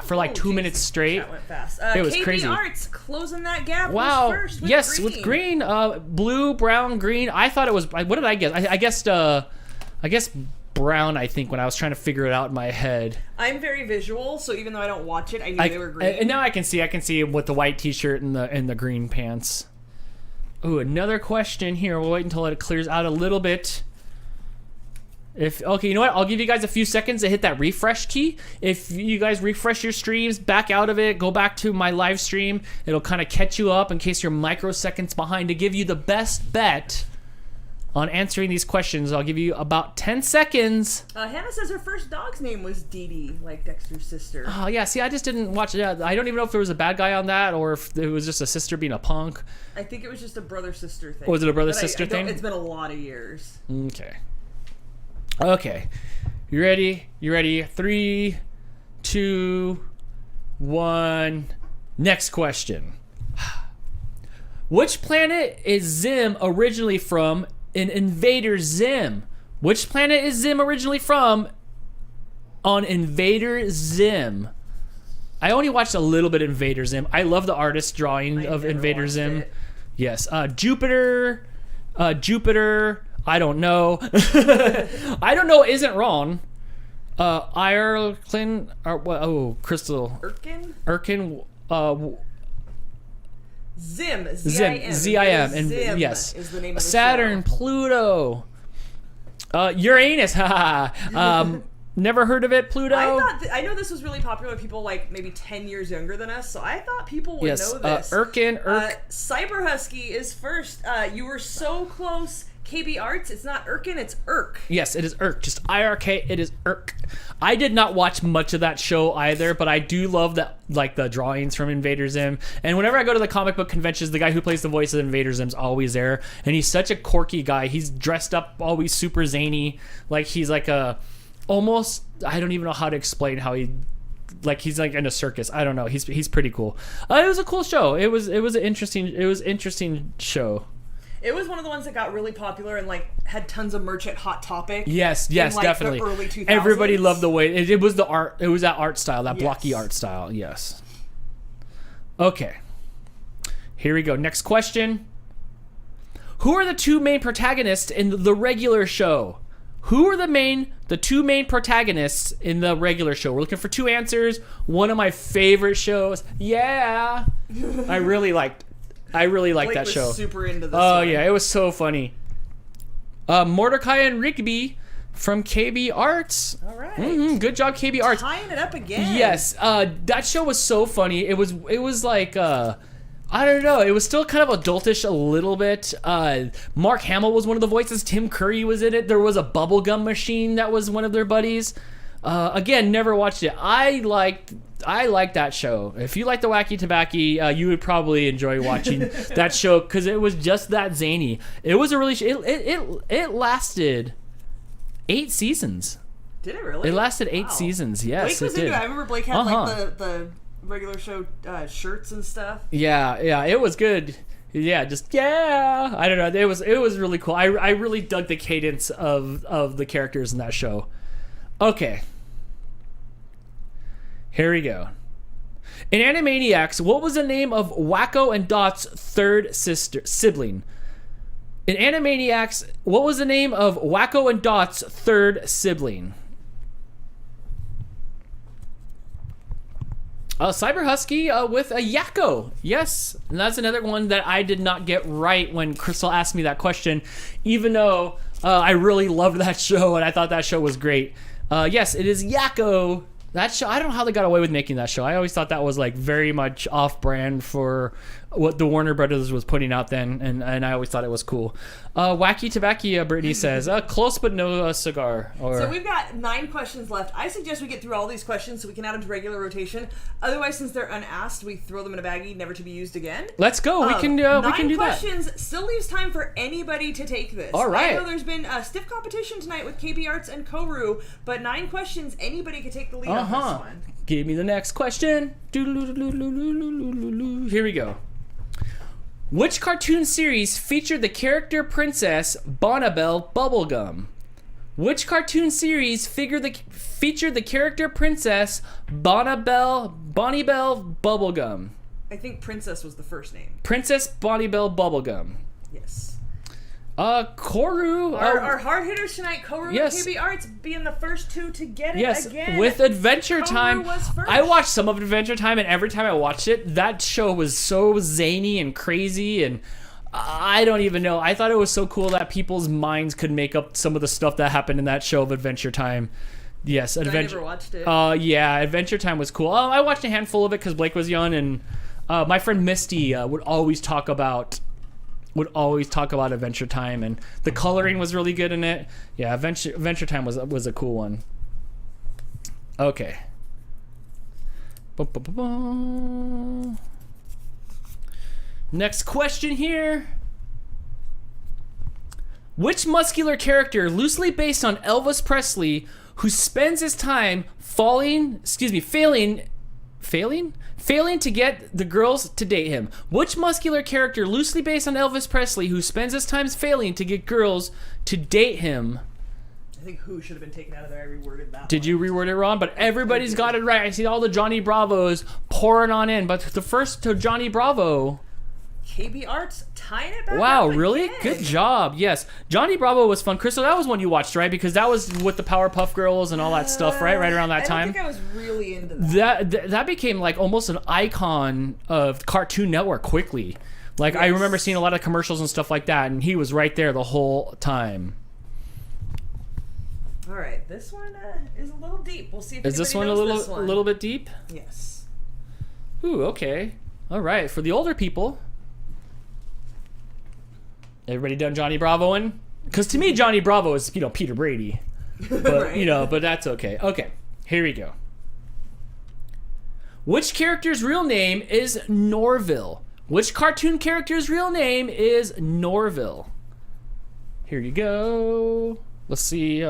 for like 2 minutes straight. That went fast. It was KB crazy. Arts closing that gap. Wow. Was first with yes, green. with green, blue, brown, green. I thought it was. What did I guess? I guess brown. I think when I was trying to figure it out in my head. I'm very visual, so even though I don't watch it, I knew they were green. And now I can see with the white T-shirt and the green pants. Ooh, another question here. We'll wait until it clears out a little bit. Okay, you know what? I'll give you guys a few seconds to hit that refresh key. If you guys refresh your streams, back out of it, go back to my live stream. It'll kind of catch you up in case you're microseconds behind to give you the best bet on answering these questions. I'll give you about 10 seconds. Hannah says her first dog's name was Dee Dee, like Dexter's sister. Oh, yeah. See, I just didn't watch it. I don't even know if there was a bad guy on that or if it was just a sister being a punk. I think it was just a brother-sister thing. Or was it a brother-sister thing? It's been a lot of years. Okay. You ready? 3, 2, 1. Next question. Which planet is Zim originally from in Invader Zim? Which planet is Zim originally from on Invader Zim? I only watched a little bit of Invader Zim. I love the artist drawing of Invader Zim. Yes. Jupiter. I don't know. I don't know isn't wrong. Ireland. Crystal. Erkin. Zim. Z-I-M. Zim yes. Is the name of the Saturn, show. Pluto. Uranus. Never heard of it, Pluto? I know this was really popular with people like maybe 10 years younger than us, so I thought people would know this. Cyber Husky is first. You were so close. KB Arts, it's not Irkin, it's Irk. Yes, it is Irk. Just IRK, it is Irk. I did not watch much of that show either, but I do love that, like the drawings from Invader Zim. And whenever I go to the comic book conventions, the guy who plays the voice of Invader Zim's always there, and he's such a quirky guy. He's dressed up always super zany, like he's like a almost. I don't even know how to explain how he. Like he's like in a circus. I don't know. He's pretty cool. It was a cool show. It was an interesting show. It was one of the ones that got really popular and like had tons of merch at Hot Topic. Yes, in, like, definitely. The early 2000s. Everybody loved the way it was the art. It was that art style, that blocky art style. Yes. Okay. Here we go. Next question. Who are the two main protagonists in the regular show? Who are the two main protagonists in the regular show? We're looking for two answers. One of my favorite shows. Yeah. I really liked Blake that was show. Super into this. Oh one. yeah, it was so funny. Mordecai and Rigby from KB Arts. All right. Good job, KB Arts. Tying it up again. Yes, that show was so funny. It was like I don't know. It was still kind of adultish a little bit. Mark Hamill was one of the voices. Tim Curry was in it. There was a bubblegum machine that was one of their buddies. Again, never watched it. I liked that show. If you like the Wacky Tobacco, you would probably enjoy watching that show because it was just that zany. It was a really it lasted 8 seasons. Did it really? It lasted 8 seasons. Yes, Blake was it did. into it. I remember Blake had like the regular show shirts and stuff. Yeah, it was good. Yeah, I don't know. It was really cool. I really dug the cadence of the characters in that show. Okay. Here we go. In Animaniacs, what was the name of Wacko and Dot's third sibling? In Animaniacs, what was the name of Wacko and Dot's third sibling? Cyber Husky with a Yakko. Yes, and that's another one that I did not get right when Crystal asked me that question, even though I really loved that show and I thought that show was great. Yes, it is Yakko. That show, I don't know how they got away with making that show. I always thought that was like very much off-brand for what the Warner Brothers was putting out then, and I always thought it was cool. Wacky Tobacco, Brittany says, close but no cigar. So we've got 9 questions left. I suggest we get through all these questions so we can add them to regular rotation. Otherwise, since they're unasked, we throw them in a baggie, never to be used again. Let's go. We can do that. 9 questions still leaves time for anybody to take this. All right. I know there's been a stiff competition tonight with KB Arts and Koru, but 9 questions, anybody could take the lead on this one. Give me the next question. Here we go. Which cartoon series featured the character princess Bonnibel Bubblegum? Which cartoon series featured the character princess Bonnibel Bubblegum? I think Princess was the first name. Princess Bonnibel Bubblegum. Yes. Koru. Our hard hitters tonight, Koru yes. and KB Arts being the first 2 to get it again. Yes, with Adventure Koru Time. Was first. I watched some of Adventure Time, and every time I watched it, that show was so zany and crazy, and I don't even know. I thought it was so cool that people's minds could make up some of the stuff that happened in that show of Adventure Time. Yes, Adventure. I never watched it. Yeah, Adventure Time was cool. I watched a handful of it because Blake was young, and my friend Misty would always talk about Adventure Time, and the coloring was really good in it. Yeah, Adventure Time was a cool one. Okay. Next question here. Which muscular character, loosely based on Elvis Presley, who spends his time failing to get the girls to date him? Which muscular character, loosely based on Elvis Presley, who spends his time failing to get girls to date him? I think who should have been taken out of there. I reworded that. Did you reword it wrong? But everybody's got it right. I see all the Johnny Bravos pouring on in. But the first to Johnny Bravo. KB Arts tying it back Wow, up really? again. Good job. Yes. Johnny Bravo was fun. Crystal, that was one you watched, right? Because that was with the Powerpuff Girls and all that stuff, right? Right around that time. I think I was really into that. That became like almost an icon of Cartoon Network quickly. Like, Yes. I remember seeing a lot of commercials and stuff like that, and he was right there the whole time. All right, this one is a little deep. We'll see if Is this one anybody a knows this one. little bit deep? Yes. Ooh, okay. All right, for the older people. Everybody done Johnny Bravoing? Because to me, Johnny Bravo is, Peter Brady. But, Right. but that's okay. Okay, here we go. Which character's real name is Norville? Which cartoon character's real name is Norville? Here you go. Let's see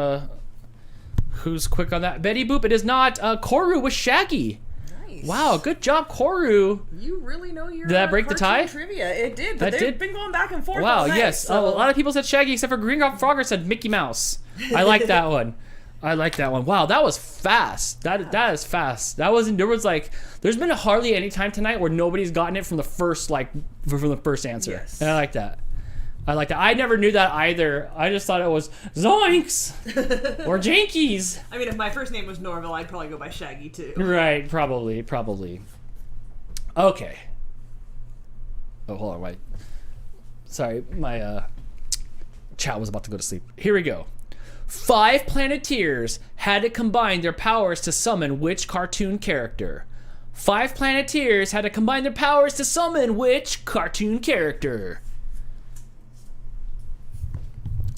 who's quick on that. Betty Boop, it is not. Koru was Shaggy. Nice. Wow, good job, Koru. You really know your Did that break the cartoon tie? trivia. It did, but That they've did? been going back and forth Wow, all night, yes. so... A lot of people said Shaggy, except for Green Frogger said Mickey Mouse. I like that one. I like that one. Wow, that was fast. That is fast. There's been hardly any time tonight where nobody's gotten it from the first answer. Yes. And I like that. I never knew that either. I just thought it was Zoinks or Jankies. I mean, if my first name was Norville, I'd probably go by Shaggy, too. Right, probably. Okay. Oh, hold on, wait. Sorry, my chat was about to go to sleep. Here we go. 5 Planeteers had to combine their powers to summon which cartoon character? 5 Planeteers had to combine their powers to summon which cartoon character?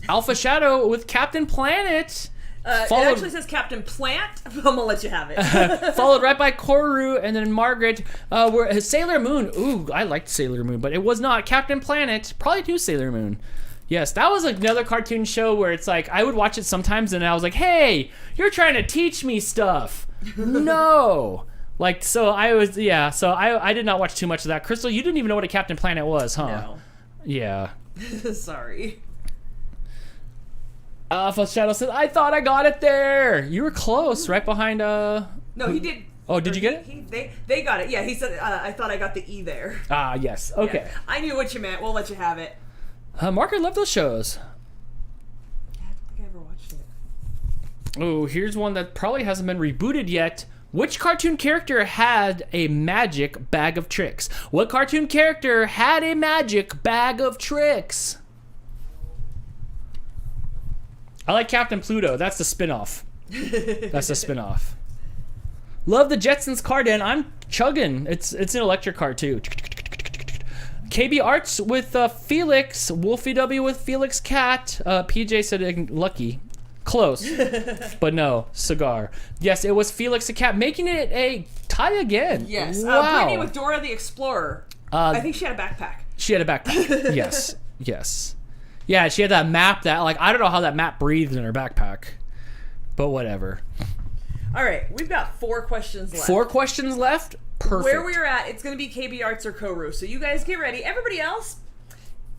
Alpha Shadow with Captain Planet. It actually says Captain Plant. I'm gonna let you have it. Followed right by Koru and then Margaret. Were Sailor Moon. Ooh, I liked Sailor Moon, but it was not Captain Planet. Probably too Sailor Moon. Yes, that was another cartoon show where it's like I would watch it sometimes and I was like, hey, you're trying to teach me stuff. No. So I did not watch too much of that. Crystal, you didn't even know what a Captain Planet was, huh? No. Yeah. Sorry. Alpha Shadow said, I thought I got it there. You were close, right behind No, he did. Oh, did you get it? They got it. Yeah, he said, I thought I got the E there. Ah, yes. Okay. Yeah. I knew what you meant. We'll let you have it. Margaret loved those shows. Yeah, I don't think I ever watched it. Oh, here's one that probably hasn't been rebooted yet. Which cartoon character had a magic bag of tricks? What cartoon character had a magic bag of tricks? I like Captain Pluto. That's the spin-off. Love the Jetsons car, Dan. I'm chugging. It's an electric car, too. KB Arts with Felix. Wolfie W with Felix Cat. PJ said Lucky. Close. But no. Cigar. Yes, it was Felix the Cat, making it a tie again. Yes. Wow. Brittany with Dora the Explorer. I think she had a backpack. She had a backpack. Yes. Yes. Yeah, she had that map that, I don't know how that map breathed in her backpack. But whatever. All right, we've got 4 questions left. 4 questions left? Perfect. Where we're at, it's going to be KB Arts or Koru. So you guys get ready. Everybody else,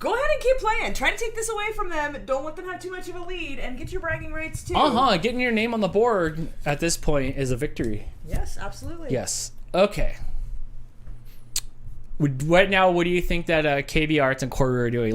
go ahead and keep playing. Try to take this away from them. Don't let them have too much of a lead, and get your bragging rights too. Getting your name on the board at this point is a victory. Yes, absolutely. Yes. Okay. Right now, what do you think that KB Arts and Koru are doing?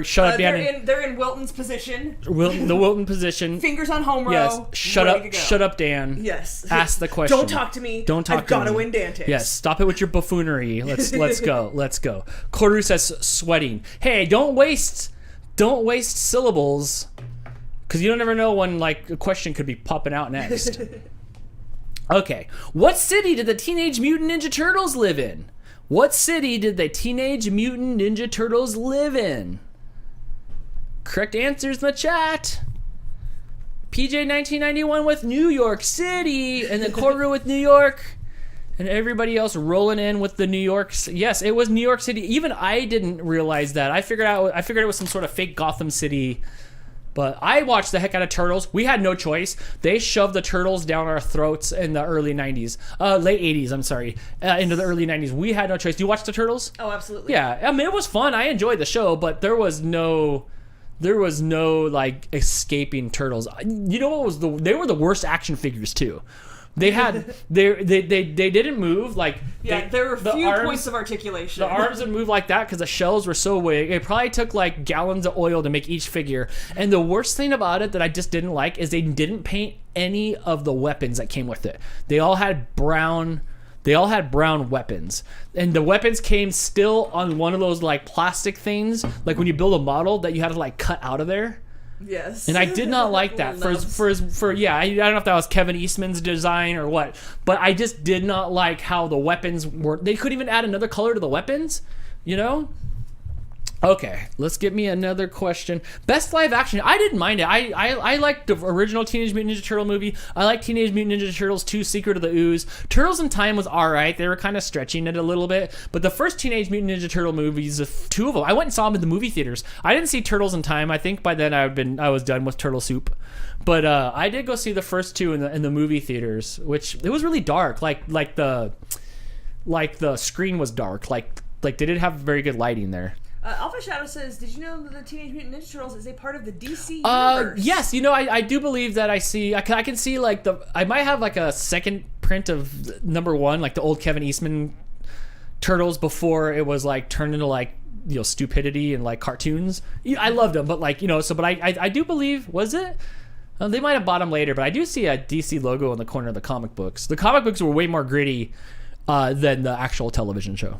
Shut up, Dan. They're in Wilton's position. The Wilton position. Fingers on home row. Yes. Shut ready to go. up. Shut up, Dan. Yes. Ask the question. Don't talk to me. Don't talk I've to got to me. win Dantix. Yes. Stop it with your buffoonery. Let's go. Let's go. Koru says sweating. Hey, don't waste syllables, because you don't ever know when a question could be popping out next. Okay. What city did the Teenage Mutant Ninja Turtles live in? What city did the Teenage Mutant Ninja Turtles live in? Correct answers in the chat. PJ 1991 with New York City, and then Koru with New York, and everybody else rolling in with the New York. Yes, it was New York City. Even I didn't realize that. I figured it was some sort of fake Gotham City. But I watched the heck out of Turtles. We had no choice. They shoved the Turtles down our throats in the early 90s. Late 80s, I'm sorry. Into the early 90s. We had no choice. Do you watch the Turtles? Oh, absolutely. Yeah. I mean, it was fun. I enjoyed the show, but there was no escaping Turtles. You know what they were the worst action figures too. They had they didn't move there were few points of articulation. The arms would move like that because the shells were so big. It probably took gallons of oil to make each figure. And the worst thing about it that I just didn't like is they didn't paint any of the weapons that came with it. They all had brown weapons, and the weapons came still on one of those plastic things, when you build a model that you had to cut out of there. Yes. And I did not like that yeah, I don't know if that was Kevin Eastman's design or what, but I just did not like how the weapons were. They couldn't even add another color to the weapons, you know? Okay, let's get me another question. Best live action. I didn't mind it. I liked the original Teenage Mutant Ninja Turtle movie. I like Teenage Mutant Ninja Turtles 2: Secret of the Ooze. Turtles in Time was alright. They were kind of stretching it a little bit. But the first Teenage Mutant Ninja Turtle movies, two of them, I went and saw them in the movie theaters. I didn't see Turtles in Time. I think by then I was done with Turtle Soup. But I did go see the first two in the movie theaters, which it was really dark. Like the screen was dark. Like they didn't have very good lighting there. Alpha Shadow says, did you know that the Teenage Mutant Ninja Turtles is a part of the DC universe? Yes, I do believe that I can see like I might have like a second print of number 1, like the old Kevin Eastman Turtles before it was like turned into like, stupidity and like cartoons. I loved them, but like, but I do believe, was it? They might have bought them later, but I do see a DC logo in the corner of the comic books. The comic books were way more gritty than the actual television show.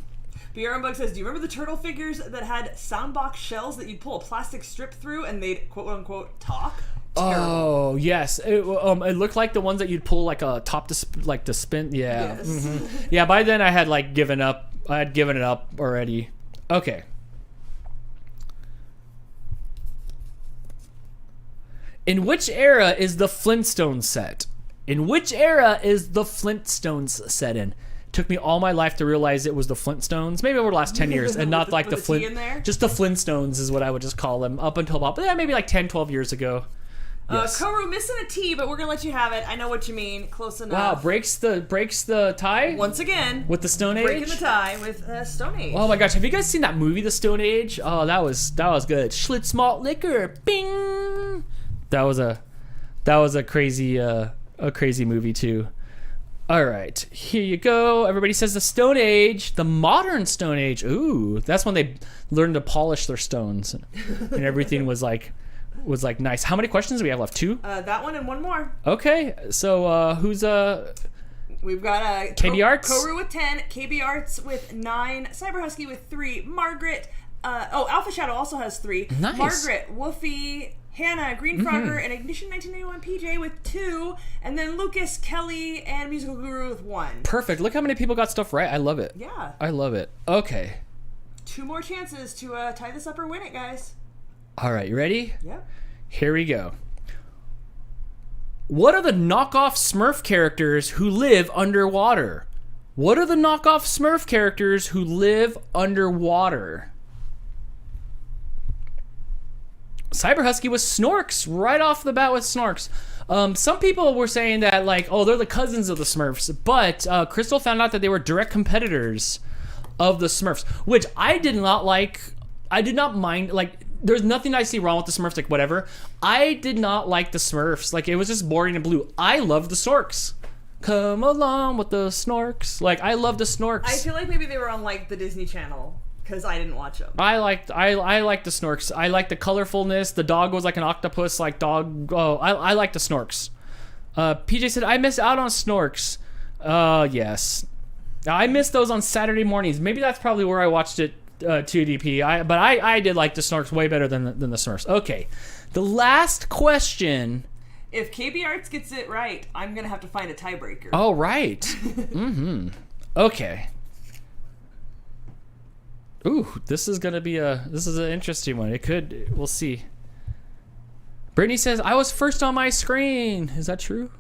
BRM Bug says, do you remember the turtle figures that had soundbox shells that you'd pull a plastic strip through and they'd quote-unquote talk? Terrible. Oh, yes. It looked like the ones that you'd pull like a top to spin. Yeah. Yes. Mm-hmm. Yeah, by then I had like given up. I had given it up already. Okay. In which era is the Flintstones set? In which era is the Flintstones set in? Took me all my life to realize it was the Flintstones, maybe over the last 10 years, and not like the just the Flintstones is what I would just call them up until about, maybe like 10, 12 years ago. Yes. Koru missing a T, but we're gonna let you have it. I know what you mean. Close enough. Wow, breaks the tie once again with the Stone Age. Breaking the tie with Stone Age. Oh my gosh, have you guys seen that movie, The Stone Age? Oh, that was good. Schlitz malt liquor, bing. That was a crazy movie too. All right, here you go. Everybody says the Stone Age, the modern Stone Age. Ooh, that's when they learned to polish their stones, and everything was like nice. How many questions do we have left? 2? That one and one more. Okay, so who's We've got KB Arts, Koru with 10, KB Arts with 9, Cyber Husky with 3, Margaret. Alpha Shadow also has 3. Nice. Margaret, Woofy, Hannah, Green Frogger, and Ignition 1991 PJ with 2, and then Lucas, Kelly, and Musical Guru with 1. Perfect. Look how many people got stuff right. I love it. Yeah. I love it. Okay. 2 more chances to tie this up or win it, guys. All right, you ready? Yeah. Here we go. What are the knockoff Smurf characters who live underwater? What are the knockoff Smurf characters who live underwater? Cyber Husky was Snorks, right off the bat with Snorks. Some people were saying that, like, oh, they're the cousins of the Smurfs, but Crystal found out that they were direct competitors of the Smurfs, which I did not like. I did not mind, like, there's nothing I see wrong with the Smurfs, like, whatever. I did not like the Smurfs. Like, it was just boring and blue. I love the Snorks. Come along with the Snorks. Like, I love the Snorks. I feel like maybe they were on, like, the Disney Channel. Because I didn't watch them. I liked the Snorks. I liked the colorfulness. The dog was like an octopus, like dog. Oh, I like the Snorks. PJ said, I missed out on Snorks. Yes. I missed those on Saturday mornings. Maybe that's probably where I watched it, 2DP. But I did like the Snorks way better than the Smurfs. Okay. The last question. If KB Arts gets it right, I'm going to have to find a tiebreaker. Oh, right. Mm-hmm. Okay. Ooh, this is an interesting one. We'll see. Brittany says, I was first on my screen. Is that true?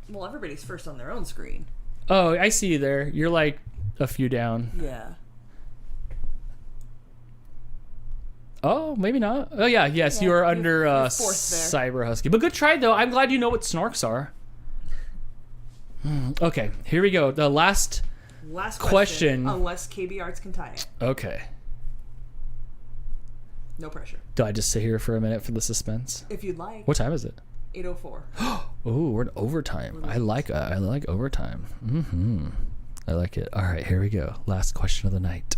Well, everybody's first on their own screen. Oh, I see you there. You're like a few down. Yeah. Oh, maybe not. Oh, yeah. Yes, you are under Cyber Husky. But good try, though. I'm glad you know what Snorks are. Okay, here we go. The last question. Unless KB Arts can tie it. Okay. No pressure. Do I just sit here for a minute for the suspense? If you'd like. What time is it? 8:04. Oh, we're in overtime. I like overtime. Mm-hmm. I like it. All right, here we go. Last question of the night.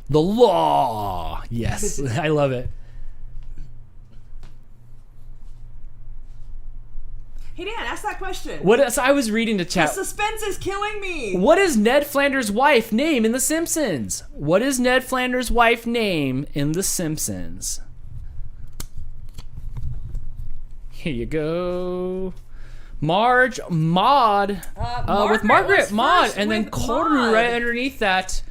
The law. Yes, I love it. Hey Dan, ask that question. So I was reading the chat. The suspense is killing me. What is Ned Flanders' wife name in The Simpsons? What is Ned Flanders' wife name in The Simpsons? Here you go. Marge Mod with Margaret Mod, and then Koru right underneath that.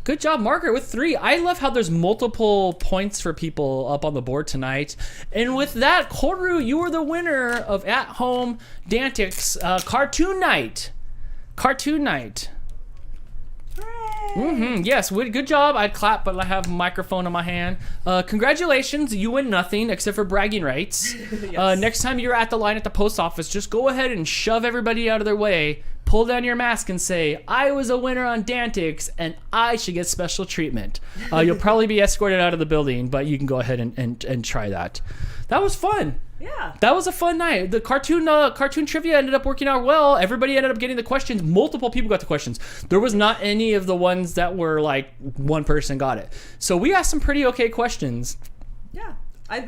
Good job, Margaret, with 3. I love how there's multiple points for people up on the board tonight. And with that, Koru, you are the winner of At Home Dantix Cartoon Night. Cartoon Night. Yes, good job. I'd clap, but I have a microphone in my hand. Congratulations, you win nothing except for bragging rights. Yes. Next time you're at the line at the post office, just go ahead and shove everybody out of their way. Pull down your mask and say, I was a winner on Dantix and I should get special treatment. You'll probably be escorted out of the building, but you can go ahead and try that. That was fun. Yeah. That was a fun night. The cartoon trivia ended up working out well. Everybody ended up getting the questions. Multiple people got the questions. There was not any of the ones that were like one person got it. So we asked some pretty okay questions. Yeah.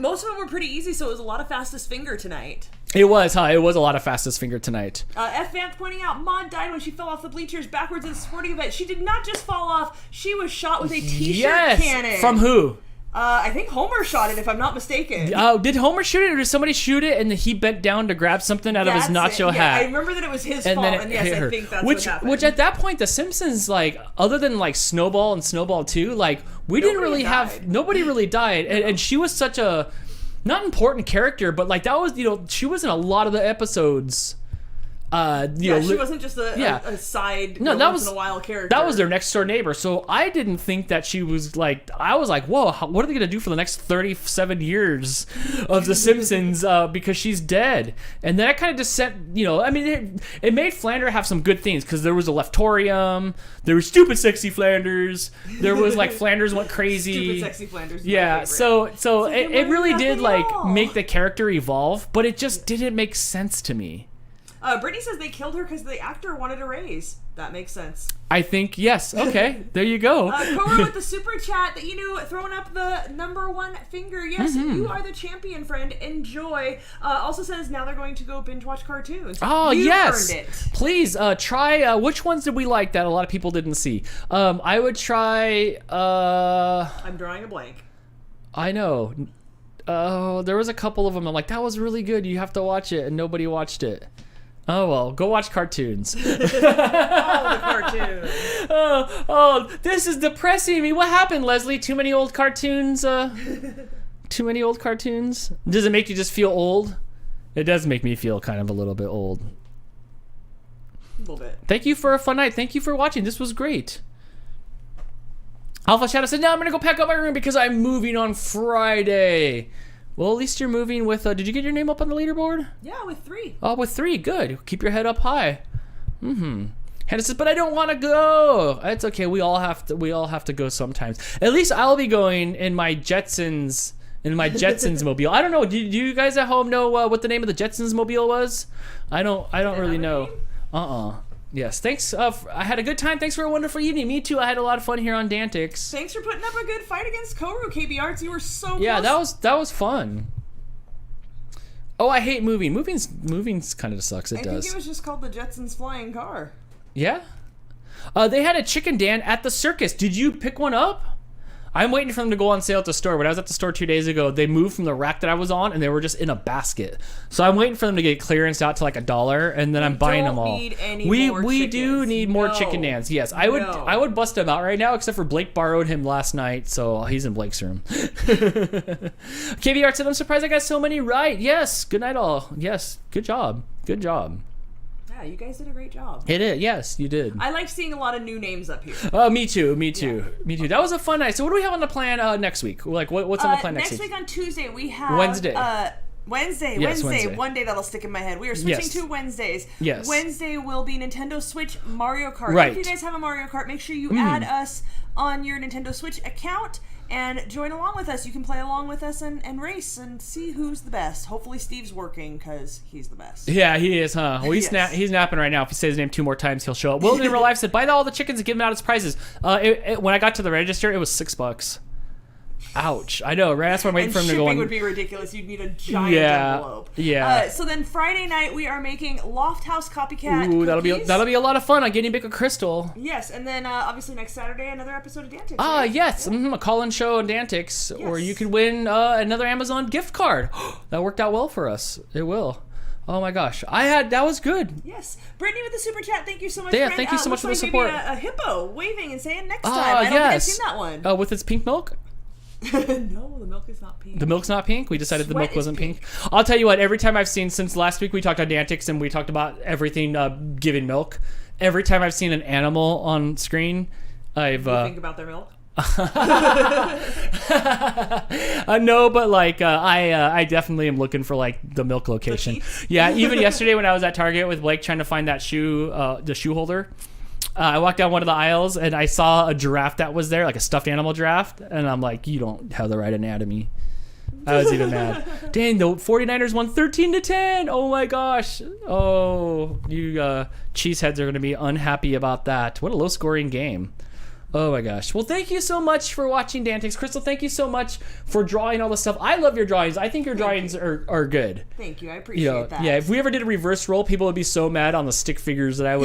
Most of them were pretty easy, so it was a lot of fastest finger tonight. It was, huh? It was a lot of fastest finger tonight. F. Vance pointing out, Maud died when she fell off the bleachers backwards at a sporting event. She did not just fall off, she was shot with a t-shirt cannon. From who? I think Homer shot it, if I'm not mistaken. Did Homer shoot it, or did somebody shoot it and he bent down to grab something out of his nacho hat? I remember that it was his fault, and yes, I think that's what happened. Which at that point, The Simpsons, like, other than like Snowball and Snowball 2, like, nobody really died. And she was such a, not important character, but like that was, she was in a lot of the episodes. She wasn't just a side, once in a while character. That was their next door neighbor. So I didn't think that she was like. I was like, whoa, what are they gonna do for the next 37 years of The Simpsons? Because she's dead. And then I kind of just set, I mean, it made Flanders have some good things because there was a Leftorium, there was Stupid Sexy Flanders, there was like Flanders went crazy. Stupid Sexy Flanders. Yeah. So it really did like make the character evolve, but it just didn't make sense to me. Brittany says they killed her because the actor wanted a raise. That makes sense. I think, yes. Okay, there you go. Cora with the super chat that, throwing up the #1 finger. Yes, you are the champion, friend. Enjoy. Also says now they're going to go binge watch cartoons. Oh, you yes. earned it. Please try, which ones did we like that a lot of people didn't see? I would try, I'm drawing a blank. I know. There was a couple of them. I'm like, that was really good. You have to watch it, and nobody watched it. Oh, well, go watch cartoons. All the cartoons. Oh, this is depressing me. What happened, Leslie? Too many old cartoons? Too many old cartoons? Does it make you just feel old? It does make me feel kind of a little bit old. A little bit. Thank you for a fun night. Thank you for watching. This was great. Alpha Shadow said, no, I'm going to go pack up my room because I'm moving on Friday. Well, at least you're moving with, did you get your name up on the leaderboard? Yeah, with 3. Oh, with 3, good. Keep your head up high. Hannah says, but I don't want to go. It's okay, we all have to go sometimes. At least I'll be going in my Jetsons mobile. I don't know, do you guys at home know what the name of the Jetsons mobile was? I don't really know. Yes, thanks. I had a good time. Thanks for a wonderful evening. Me too. I had a lot of fun here on Dantix. Thanks for putting up a good fight against Koru, KB Arts. You were so close. Yeah, that was fun. Oh, I hate moving. Moving's kind of sucks. It does. I think it was just called the Jetsons Flying Car. Yeah. They had a chicken Dan at the circus. Did you pick one up? I'm waiting for them to go on sale at the store. When I was at the store 2 days ago, they moved from the rack that I was on, and they were just in a basket. So I'm waiting for them to get clearance out to like $1, and then I'm buying them all. We do need more chicken Dans. Yes, I would bust them out right now, except for Blake borrowed him last night, so he's in Blake's room. KV Art said, I'm surprised I got so many right. Yes, good night all. Yes, good job. Good job. Yeah, you guys did a great job. It is. Yes, you did. I like seeing a lot of new names up here. Me too. Yeah. That was a fun night. So what do we have on the plan next week? Like, what's on the plan next week? Next week on Tuesday, we have... Wednesday. Wednesday. One day that'll stick in my head. We are switching to Wednesdays. Yes. Wednesday will be Nintendo Switch Mario Kart. Right. If you guys have a Mario Kart, make sure you add us on your Nintendo Switch account and join along with us. You can play along with us and race and see who's the best. Hopefully Steve's working because he's the best. Yeah, he is, huh? Well, he's napping right now. If he says his name 2 more times, he'll show up. Will in real life said, buy all the chickens and give them out as prizes. When I got to the register, it was $6. Ouch. I know, right? That's why I'm waiting And for him to go shipping on. would be ridiculous. You'd need a giant envelope. Yeah. So then Friday night we are making Loft House copycat Ooh, cookies. that'll be a lot of fun on Guinea Pig Crystal. Yes, and then obviously next Saturday another episode of DANtics. Ah, right? yes, a call-in show on Dantix, or Yes. you could win another Amazon gift card. That worked out well for us. It will. Oh my gosh, that was good. Yes, Brittany with the super chat. Thank you so much. Yeah, friend. thank you so much for the looks like support. Maybe a hippo waving and saying next time. Ah, I don't think I've yes. seen that one. With its pink milk. No, the milk is not pink. The milk's not pink. We decided the Sweat milk is wasn't pink. I'll tell you what. Every time I've seen since last week we talked on Dantix and we talked about everything giving milk. Every time I've seen an animal on screen, I've think about their milk. no, but like I definitely am looking for like the milk location. Yeah, even yesterday when I was at Target with Blake trying to find that shoe, the shoe holder. I walked down one of the aisles and I saw a giraffe that was there, like a stuffed animal giraffe, and I'm like, you don't have the right anatomy. I was even mad. Dang, the 49ers won 13-10. Oh my gosh. Oh, you cheeseheads are going to be unhappy about that. What a low-scoring game. Oh my gosh. Well, thank you so much for watching Dantix. Crystal, thank you so much for drawing all the stuff. I love your drawings. I think your drawings are good. Thank you. I appreciate that. Yeah, if we ever did a reverse roll, people would be so mad on the stick figures that I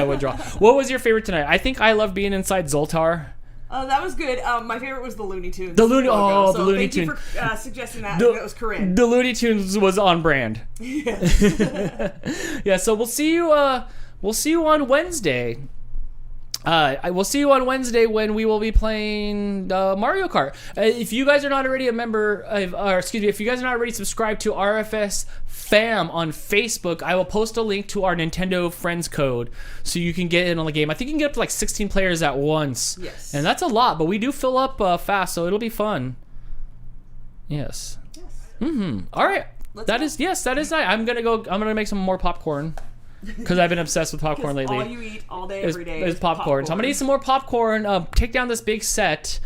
would draw. What was your favorite tonight? I think I love being inside Zoltar. That was good. My favorite was the Looney Tunes. The Looney logo. the Looney Thank you Tunes. for suggesting that. That was Corinne. The Looney Tunes was on brand. Yeah, so we'll see you on Wednesday. I will see you on Wednesday when we will be playing Mario Kart. If you guys are not already a member, if you guys are not already subscribed to RFS Fam on Facebook, I will post a link to our Nintendo Friends code so you can get in on the game. I think you can get up to like 16 players at once. Yes. And that's a lot, but we do fill up fast, so it'll be fun. Yes. Yes. Mm-hmm. All right. That is I'm gonna make some more popcorn. Because I've been obsessed with popcorn lately. All you eat all day, every day is popcorn. So I'm gonna eat some more popcorn. Take down this big set,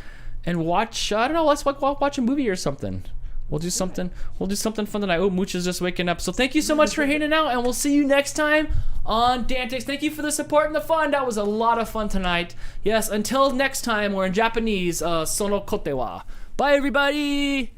and watch. I don't know. Let's watch a movie or something. We'll do something. We'll do something fun tonight. Oh, Mooch is just waking up. So thank you so much for hanging out, and we'll see you next time on Dantix. Thank you for the support and the fun. That was a lot of fun tonight. Yes. Until next time, we're in Japanese. Sono kote wa. Bye, everybody.